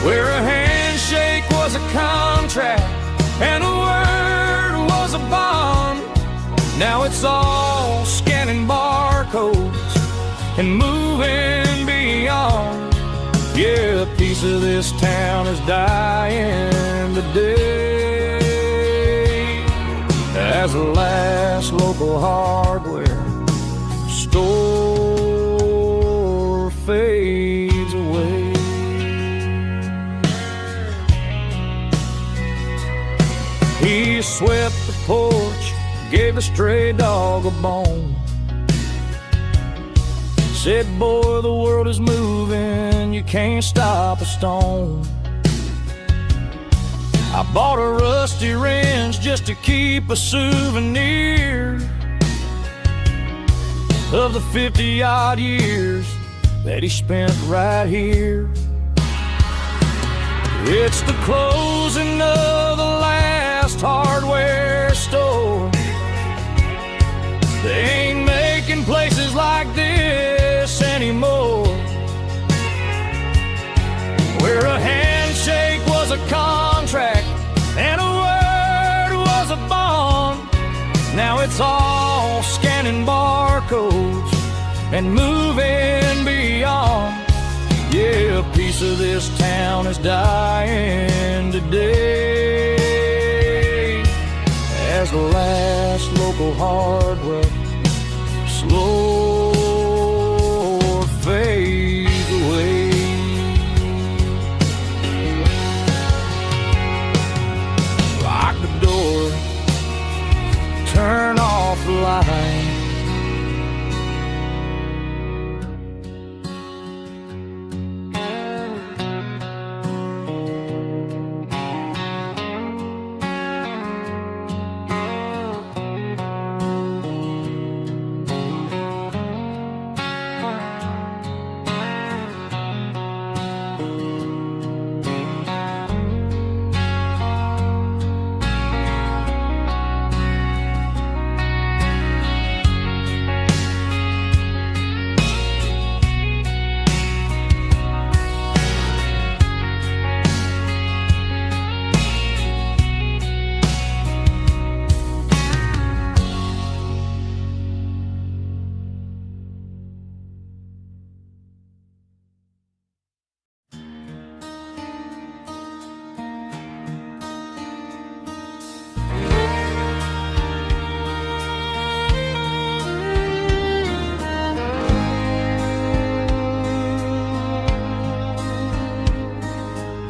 where a handshake was a contract and a word was a bond. Now it's all scanning barcodes and moving beyond. Yeah, a piece of this town is dying today as the last local hardware store fades away. He swept the porch, gave a stray dog a bone, said, boy, the world is moving, you can't stop a stone. I bought a rusty wrench just to keep a souvenir of the 50-odd years that he spent right here. It's the closing of the last hardware store. They ain't making places like this anymore, where a handshake was a contract and a it's all scanning barcodes and moving beyond. Yeah, a piece of this town is dying today as the last local hardware slow fades away. Lock the door, turn off the light.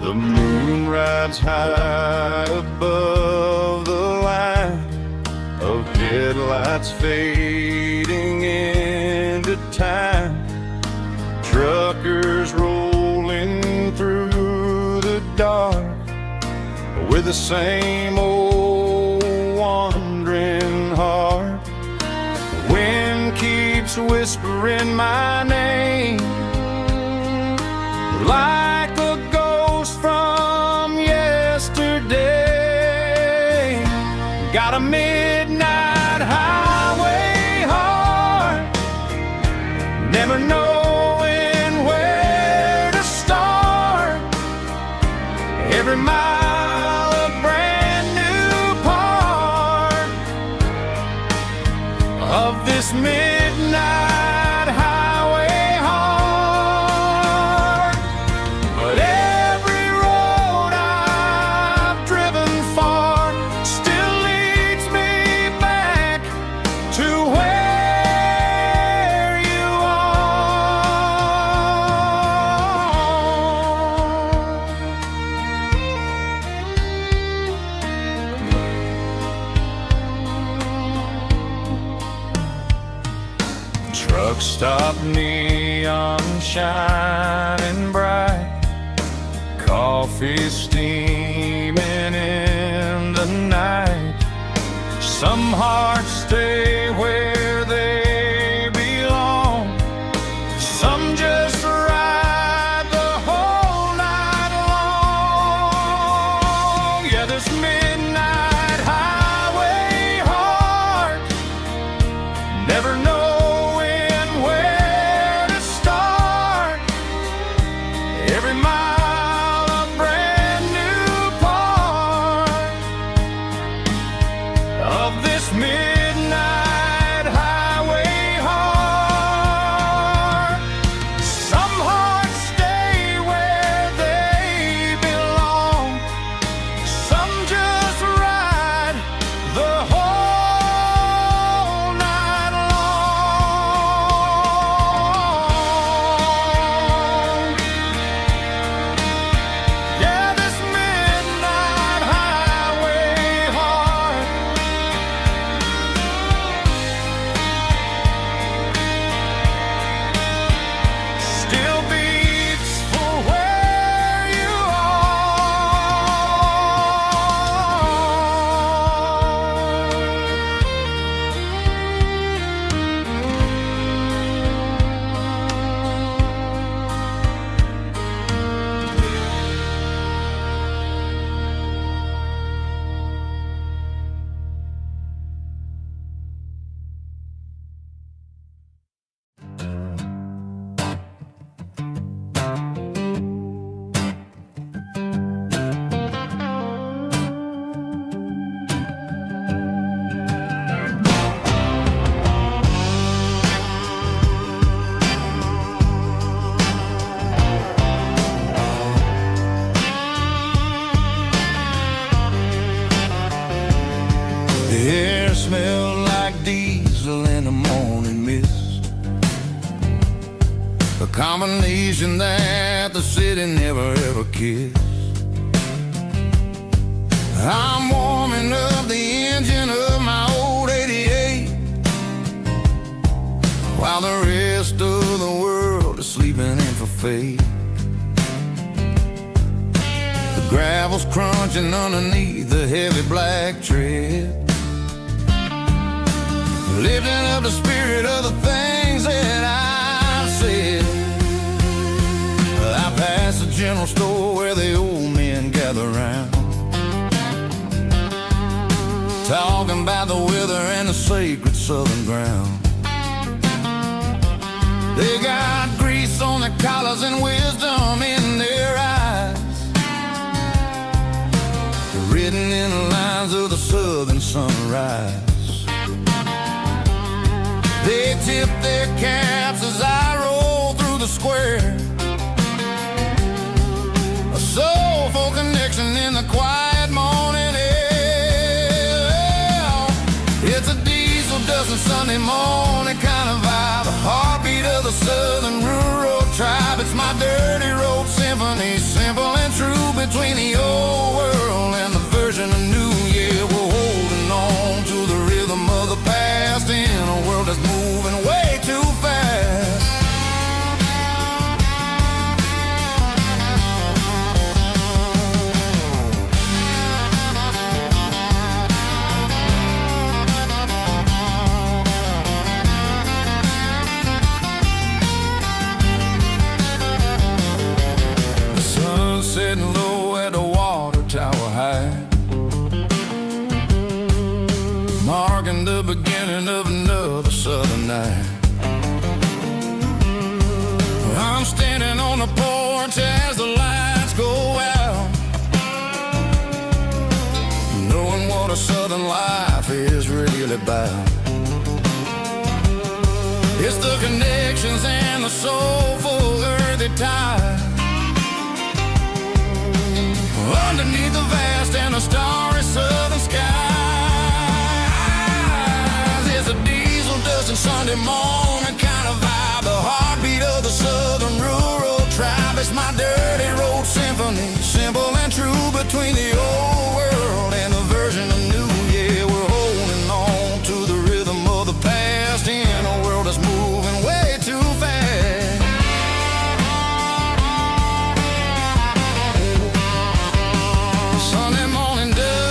The moon rides high above the line of headlights fading into time. Truckers rolling through the dark with the same old wandering heart. The wind keeps whispering my name like a ghost from yesterday. Got a midnight highway heart, never knowing where to start. Every mile a brand new part of this midnight highway heart. But every road I've driven far still leads me back to where you are. Truck stop, neon shining bright, coffee steaming in the night. Some hearts stay where they belong, some just ride the whole night long. Yeah, this midnight highway heart, never knowing where to start. Every mile a brand new part combination that the city never ever kissed. I'm warming up the engine of my old 88, while the rest of the world is sleeping in for fate. The gravel's crunching underneath the heavy black tread, lifting up the spirit of the things that I said. I passed the general store where the old men gather round, talking about the weather and the sacred southern ground. They got grease on their collars and wisdom in their eyes, written in the lines of the southern sunrise. They tip their caps as I roll through the square, a soulful connection in the quiet morning air. It's a diesel dusting Sunday morning kind of vibe, a heartbeat of the southern rural tribe. It's my dirty road symphony, simple and true, between the old world and the version of new. Yeah, we're holding on to the rhythm of the past in a world that's moving way too fast. The sun setting low at the water tower high, marking the beginning of another southern night. I'm standing on the porch as the lights go out, knowing what a southern life is really about. It's the connections and the soulful earthy tide, underneath the vast and the starry southern skies. It's a diesel dusting Sunday morning kind of vibe, the heartbeat of the southern rural tribe. It's my dirty road symphony, simple and true, between the old world and the version of new. Yeah, we're holding on to the rhythm of the past in a world that's moving way too fast. Sunday morning dust,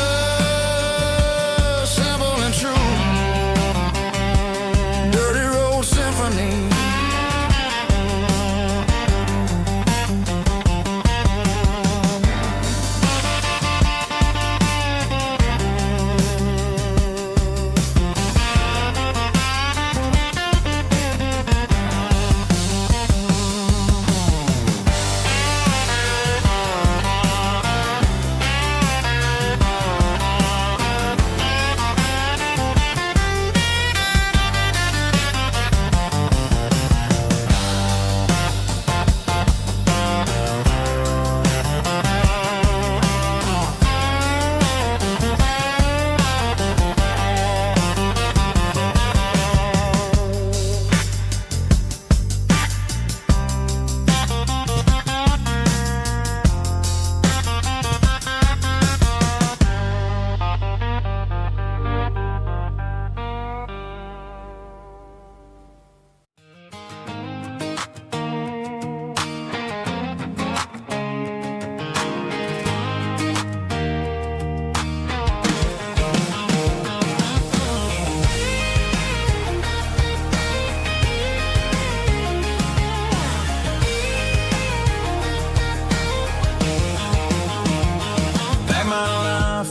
simple and true, dirty road symphony.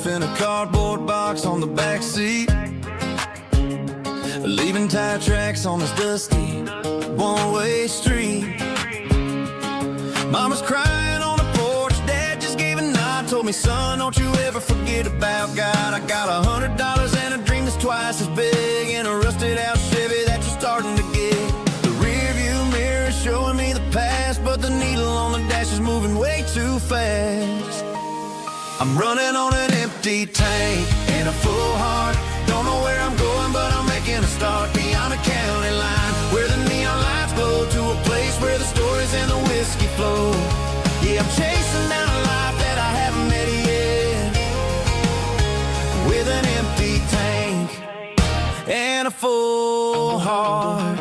In a cardboard box on the back seat, leaving tire tracks on this dusty one-way street. Mama's crying on the porch, Dad just gave a nod, told me, son, don't you ever forget about God. I got $100 and a dream that's twice as big, and a rusted out Chevy that you're starting to get. The rear view mirror is showing me the past, but the needle on the dash is moving way too fast. I'm running on an empty tank and a full heart. Don't know where I'm going, but I'm making a start beyond a county line, where the neon lights glow, to a place where the story stories and the whiskey flow. Yeah, I'm chasing down a life that I haven't met yet, with an empty tank and a full heart.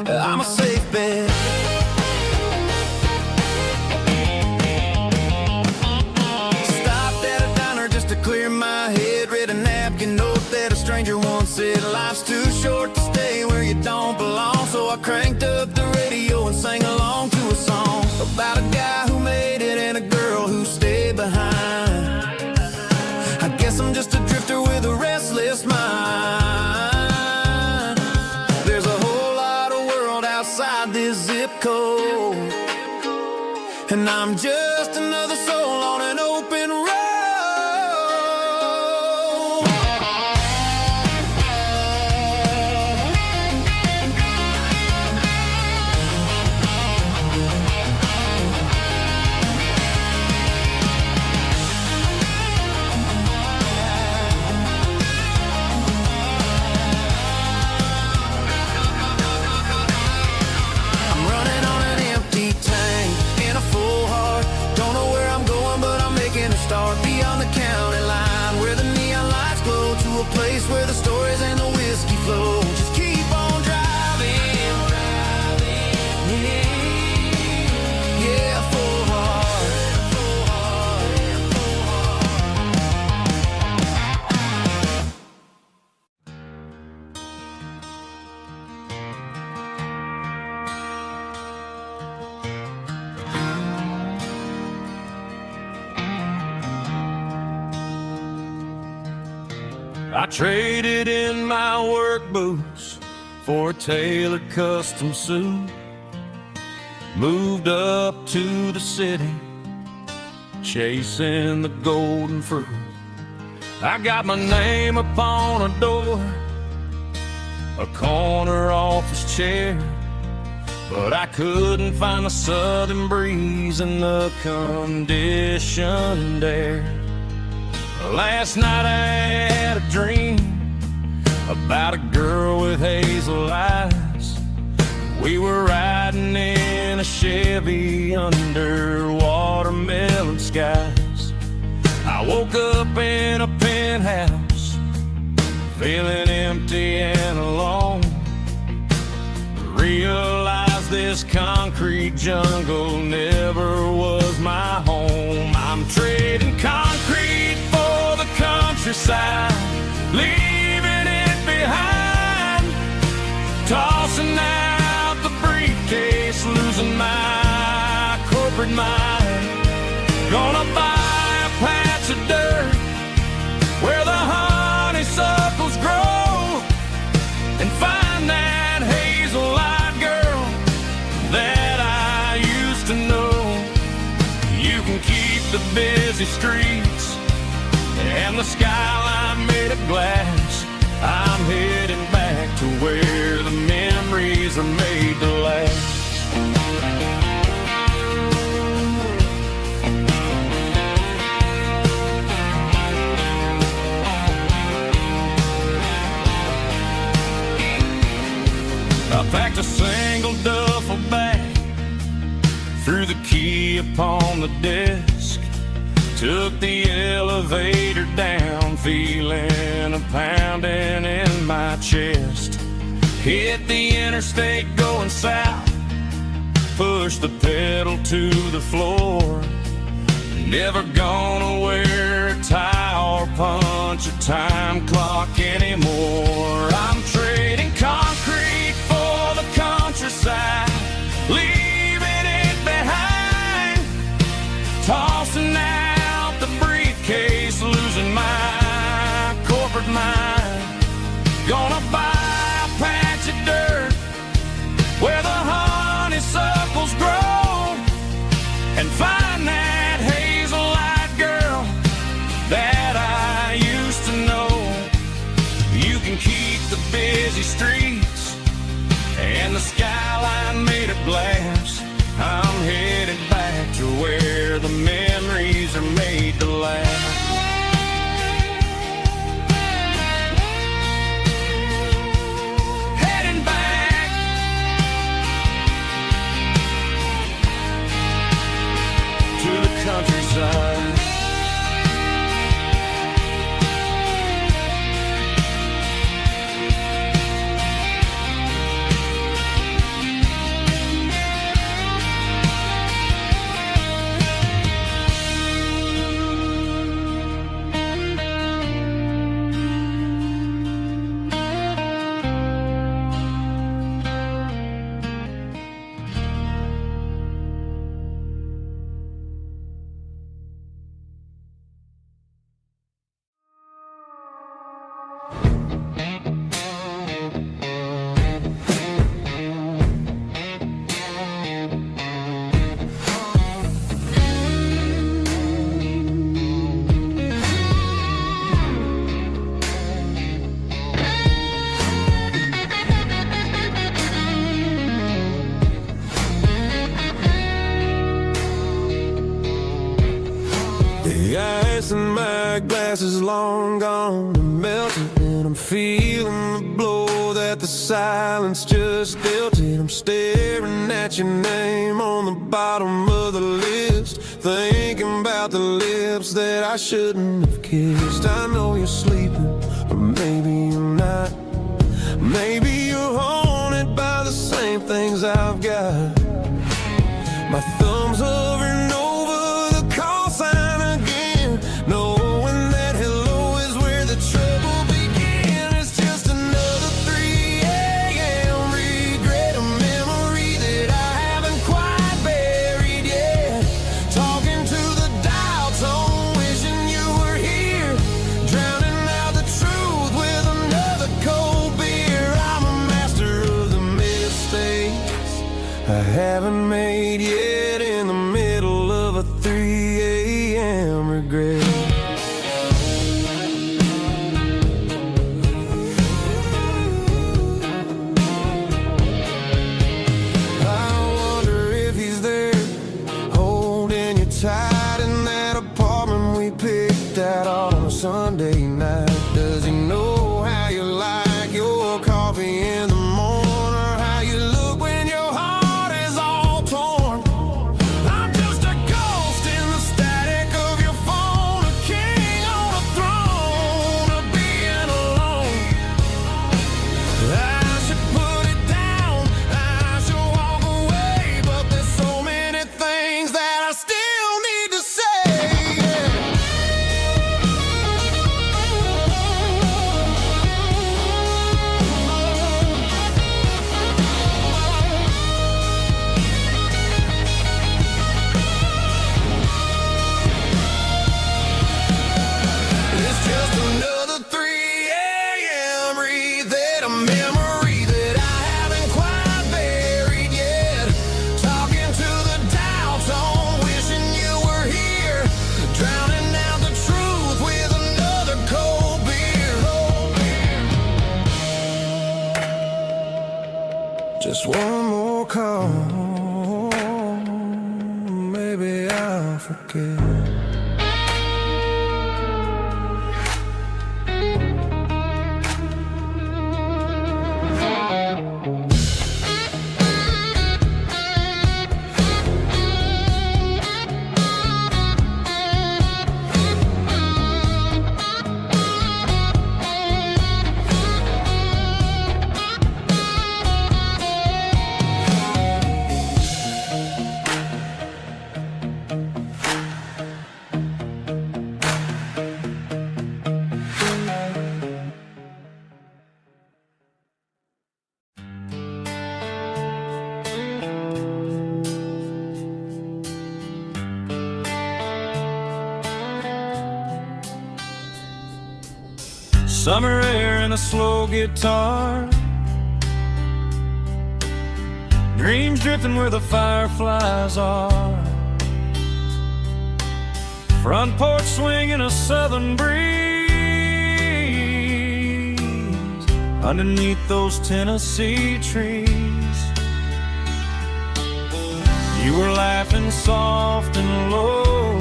I'm a safe bet. Stopped at a diner just to clear my head. Read a napkin note that a stranger once said, life's too short to stay where you don't belong. So I cranked up the radio and sang along to a song about a guy who made it and a girl who stayed behind. I guess I'm just a drifter with a restless mind. There's a whole lot of world outside this zip code, and I'm just another soul on an open road. I'm running on an empty tank and a full heart. Don't know where I'm going, but I'm making a start beyond the county line, where the neon lights glow, to a place where the stories and the whiskey flow. Just keep on driving, yeah, full heart. I traded in my work boots for a tailored custom suit. Moved up to the city, chasing the golden fruit. I got my name upon a door, a corner office chair, but I couldn't find the southern breeze in the conditioned air. Last night I had a dream about a girl with hazel eyes. We were riding in a Chevy under watermelon skies. I woke up in a penthouse, feeling empty and alone. Realized this concrete jungle never was my home. I'm trading concrete for the countryside, leaving it behind. Tossing out the briefcase, losing my corporate mind. Gonna buy a patch of dirt where the honeysuckles grow, and find that hazel-eyed girl that I used to know. You can keep the busy streets and the skyline made of glass. I'm heading back to where the memories are made to last. I packed a single duffel bag, threw the key upon the desk, took the elevator down, feeling a pounding in my chest. Hit the interstate going south, pushed the pedal to the floor. Never gonna wear a tie or punch a time clock anymore. I'm trading concrete for the countryside, leaving it behind. Tossing out the briefcase, losing my corporate mind. Gonna buy a patch of dirt where the honeysuckles grow, and find that hazel-eyed girl that I used to know. You can keep the big long gone and melted, and I'm feeling the blow that the silence just dealt it. I'm staring at your name on the bottom of the list, thinking about the lips that I shouldn't have kissed. I know you're sleeping, or maybe you're not. Maybe you're haunted by the same things I've got. My thumb's over and over the call sign again, knowing that hello is where the trouble began. It's just another 3 a.m. regret, a memory that I haven't quite buried yet. Talking to the dial tone, wishing you were here, drowning out the truth with another cold beer. I'm a master of the mistakes I haven't made yet, in the middle of a 3 a.m. regret. I wonder if he's there, holding you tight in that apartment we picked out on a Sunday night. Does he know how you like your coffee in the morning, or how you look when your heart is all torn? I'm just a ghost in the static of your phone, a king on a throne, of being alone. I should put it down, I should walk away, but there's so many things that I still need to say. It's just another 3 a.m. reset, a memory that I haven't quite buried yet. Talking to the dial tone, wishing you were here, drowning out the truth with another cold beer. Just one more call, maybe I'll forget. Summer air and a slow guitar, dreams drifting where the fireflies are. Front porch swinging a southern breeze, underneath those Tennessee trees. You were laughing soft and low,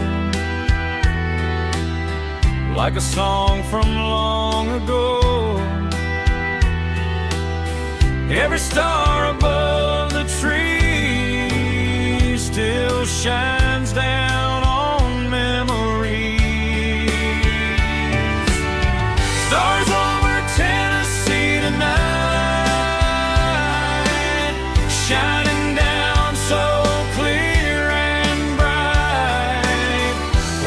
like a song from long ago. Every star above the tree still shines down on memories. Stars over Tennessee tonight, shining down so clear and bright.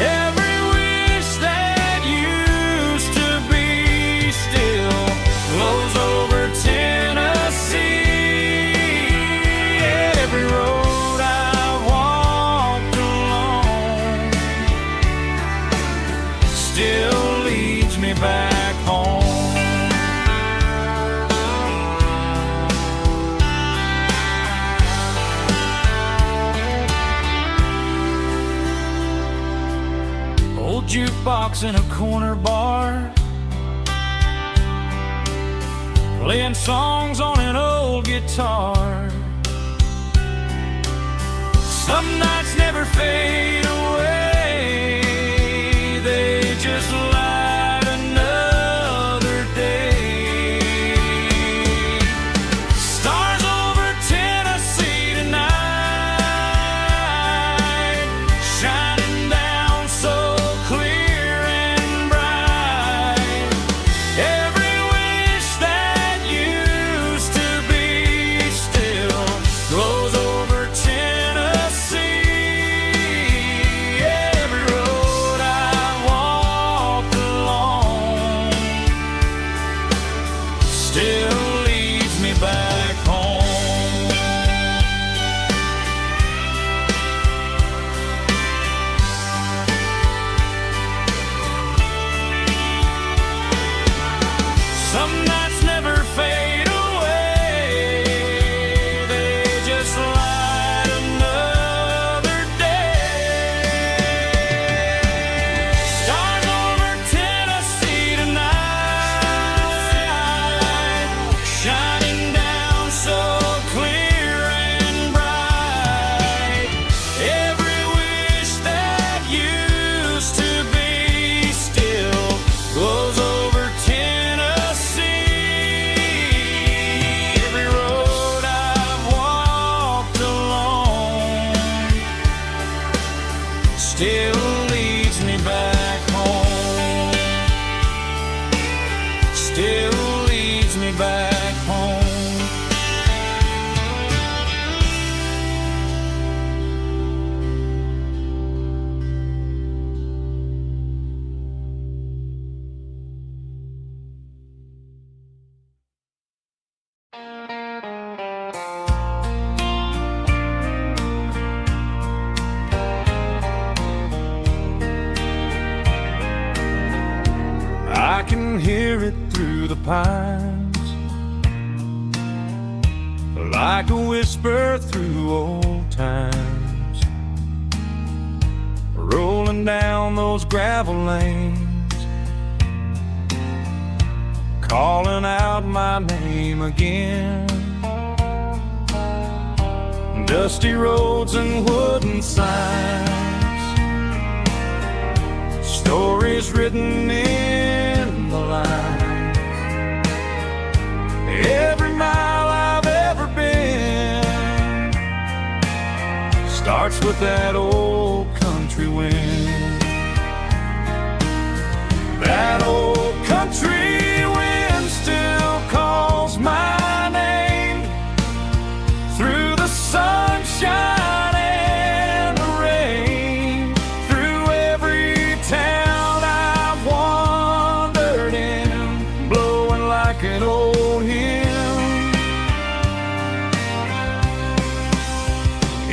Every wish that used to be still glows over Tennessee. Every road I've walked along still leads me back home. Old jukebox in a corner bar, playing songs on an old guitar. Some nights never fade away, they just lie still leads me back home. I can hear it through the pines, like a whisper through old times, rolling down those gravel lanes, calling out my name again. Dusty roads and wooden signs, stories written in the lines. Every mile I've ever been starts with that old country wind. That old country wind still calls my name through the sunshine and the rain, through every town I've wandered in, blowing like an old hymn.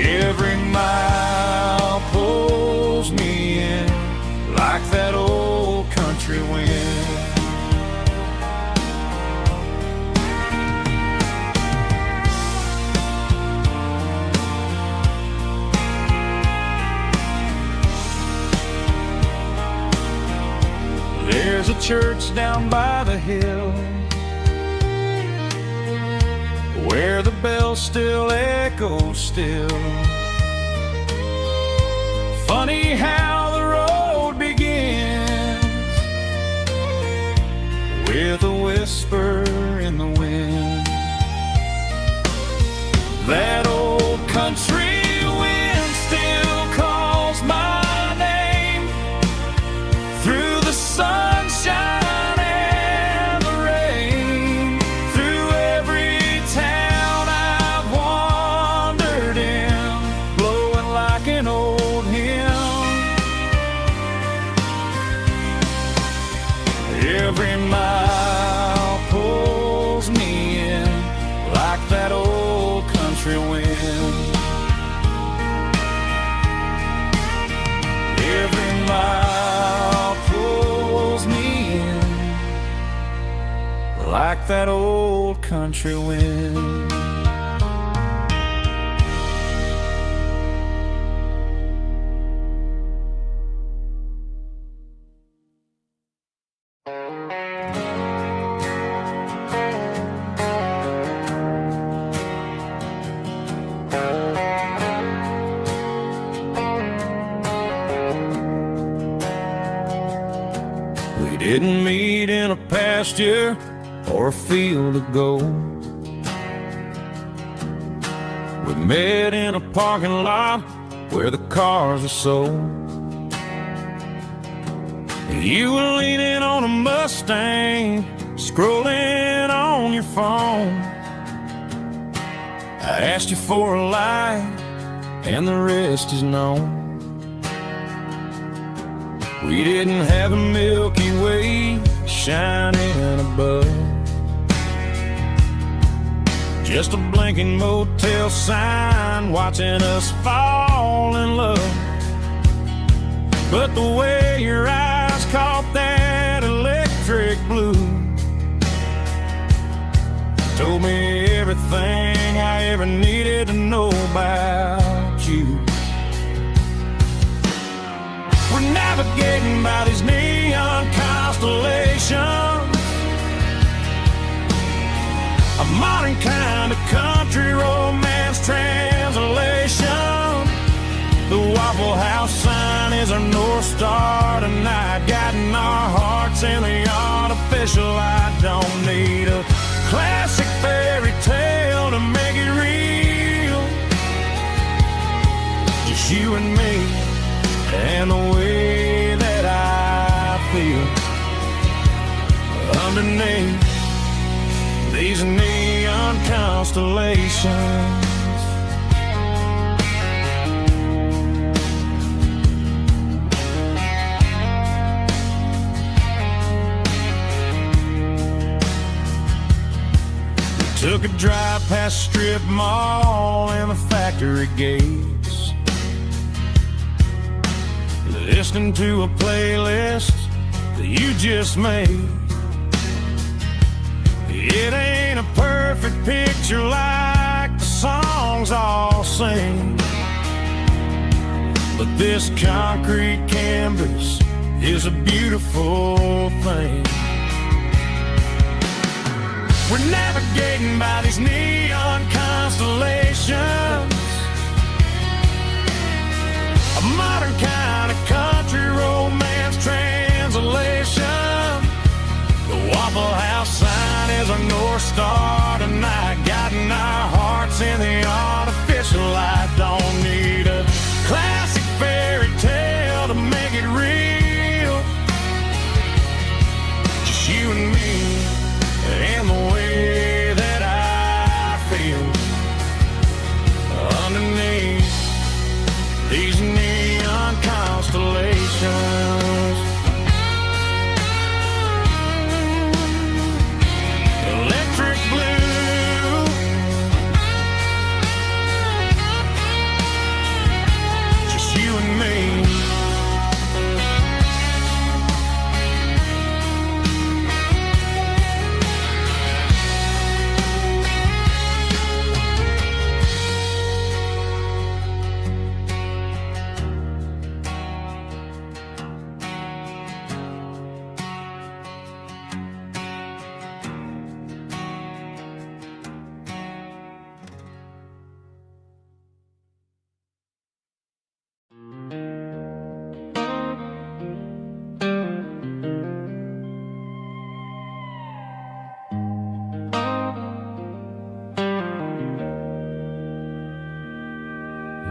Every mile pulls me in like that old country wind. There's a church down by the hill where the bells still echo still. Funny how the road begins with a whisper in the wind. That old country wind still calls my name through the sunshine and the rain, through every town I've wandered in, blowing like an old hymn. Every mile pulls me in like that old country wind. Every mile pulls me in like that old country wind. We didn't meet in a pasture or a field of gold. We met in a parking lot where the cars are sold. You were leaning on a Mustang, scrolling on your phone. I asked you for a light, and the rest is known. We didn't have a Milky Way shining above, just a blinking motel sign watching us fall in love. But the way your eyes caught that electric blue told me everything I ever needed to know about you. We're navigating by these neon constellations, a modern kind of country romance translation. The Waffle House sign is our North Star tonight, guiding our hearts in the artificial. I don't need a classic fairy tale to make it real, just you and me and the way that I feel underneath these neon constellations. Took a drive past strip mall and the factory gates, listening to a playlist that you just made. It ain't a perfect picture like the songs all sing, but this concrete canvas is a beautiful thing. We're navigating by these neon constellations, a modern kind of country romance translation. The Waffle House sign is our North Star tonight, guiding our hearts in the artificial light. Don't need a classic fairy tale to make it real, just you and me and the way that I feel underneath these neon constellations. Electric blue, just you and me.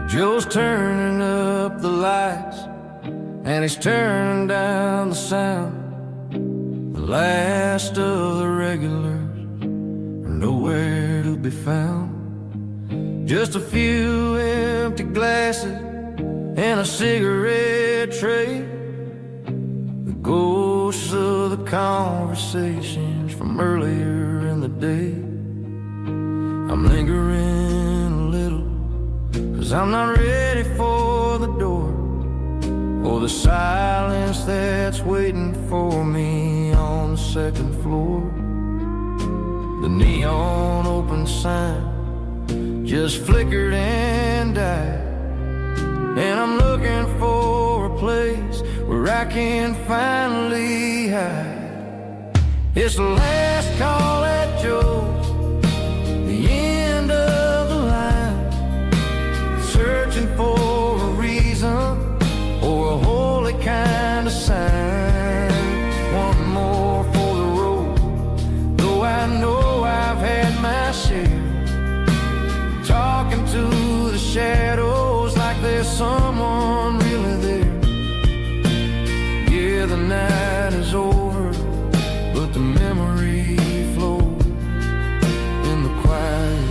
Joe's turning up the lights and he's turning down the sound. The last of the regulars are nowhere to be found. Just a few empty glasses and a cigarette tray, the ghosts of the conversations from earlier in the day. I'm lingering a little, 'cause I'm not ready for the door, or the silence that's waiting for me on the second floor. The neon open sign just flickered and died, and I'm looking for a place where I can finally hide. It's the last call at Joe's, the end of the line, searching for a reason or a holy kind of sign. One more for the road, though I know I've had my share, talking to the shadows like there's someone really there. Yeah, the night is over, but the memory flows in the quiet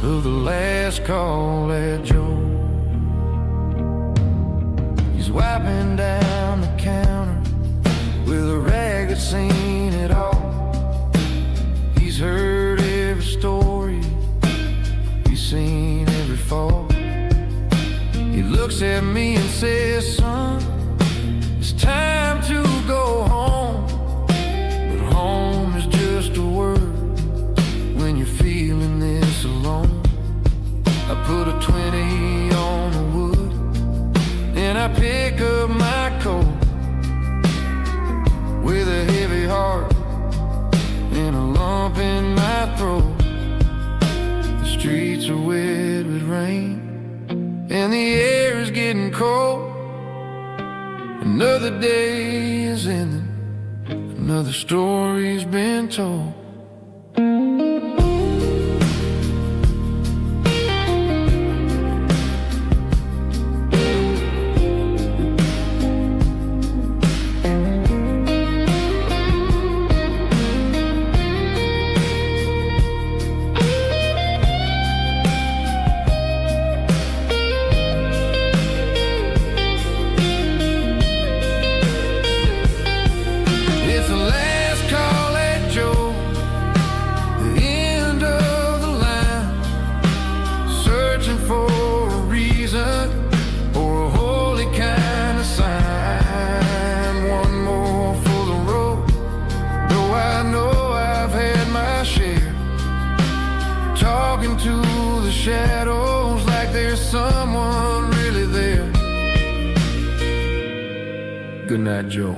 of the last call at Joe. He's wiping down the counter with a rag that's seen it all. He's heard every story, he's seen every fall. He looks at me and says, son, it's time to go home. But home is just a word when you're feeling this alone. I put a 20 on the wood and I pick up my coat with a heavy heart and a lump in my throat. The streets are wet with rain and the air is getting cold. Another day is ending, another story's been told. shadows like there's someone really there. Good night, Joe.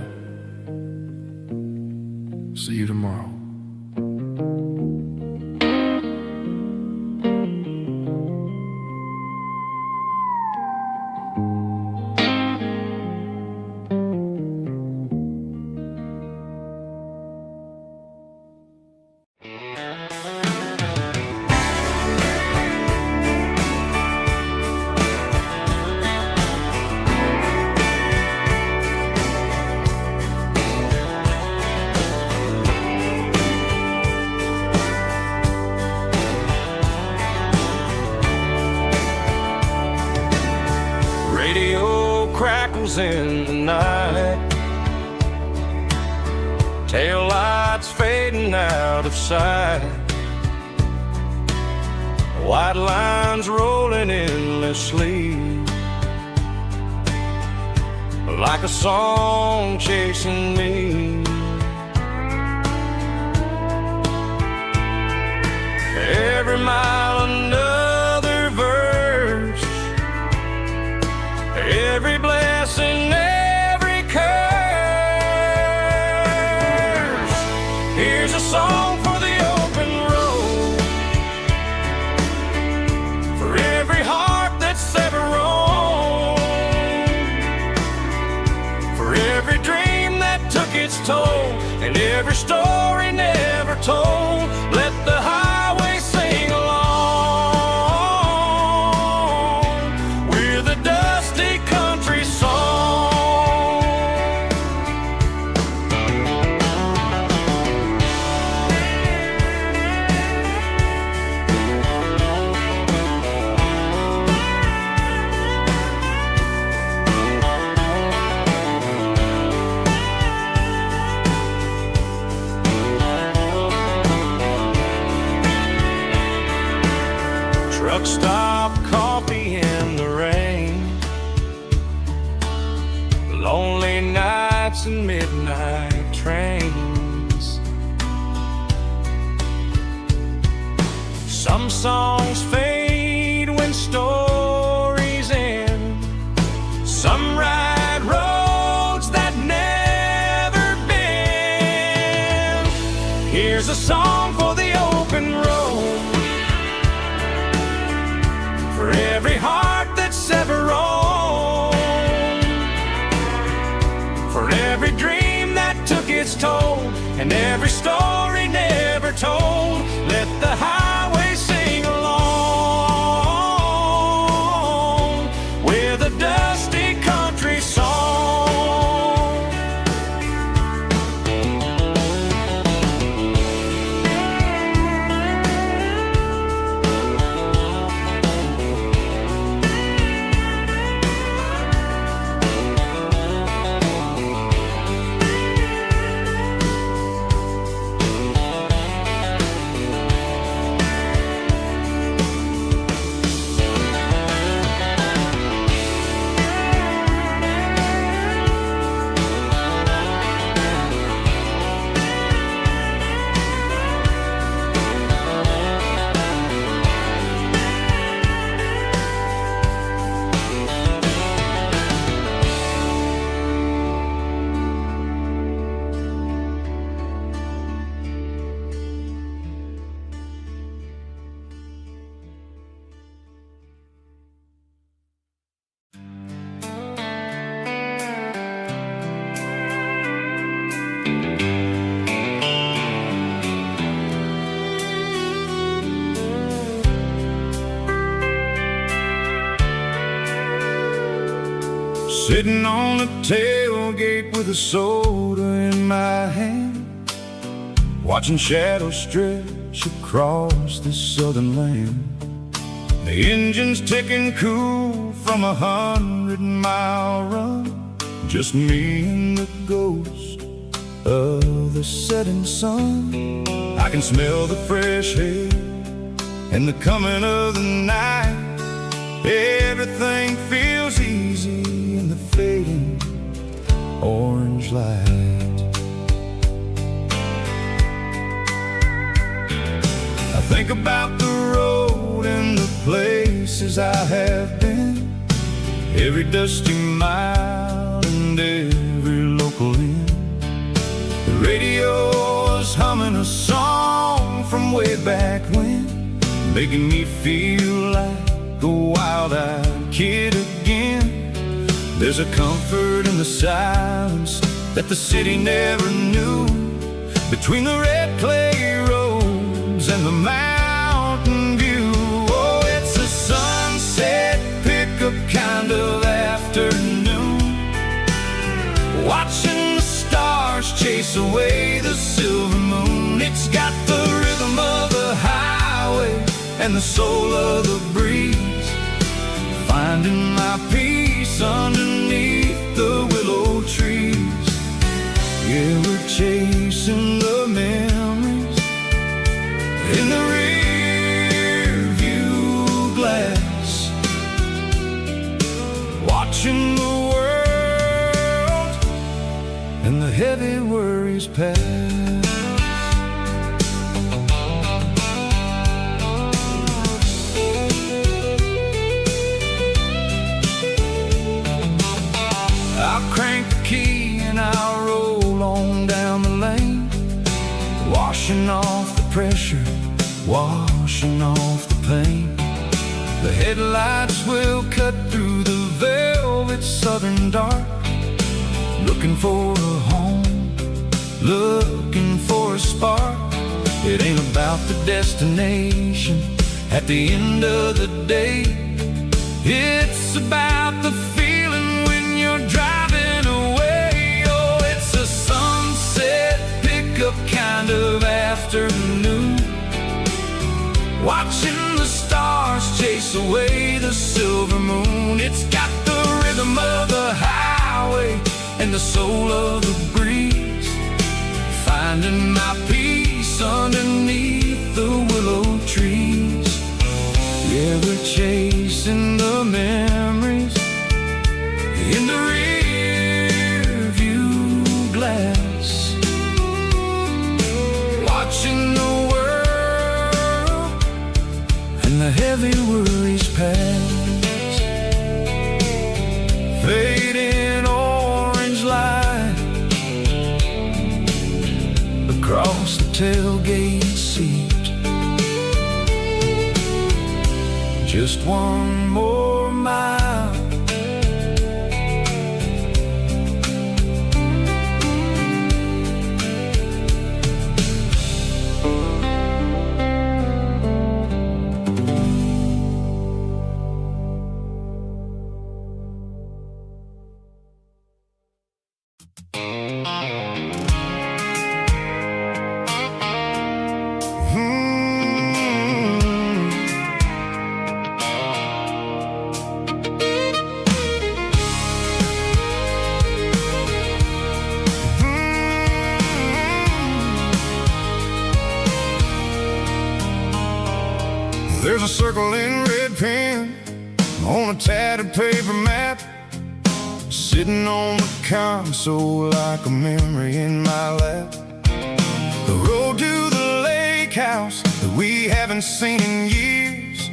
See you tomorrow. Radio crackles in the night, tail lights fading out of sight, white lines rolling endlessly, like a song chasing me. Every mile another verse, every blessing, every curse. Here's a song for the open road, for every heart that's ever roamed, for every dream that took its toll, and every story never told. Let the highway sing along with a dusty country song. Truck stop, coffee in the rain, lonely nights and midnight trains. Some songs fade when stories end, some ride roads that never bend. Here's a song for the open road, for every heart that's ever roamed, for every dream that took its toll, and every story never told. Let the highway sing along with a dusty country song. Sitting on the tailgate with a soda in my hand, watching shadows stretch across this southern land. The engine's ticking cool from 100-mile run, just me and the ghost of the setting sun. I can smell the fresh air and the coming of the night. Everything feels easy in the fading orange light. I think about the road and the place places I have been, every dusty mile and every local inn. The radio is humming a song from way back when, making me feel like a wild-eyed kid again. There's a comfort in the silence that the city never knew, between the red clay roads and the mountain view. Oh, it's a sunset pickup kind of afternoon, watching the stars chase away the silver moon. It's got the rhythm of the highway and the soul of the breeze, finding my peace underneath the willow trees. Yeah, we're chasing the memories in the rear view glass, watching the world and the heavy worries pass. I'll crank the key and I'll roll on down the lane, washing off the pressure, washing off the pain. The headlights will cut through the velvet southern dark, looking for a home, looking for a spark. It ain't about the destination at the end of the day, it's about the feeling when you're driving away. Oh, it's a sunset pickup kind of afternoon, watching the stars chase away the silver moon. It's got the rhythm of the highway and the soul of the breeze, finding my peace underneath the willow trees. Yeah, we're chasing the memories in the rear view glass, watching the world and the heavy worries pass. Fading orange light across the tailgate seat, just one more mile. There's a circle in red pen on a tattered paper map, sitting on the console like a memory in my lap. The road to the lake house that we haven't seen in years,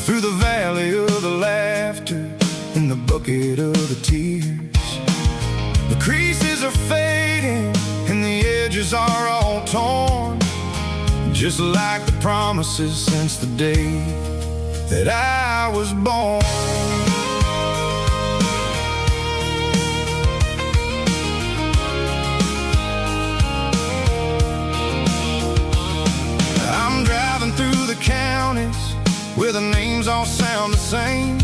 through the valley of the laughter and the bucket of the tears. The creases are fading and the edges are all torn, just like the promises since the day that I was born. I'm driving through the counties where the names all sound the same,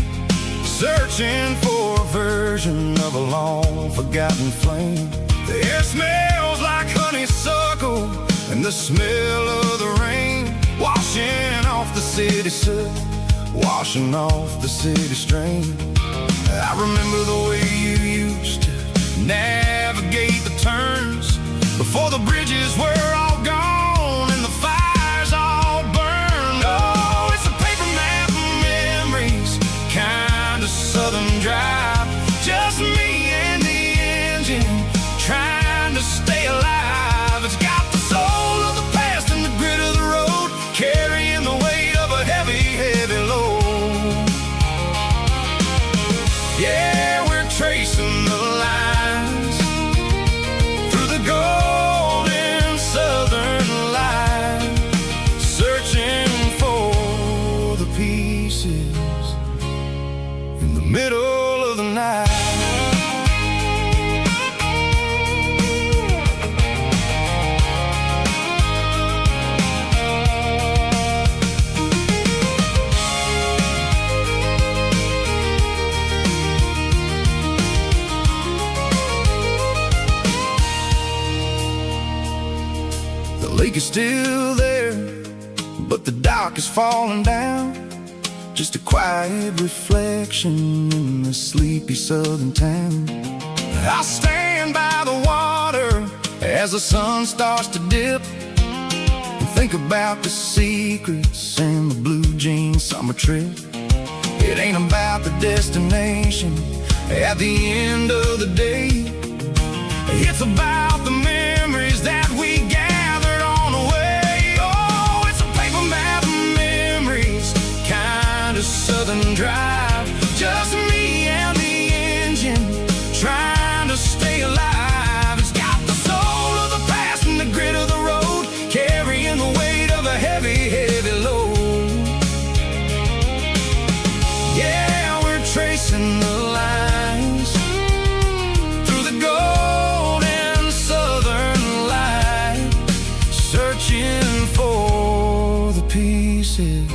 searching for a version of a long forgotten flame. The air smells like honeysuckle and the smell of the rain, washing off the city soot, washing off the city strain. I remember the way you used to navigate the turns before the bridges were all gone and the fires all burned. Oh, it's a paper map of memories, kind of southern drive, just me and the engine trying to stay alive. It's got the soul of the past and the grit of the road, carrying the weight of a heavy, heavy load. The lake is still there, but the dock is falling down. Just a quiet reflection in the sleepy southern town. I stand by the water as the sun starts to dip, and think about the secrets and the blue jean summer trip. It ain't about the destination at the end of the day. It's about the memories that we gathered on the way. Oh, it's a paper map of memories, kind of southern drive. Just me and the engine, trying to stay alive. It's got the soul of the past and the grit of the road, carrying the weight of a heavy, heavy load. Yeah, we're tracing the lines through the golden southern light, searching for the pieces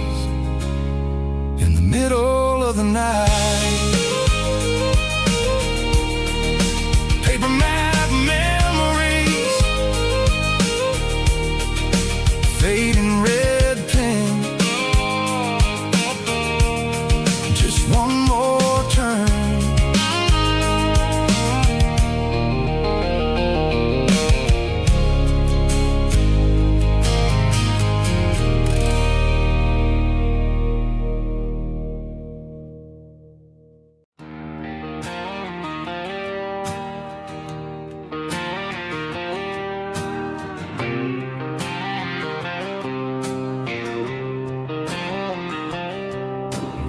in the middle of the night. Paper map memories, fading red pen, just one more turn.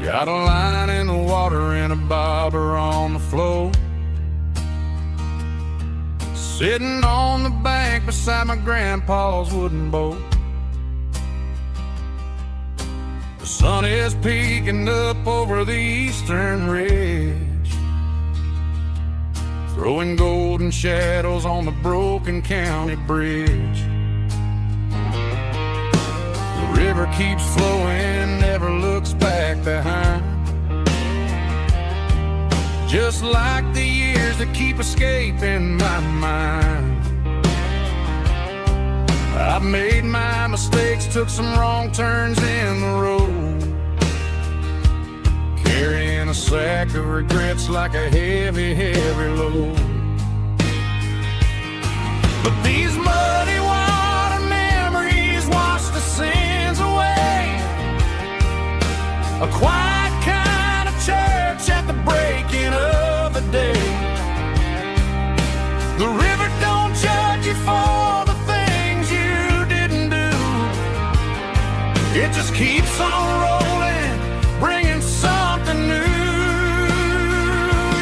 Got a line in the water and a bobber on the floor, sitting on the bank beside my grandpa's wooden boat. The sun is peeking up over the eastern ridge, throwing golden shadows on the broken county bridge. The river keeps flowing, never looks back behind, just like the years that keep escaping my mind. I've made my mistakes, took some wrong turns in the road, carrying a sack of regrets like a heavy, heavy load. But these muddy water memories wash the sins away. A quiet kind of church at the breaking of the day. The river don't judge you for the things you didn't do. It just keeps on rolling, bringing something new.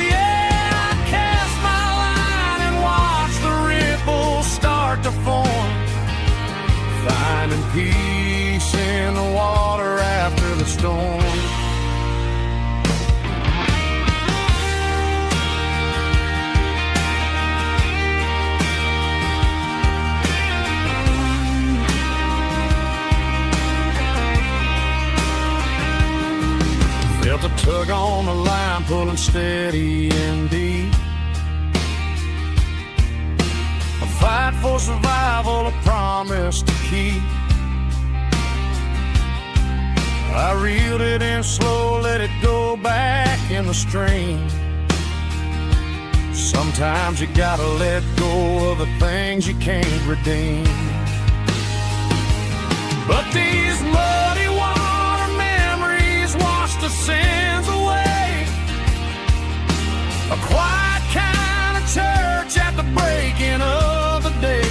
Yeah, I cast my line and watch the ripples start to form, finding peace in the water after the storm. Felt a tug on the line, pulling steady and deep. A fight for survival, a promise to keep. I reeled it in slow, let it go back in the stream. Sometimes you gotta let go of the things you can't redeem. But these muddy water memories wash the sins away. A quiet kind of church at the breaking of the day.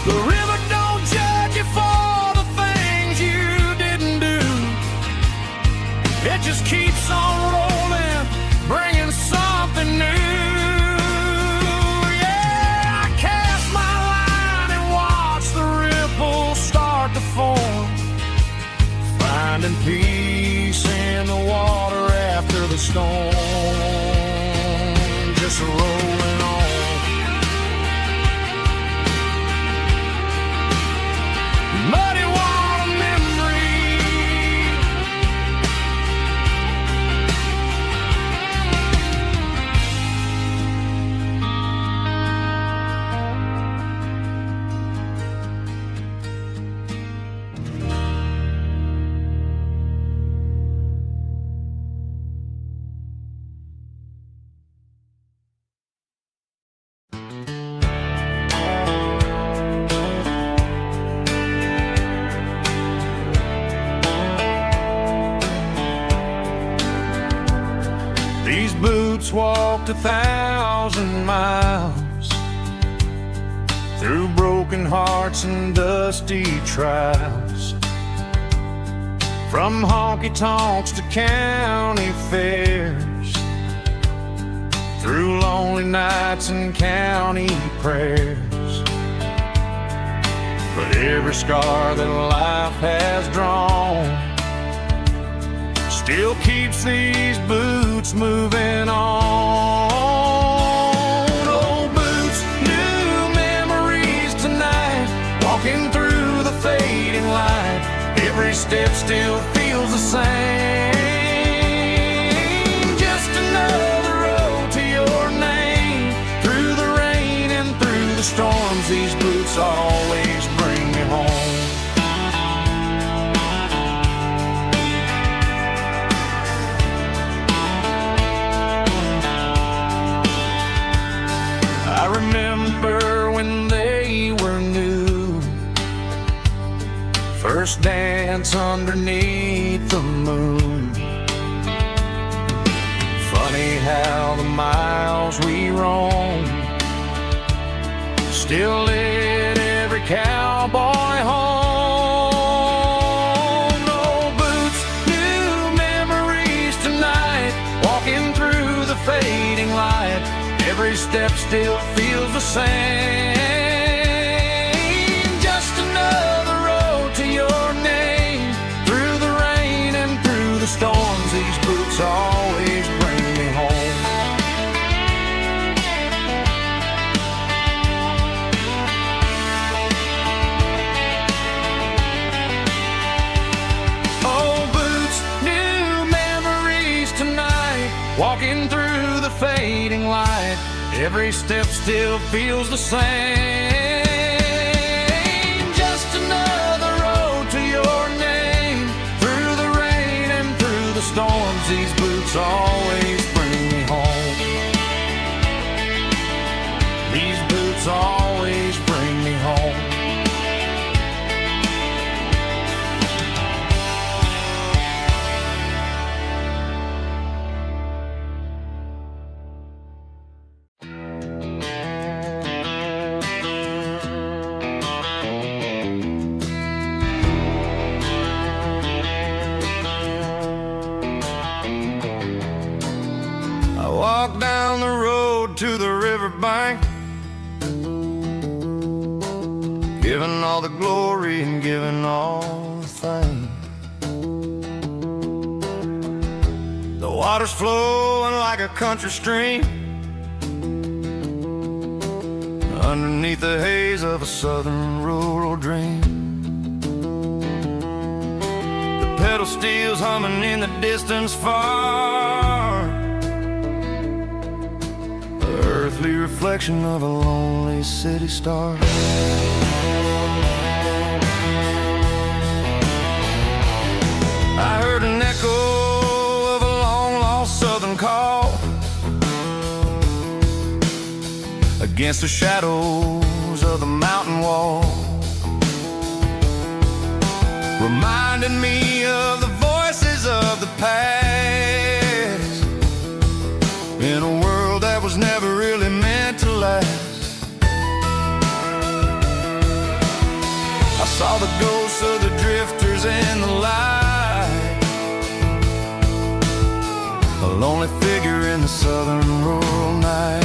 The river don't judge you for the things you didn't do. It just keeps on rolling, bringing something new. Yeah, I cast my walked 1,000 miles through broken hearts and dusty trials, from honky-tonks to county fairs, through lonely nights and county prayers. But every scar that life has drawn still keeps these boots moving on. Old boots, new memories tonight, walking through the fading light. Every step still feels the same. Just another road to your name. Through the rain and through the storms, these boots always bring me home. I remember when they were new, first dance underneath the moon. Funny how the miles we roam still lit every cowboy home. Old boots, new memories tonight, walking through the fading light. Every step still feels the same. Just another road to your name. Through the rain and through the storms, these boots always bring me home. Old boots, new memories tonight, walking through the fading light. Every step still feels the same. Just another road to your name. Through the rain and through the storms, these boots always bring me home. These boots always bring me home. Walk down the road to the riverbank, giving all the glory and giving all the thanks. The water's flowing like a country stream underneath the haze of a southern rural dream. The pedal steel's humming in the distance far, earthly reflection of a lonely city star. I heard an echo of a long-lost southern call against the shadows of the mountain wall, reminding me of the voices of the past in a world that was never really meant to last. I saw the ghosts of the drifters in the light, a lonely figure in the southern rural night.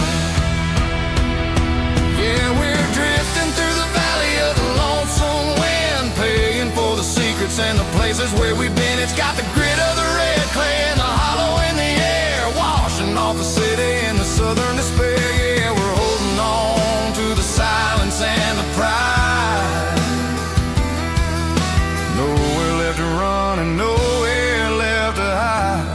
Yeah, we're drifting through the valley of the lonesome wind, paying for the secrets and the places where we've been. It's got the grit of the red clay and the hollow in the air, washing off the city and the southern despair. Yeah, we're holding on to the silence and the pride. Nowhere left to run and nowhere left to hide.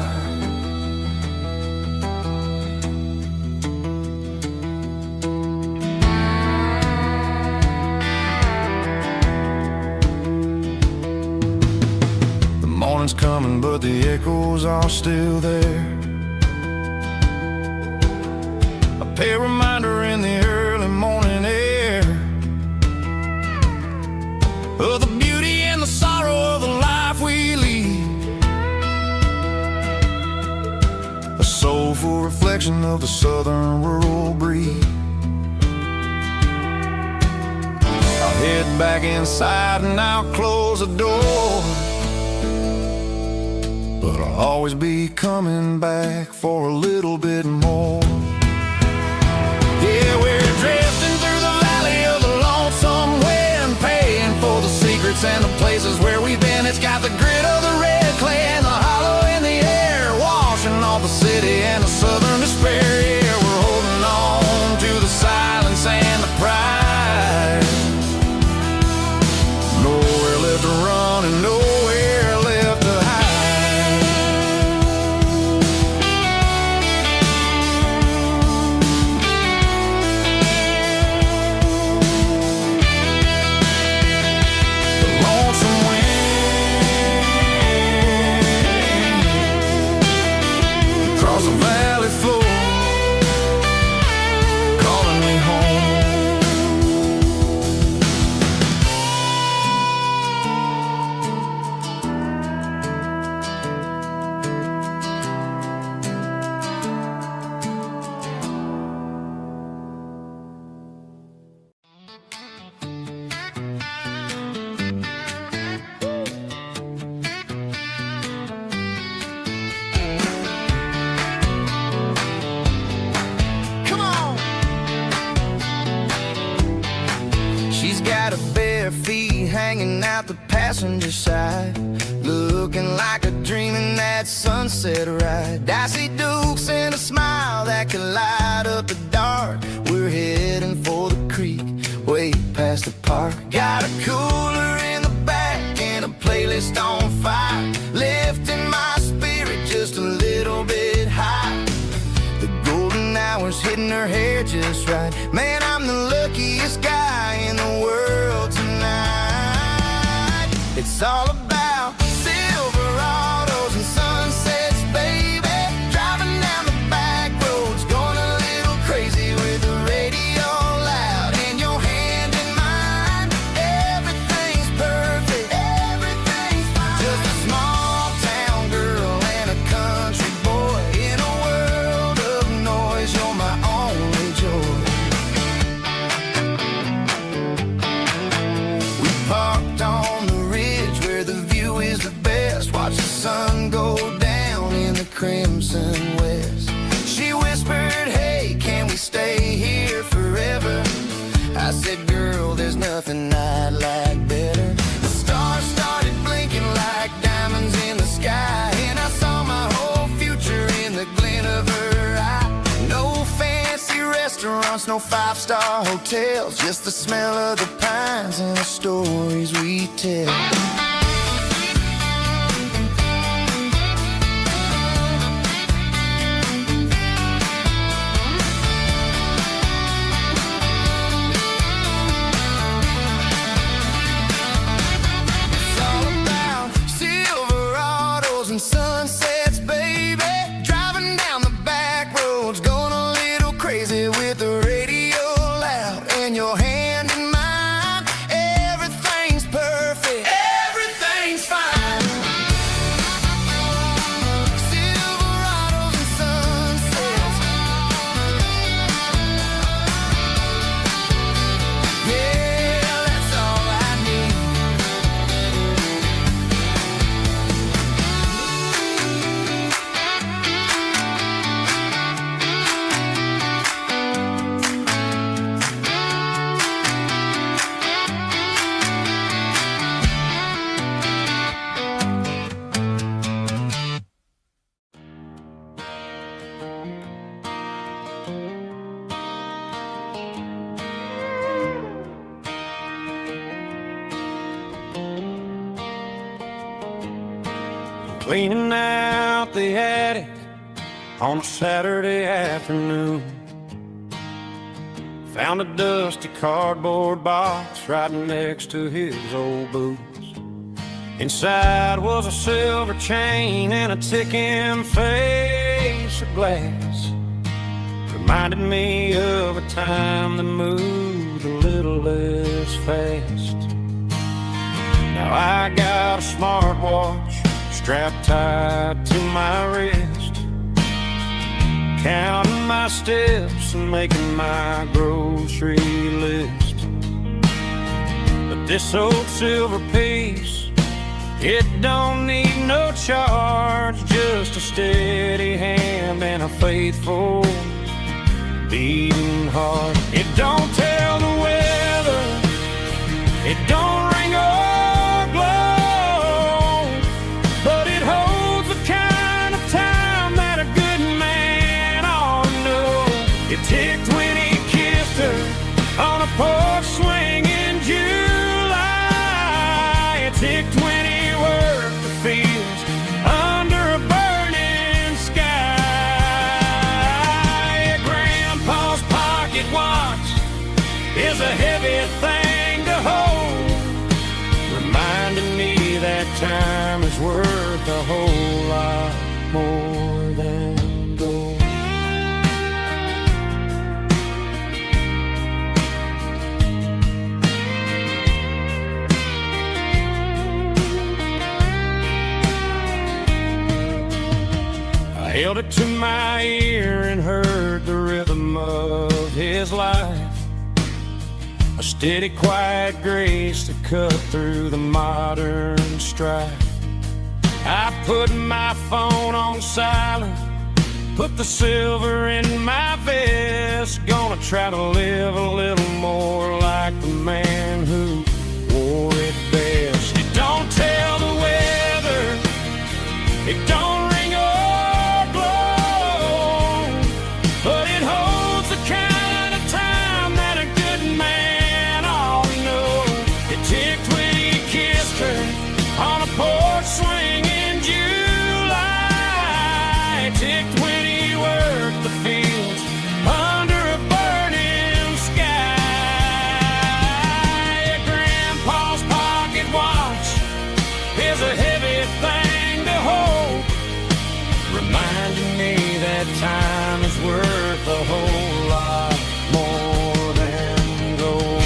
The morning's coming, but the echoes are still there. A pale reminder in the early morning air of the beauty and the sorrow of the life we lead. A soul beautiful reflection of the southern rural breeze. I'll head back inside and I'll close the door, but I'll always be coming back for a little bit more. Yeah, we're drifting through the valley of the lonesome wind, paying for the secrets and the places where we've been. It's got the grit of the red clay and the hollow in the air, washing off the city and the southern despair. Yeah, we're holding on to the silence and the pride. Nowhere left to run and nowhere left to hide. The lonesome wind across the valley floor, calling me home. Come on. She's got her bare feet hanging out the passenger side, looking like a dream in that sunset ride. I see Dukes and a smile that can light up the dark. We're heading for the creek, way past the park. Got a cooler in the back and a playlist on fire, lifting my spirit just a little bit high. The golden hours hitting her hair just right. Man, I'm the luckiest guy in the world tonight. It's all about Silverados and sunsets, baby. Driving down the back roads, going a little crazy with the radio loud and your hand in mine. Everything's perfect, everything's fine. Just a small town girl and a country boy in a world of noise. You're my only joy. We parked on the ridge where the view is the best. Watch the sun go down in the crimson west. She whispered, hey, can we stay here forever? I said, girl, there's nothing I'd like better. The stars started blinking like diamonds in the sky, and I saw my whole future in the glint of her eye. No fancy restaurants, no five-star hotels, just the smell of the pines and the stories we tell. It's all about Silverados and sunsets, baby. Driving down the back roads, going a little crazy with the radio loud and your hand in mine. Everything's perfect, everything's fine. Silverados and sunsets. Yeah, that's all I need. Cleaning out the attic on a Saturday afternoon. Found a dusty cardboard box right next to his old boots. Inside was a silver chain and a ticking face of glass. Reminded me of a time that moved a little less fast. Now I got a smartwatch strapped tight to my wrist. counting my steps and making my grocery list. But this old silver piece, it don't need no charge, just a steady hand and a faithful beating heart. It don't tell the weather, it don't ring or glow, but it holds the kind of time that a good man ought to know. It ticked when he kissed her on a porch swing in July. It ticked when he worked the fields under a burning sky. Grandpa's pocket watch is a heavy thing to hold, reminding me that time is worth a whole lot more than gold. I held it to my ear and heard the rhythm of his life, a steady, quiet grace to cut through the modern strife. I put my phone on silent, put the silver in my vest, gonna try to live a little more like the man who wore it best. It don't tell the weather, it don't ring or glow, but it holds the kind of time that a good man ought to know. It ticked when he kissed her on a porch swing in July. It ticked when he worked the fields under a burning sky. Grandpa's pocket watch is a heavy thing to hold, reminding me that time is worth a whole lot more than gold.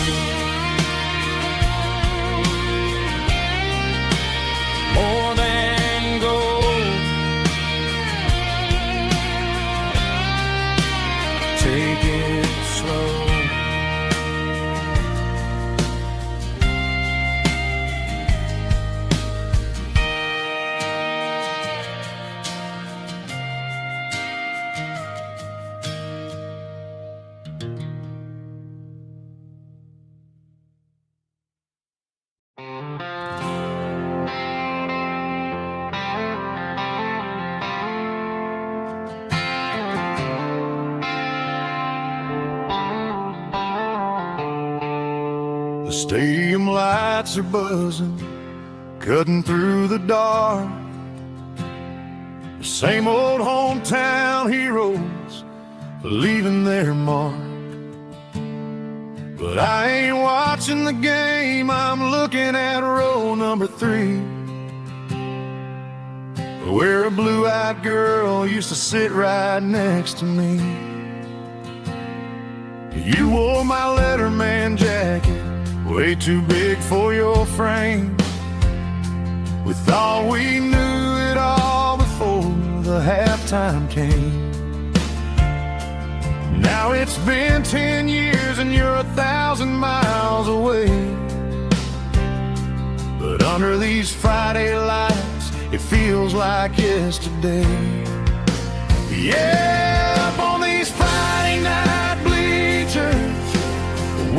More than gold. Take it slow. The stadium lights are buzzing, cutting through the dark. The same old hometown heroes leaving their mark. But I ain't watching the game, I'm looking at row number 3, where a blue-eyed girl used to sit right next to me. You wore my Letterman jacket, way too big for your frame. We thought we knew it all before the halftime came. Now it's been 10 years and you're 1,000 miles away, but under these Friday lights it feels like yesterday. Yeah, up on these Friday night bleachers,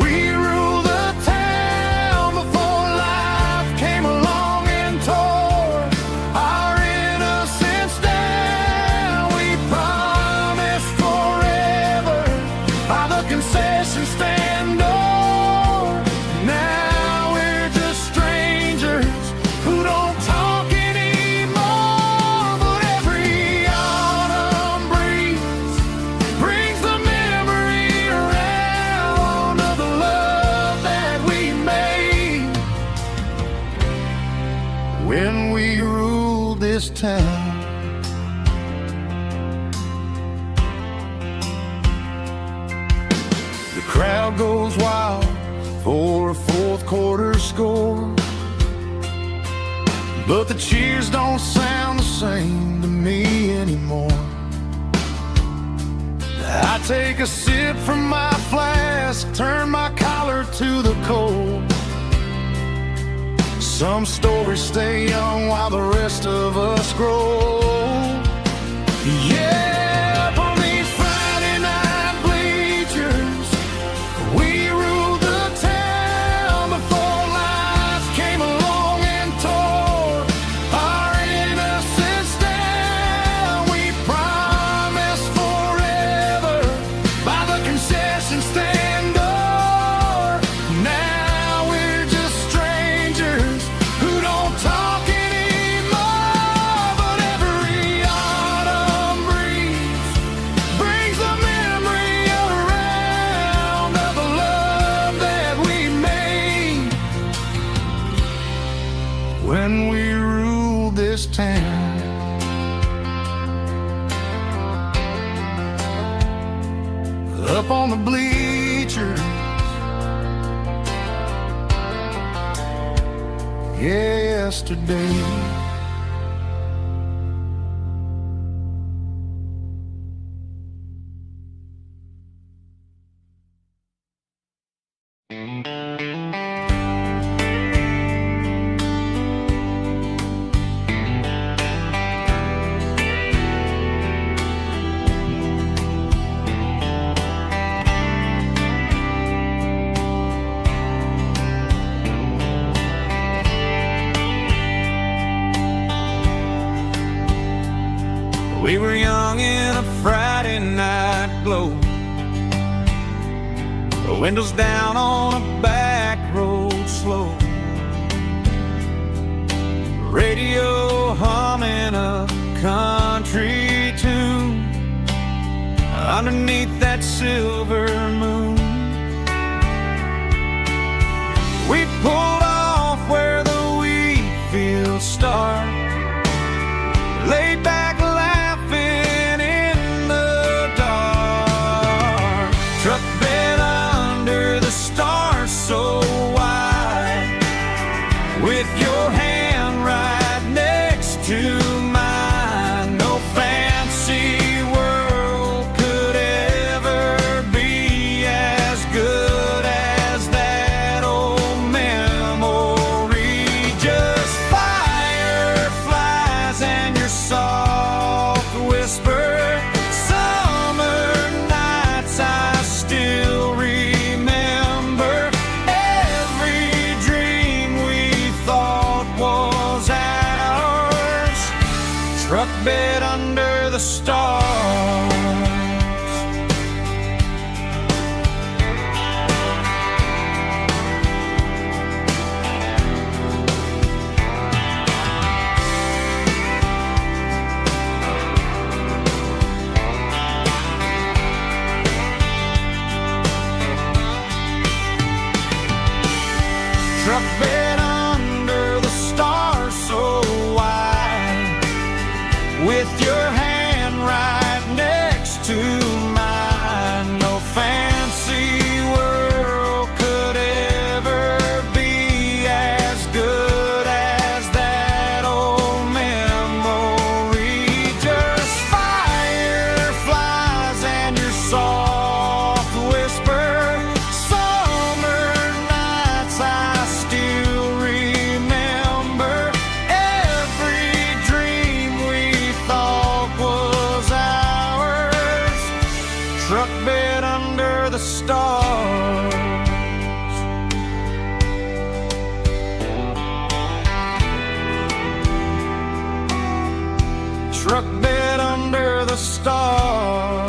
we rule the town before life came along and tore our innocence down. We promised forever by the concession stand door. Now we're just strangers who don't talk anymore, but every autumn breeze brings the memory around of the love that we made when we ruled this town. The crowd goes wild for a fourth quarter score, but the cheers don't sound the same to me anymore. take a sip from my flask, turn my collar to the cold. Some stories stay young while the rest of us grow. Yeah, up on these Friday night bleachers, we ruled the town before life came along and tore our innocence down. We promised forever by the concession stand door. Now we're just strangers who don't talk anymore. But every autumn breeze brings the memory around of the love that we made when we ruled this town. Up on the bleachers, yesterday. We were young in a Friday night glow, the windows down on a back road slow, radio humming a country tune underneath that silver moon. We pulled off where the wheat fields start, laid back laughing in the dark, truck bed under the stars so wide, with your hand right next to mine. No fancy world could ever be as good as that old memory. Just fireflies and your soft whisper. Summer nights I still remember. Every dream we thought was ours, truck bed under the stars. Truck bed under the stars so wide, with your hand right next to mine. No fancy world could ever be as good as that old memory. Just fireflies and your soft whisper. Summer nights I still remember. Every dream we thought was ours, truck bed under the stars. Truck bed under the stars.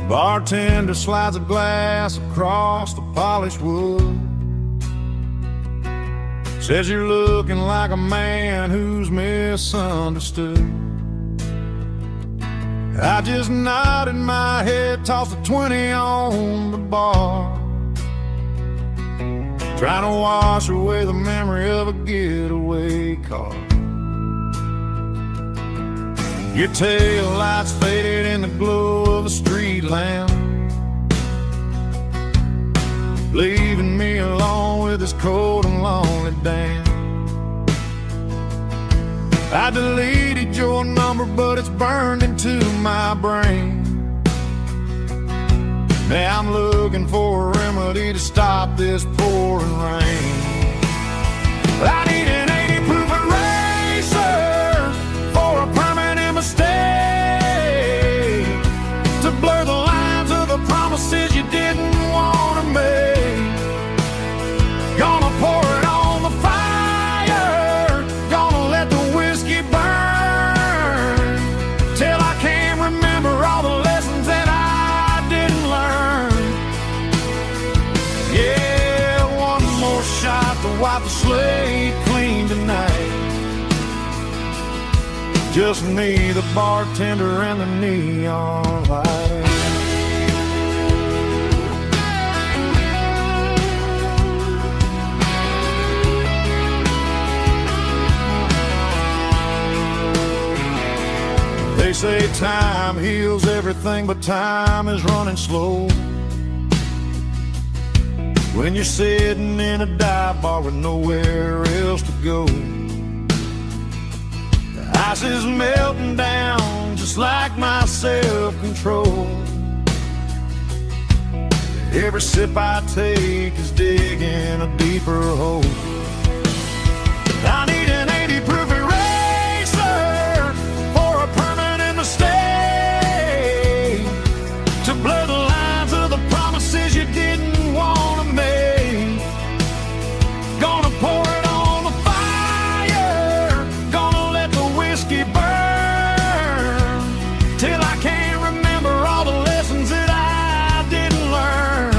Bartender slides a glass across the polished wood. Says you're looking like a man who's misunderstood. I just nodded my head, tossed a 20 on the bar. trying to wash away the memory of a getaway car. Your tail lights faded in the glow of a street lamp, leaving me alone with this cold and lonely damn. I deleted your number, but it's burned into my brain. Now I'm looking for a remedy to stop this pouring rain. I need an 80-proof eraser for a permanent mistake, to blur the lines of the promises you didn't want to make. Gonna pour it on the fire, gonna let the whiskey burn, till I can't remember all the lessons that I didn't learn. Yeah, one more shot to wipe the slate clean tonight. Just me, the bartender, and the neon light. They say time heals everything, but time is running slow when you're sitting in a dive bar with nowhere else to go. The ice is melting down just like my self-control. Every sip I take is digging a deeper hole. I need an 80-proof eraser for a permanent mistake, to blur the lines of the promises you didn't want to make. Gonna pour it on the fire, gonna let the whiskey burn, till I can't remember all the lessons that I didn't learn.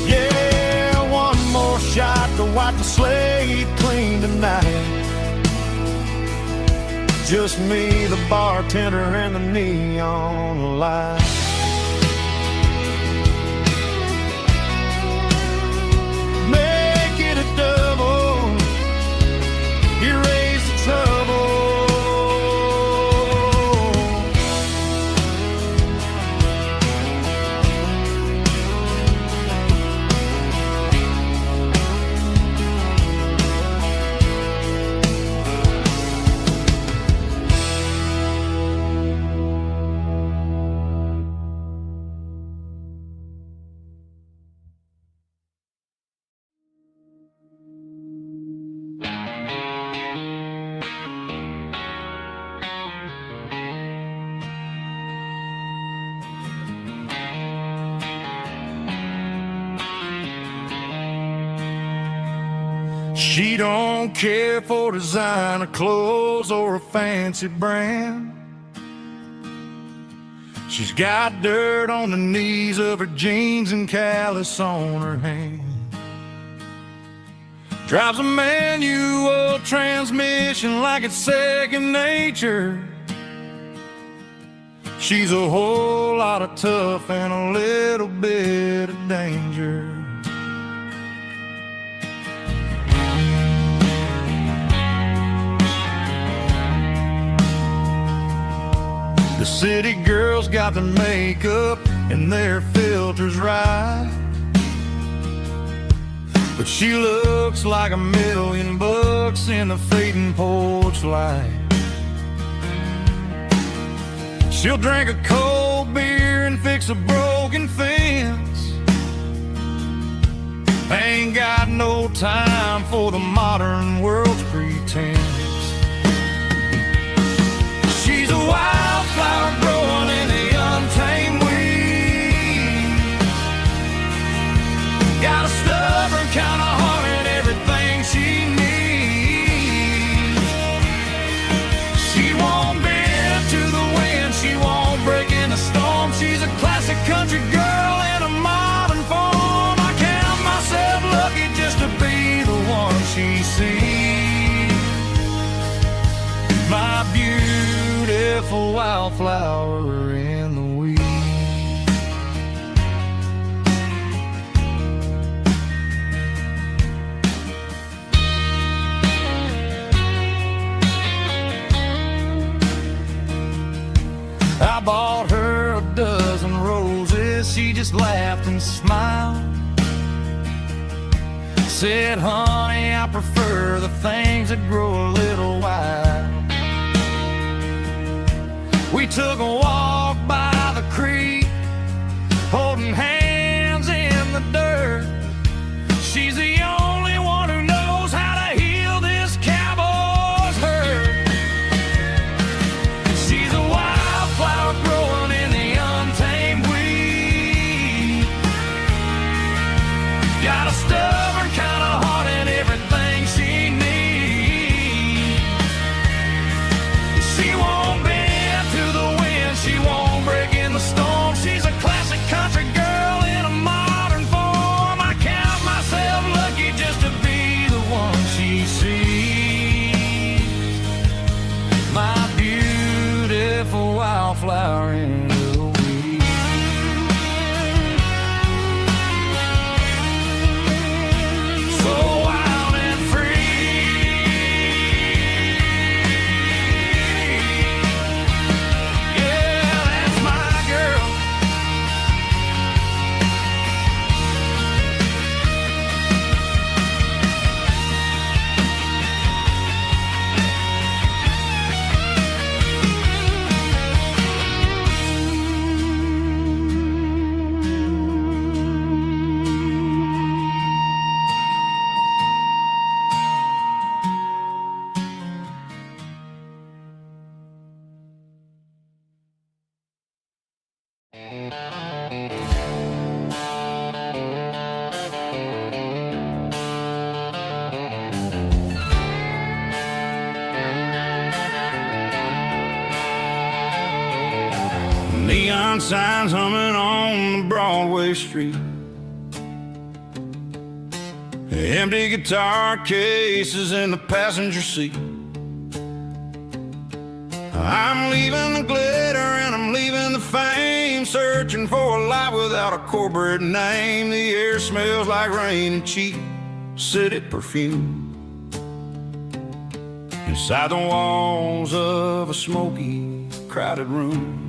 Yeah, one more shot to wipe the slate clean tonight. Just me, the bartender, and the neon light. Make it a double, erase the trouble. She don't care for designer clothes or a fancy brand. She's got dirt on the knees of her jeans and callus on her hand. Drives a manual transmission like it's second nature. She's a whole lot of tough and a little bit of danger. The city girls got their makeup and their filters right, but she looks like $1,000,000 in the fading porch light. She'll drink a cold beer and fix a broken fence. Ain't got no time for the modern world's pretense. She's a wildflower growing in the untamed weeds. Got a stubborn kind of heart and everything she needs. She won't bend to the wind, she won't break in the storm. She's a classic country girl in a modern form. I count myself lucky just to be the one she sees. My beautiful wildflower in the weeds. bought her a dozen roses. She just laughed and smiled. Said, honey, I prefer the things that grow a little wild. We took a walk by the creek, holding hands in the dirt. She's the only one who knows how to heal this cowboy's hurt. She's a wildflower growing in the untamed weed. Got a stubborn kind of heart and everything she needs. She won't bend to the wind, she won't break in the storm. She's a classic country girl in a modern form. I count myself lucky just to be the one she sees. My beautiful wildflower in the weed. So wild and free. Yeah, that's my girl. Neon signs humming on the Broadway street. Empty guitar cases in the passenger seat. I'm leaving the glitter and I'm leaving the fame, searching for a life without a corporate name. The air smells like rain and cheap city perfume. Inside the walls of a smoky, crowded room.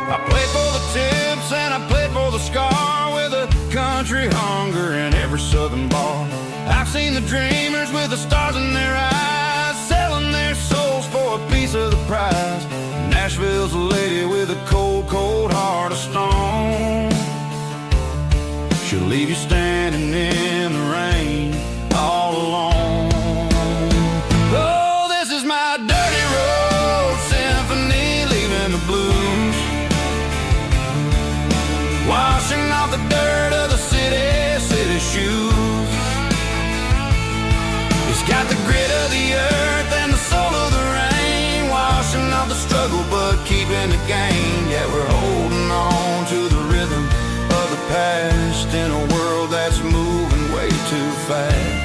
I played for the tips and I played for the scar, with a country hunger in every southern bar. I've seen the dreamers with the stars in their eyes, selling their souls for a piece of the prize. Nashville's a lady with a cold, cold heart of stone. She'll leave you standing in the rain all alone. Oh, this is my dirty road symphony, leaving the blues, washing off the dirt of the city shoes. It's got the grit of the earth and the soul of the rain, washing off the struggle but keeping the gain. Yeah, we're holding on to the rhythm of the past in a world that's moving way too fast.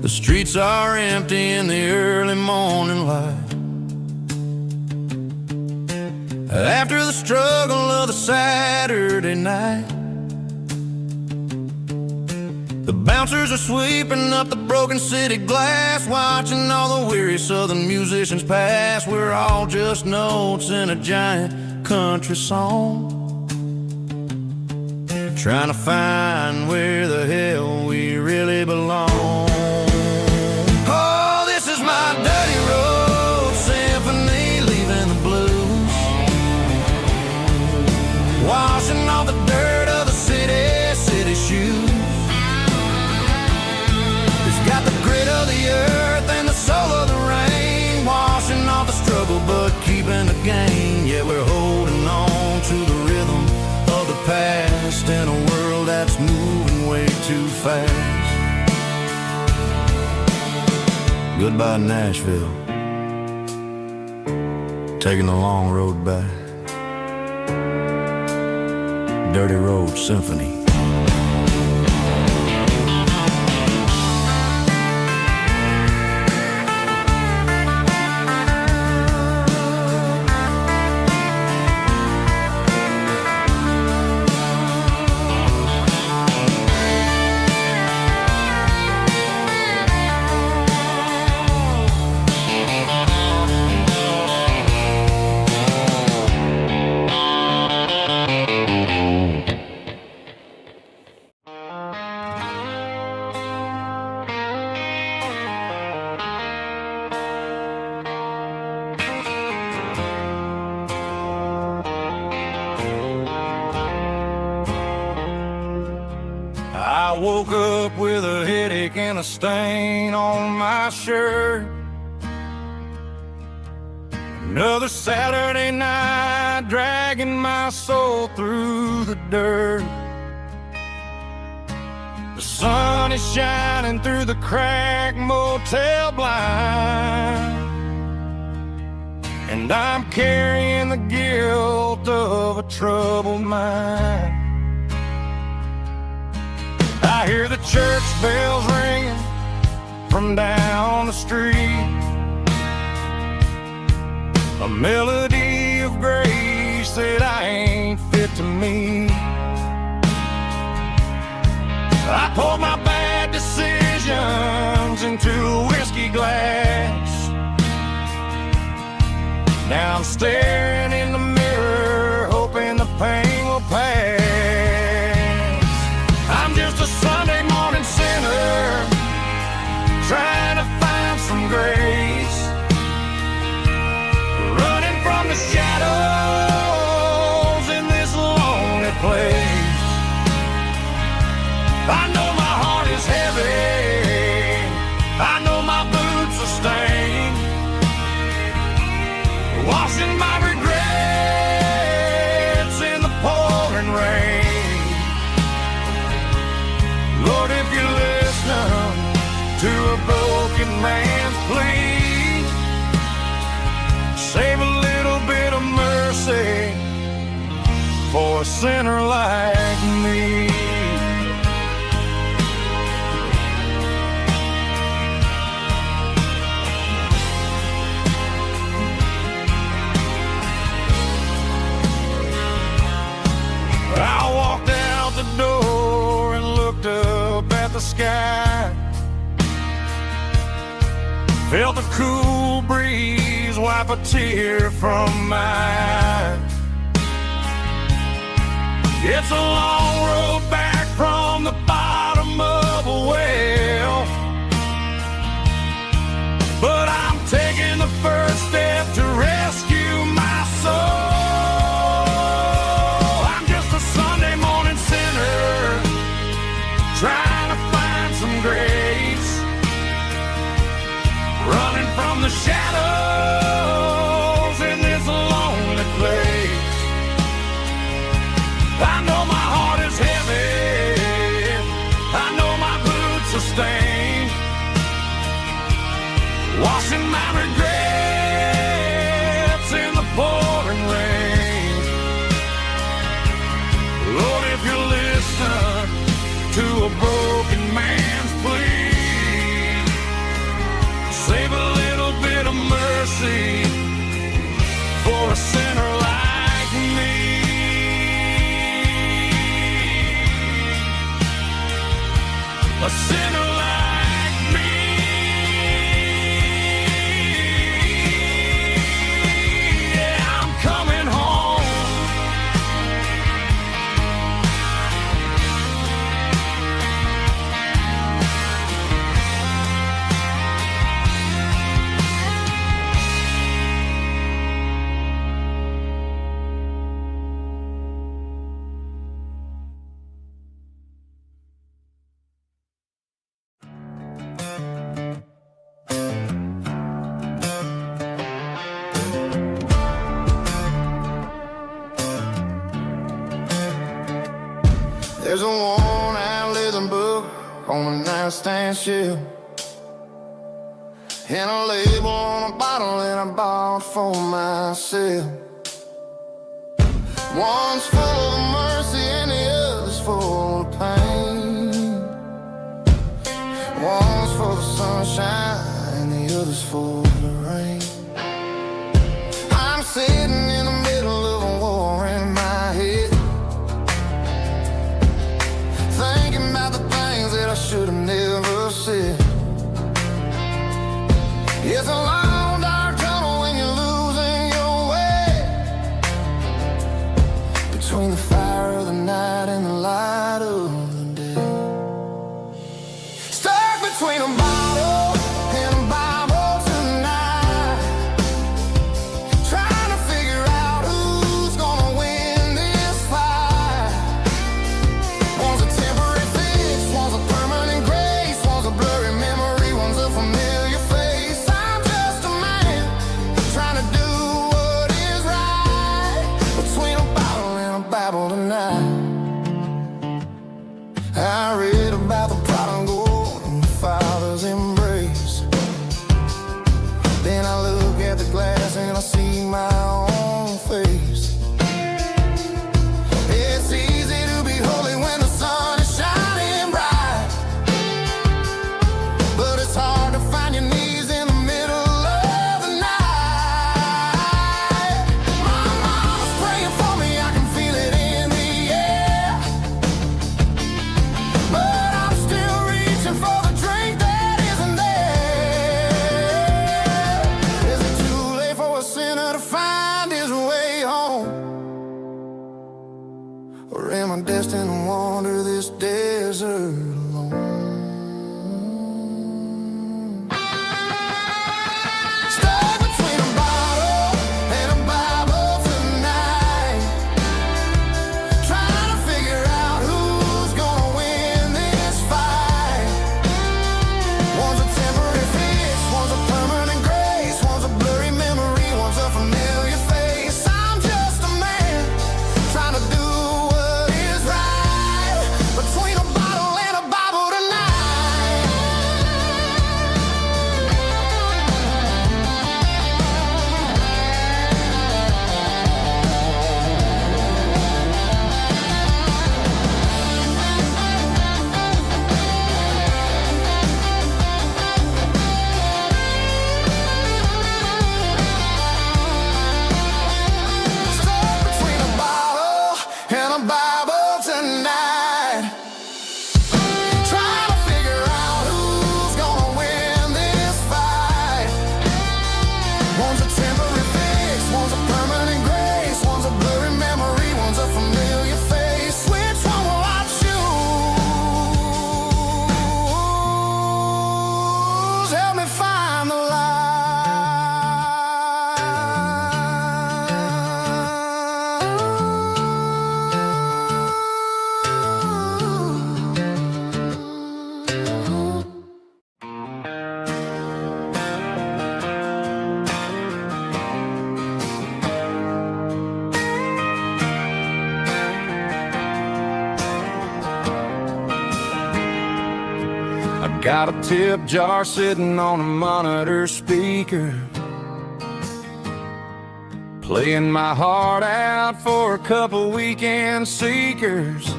The streets are empty in the early morning light, after the struggle of the Saturday night. The bouncers are sweeping up the broken city glass, watching all the weary southern musicians pass. We're all just notes in a giant country song, trying to find where the hell we really belong. Oh, this is my dirty road symphony, leaving the blues, washing off the dirt of the city shoes. It's got the grit of the earth and the soul of the rain, washing off the struggle but keeping the gain. Yeah, we're holding on to the rhythm of the past in a world that's moving way too fast. Goodbye Nashville, taking the long road back. Dirty Road Symphony. I woke up with a headache and a stain on my shirt. Another Saturday night, dragging my soul through the dirt. The sun is shining through the cracked motel blind, and I'm carrying the guilt of a troubled mind. I hear the church bells ringing from down the street, a melody of grace that I ain't fit to meet. I poured my bad decisions into a whiskey glass. Now I'm staring in the mirror, hoping the pain will pass. I'm just a Sunday morning sinner, trying to find some grace, running from the shadows in this lonely place. I know my heart is heavy, I know my boots are stained, washing my regrets in the pouring rain. Lord, if you're listening to a broken man's plea, save a little bit of mercy for a sinner like me. I walked out the door and looked up at the sky, felt the cool breeze wipe a tear from my eye. It's a long road back from the bottom of a well, but I'm taking the first step to rescue my soul. I'm just a Sunday morning sinner, trying to find some grace, running from the shadows in this lonely place. I know my heart is heavy, I know my boots are stained, washing my regrets in the pouring rain. Lord, if you're listening to a broken man's plea, save a little bit of mercy for a sinner like me. A sinner like me. Yeah, I'm coming home. There's a worn-out leather book on the nightstand shelf, and a label on a bottle that I bought for myself. One's full of mercy and the other's full of pain. One's for the sunshine and the other's for the rain. I'm sitting in the middle of a war in my head, thinking about the things that I should have never said. It's a long dark tunnel when you're losing your way, between the fire of the night and the light of the day. Stuck between a bottle and a Bible tonight, trying to figure out who's gonna win this fight. One's a temporary fix, one's a permanent grace, one's a blurry memory, one's a familiar face. I'm just a man trying to do what is right, between a bottle and a Bible tonight. I read about the prodigal and the father's embrace. Then I look at the glass and I see my own face. It's easy to be holy when the sun is shining bright, but it's hard to find your knees in the middle of the night. My mama's praying for me, I can feel it in the air, but I'm still reaching for the drink that isn't there. Is it too late for a sinner to find his way home? Or am I destined to wander this desert alone? Stuck between a bottle and a Bible tonight, trying to figure out who's gonna win this fight. One's a temporary fix, one's a permanent grace, one's a blurry memory, one's a familiar face. I'm just a man trying to do what is right, between a bottle and a Bible tonight. Stuck between a bottle and a Bible tonight, trying to figure out who's gonna win this fight. One's a temporary fix, one's a permanent grace, one's a blurry memory, one's a familiar face. Which one will I choose? Help me find the light. I got a tip jar sitting on a monitor speaker, playing my heart out for a couple weekend seekers.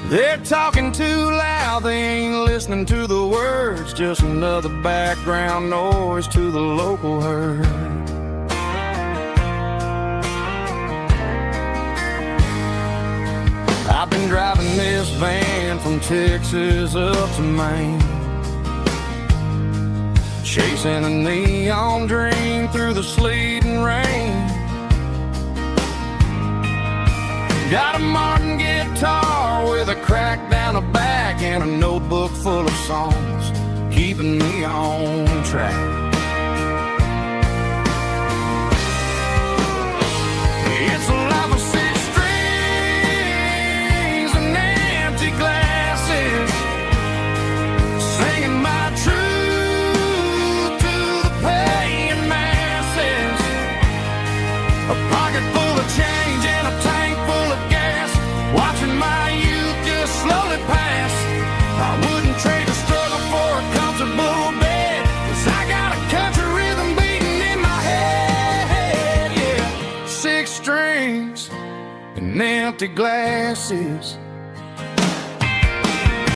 They're talking too loud, they ain't listening to the words, just another background noise to the local herd. I've been driving this van from Texas up to Maine, chasing a neon dream through the sleet and rain. Got a Martin guitar with a crack down the back and a notebook full of songs, keeping me on track. It's a life of six strings and empty glasses, singing my truth to the paying masses. A pocket full of change and a tank full of gas, watching my youth just slowly pass. I wouldn't trade the struggle for a comfortable empty glasses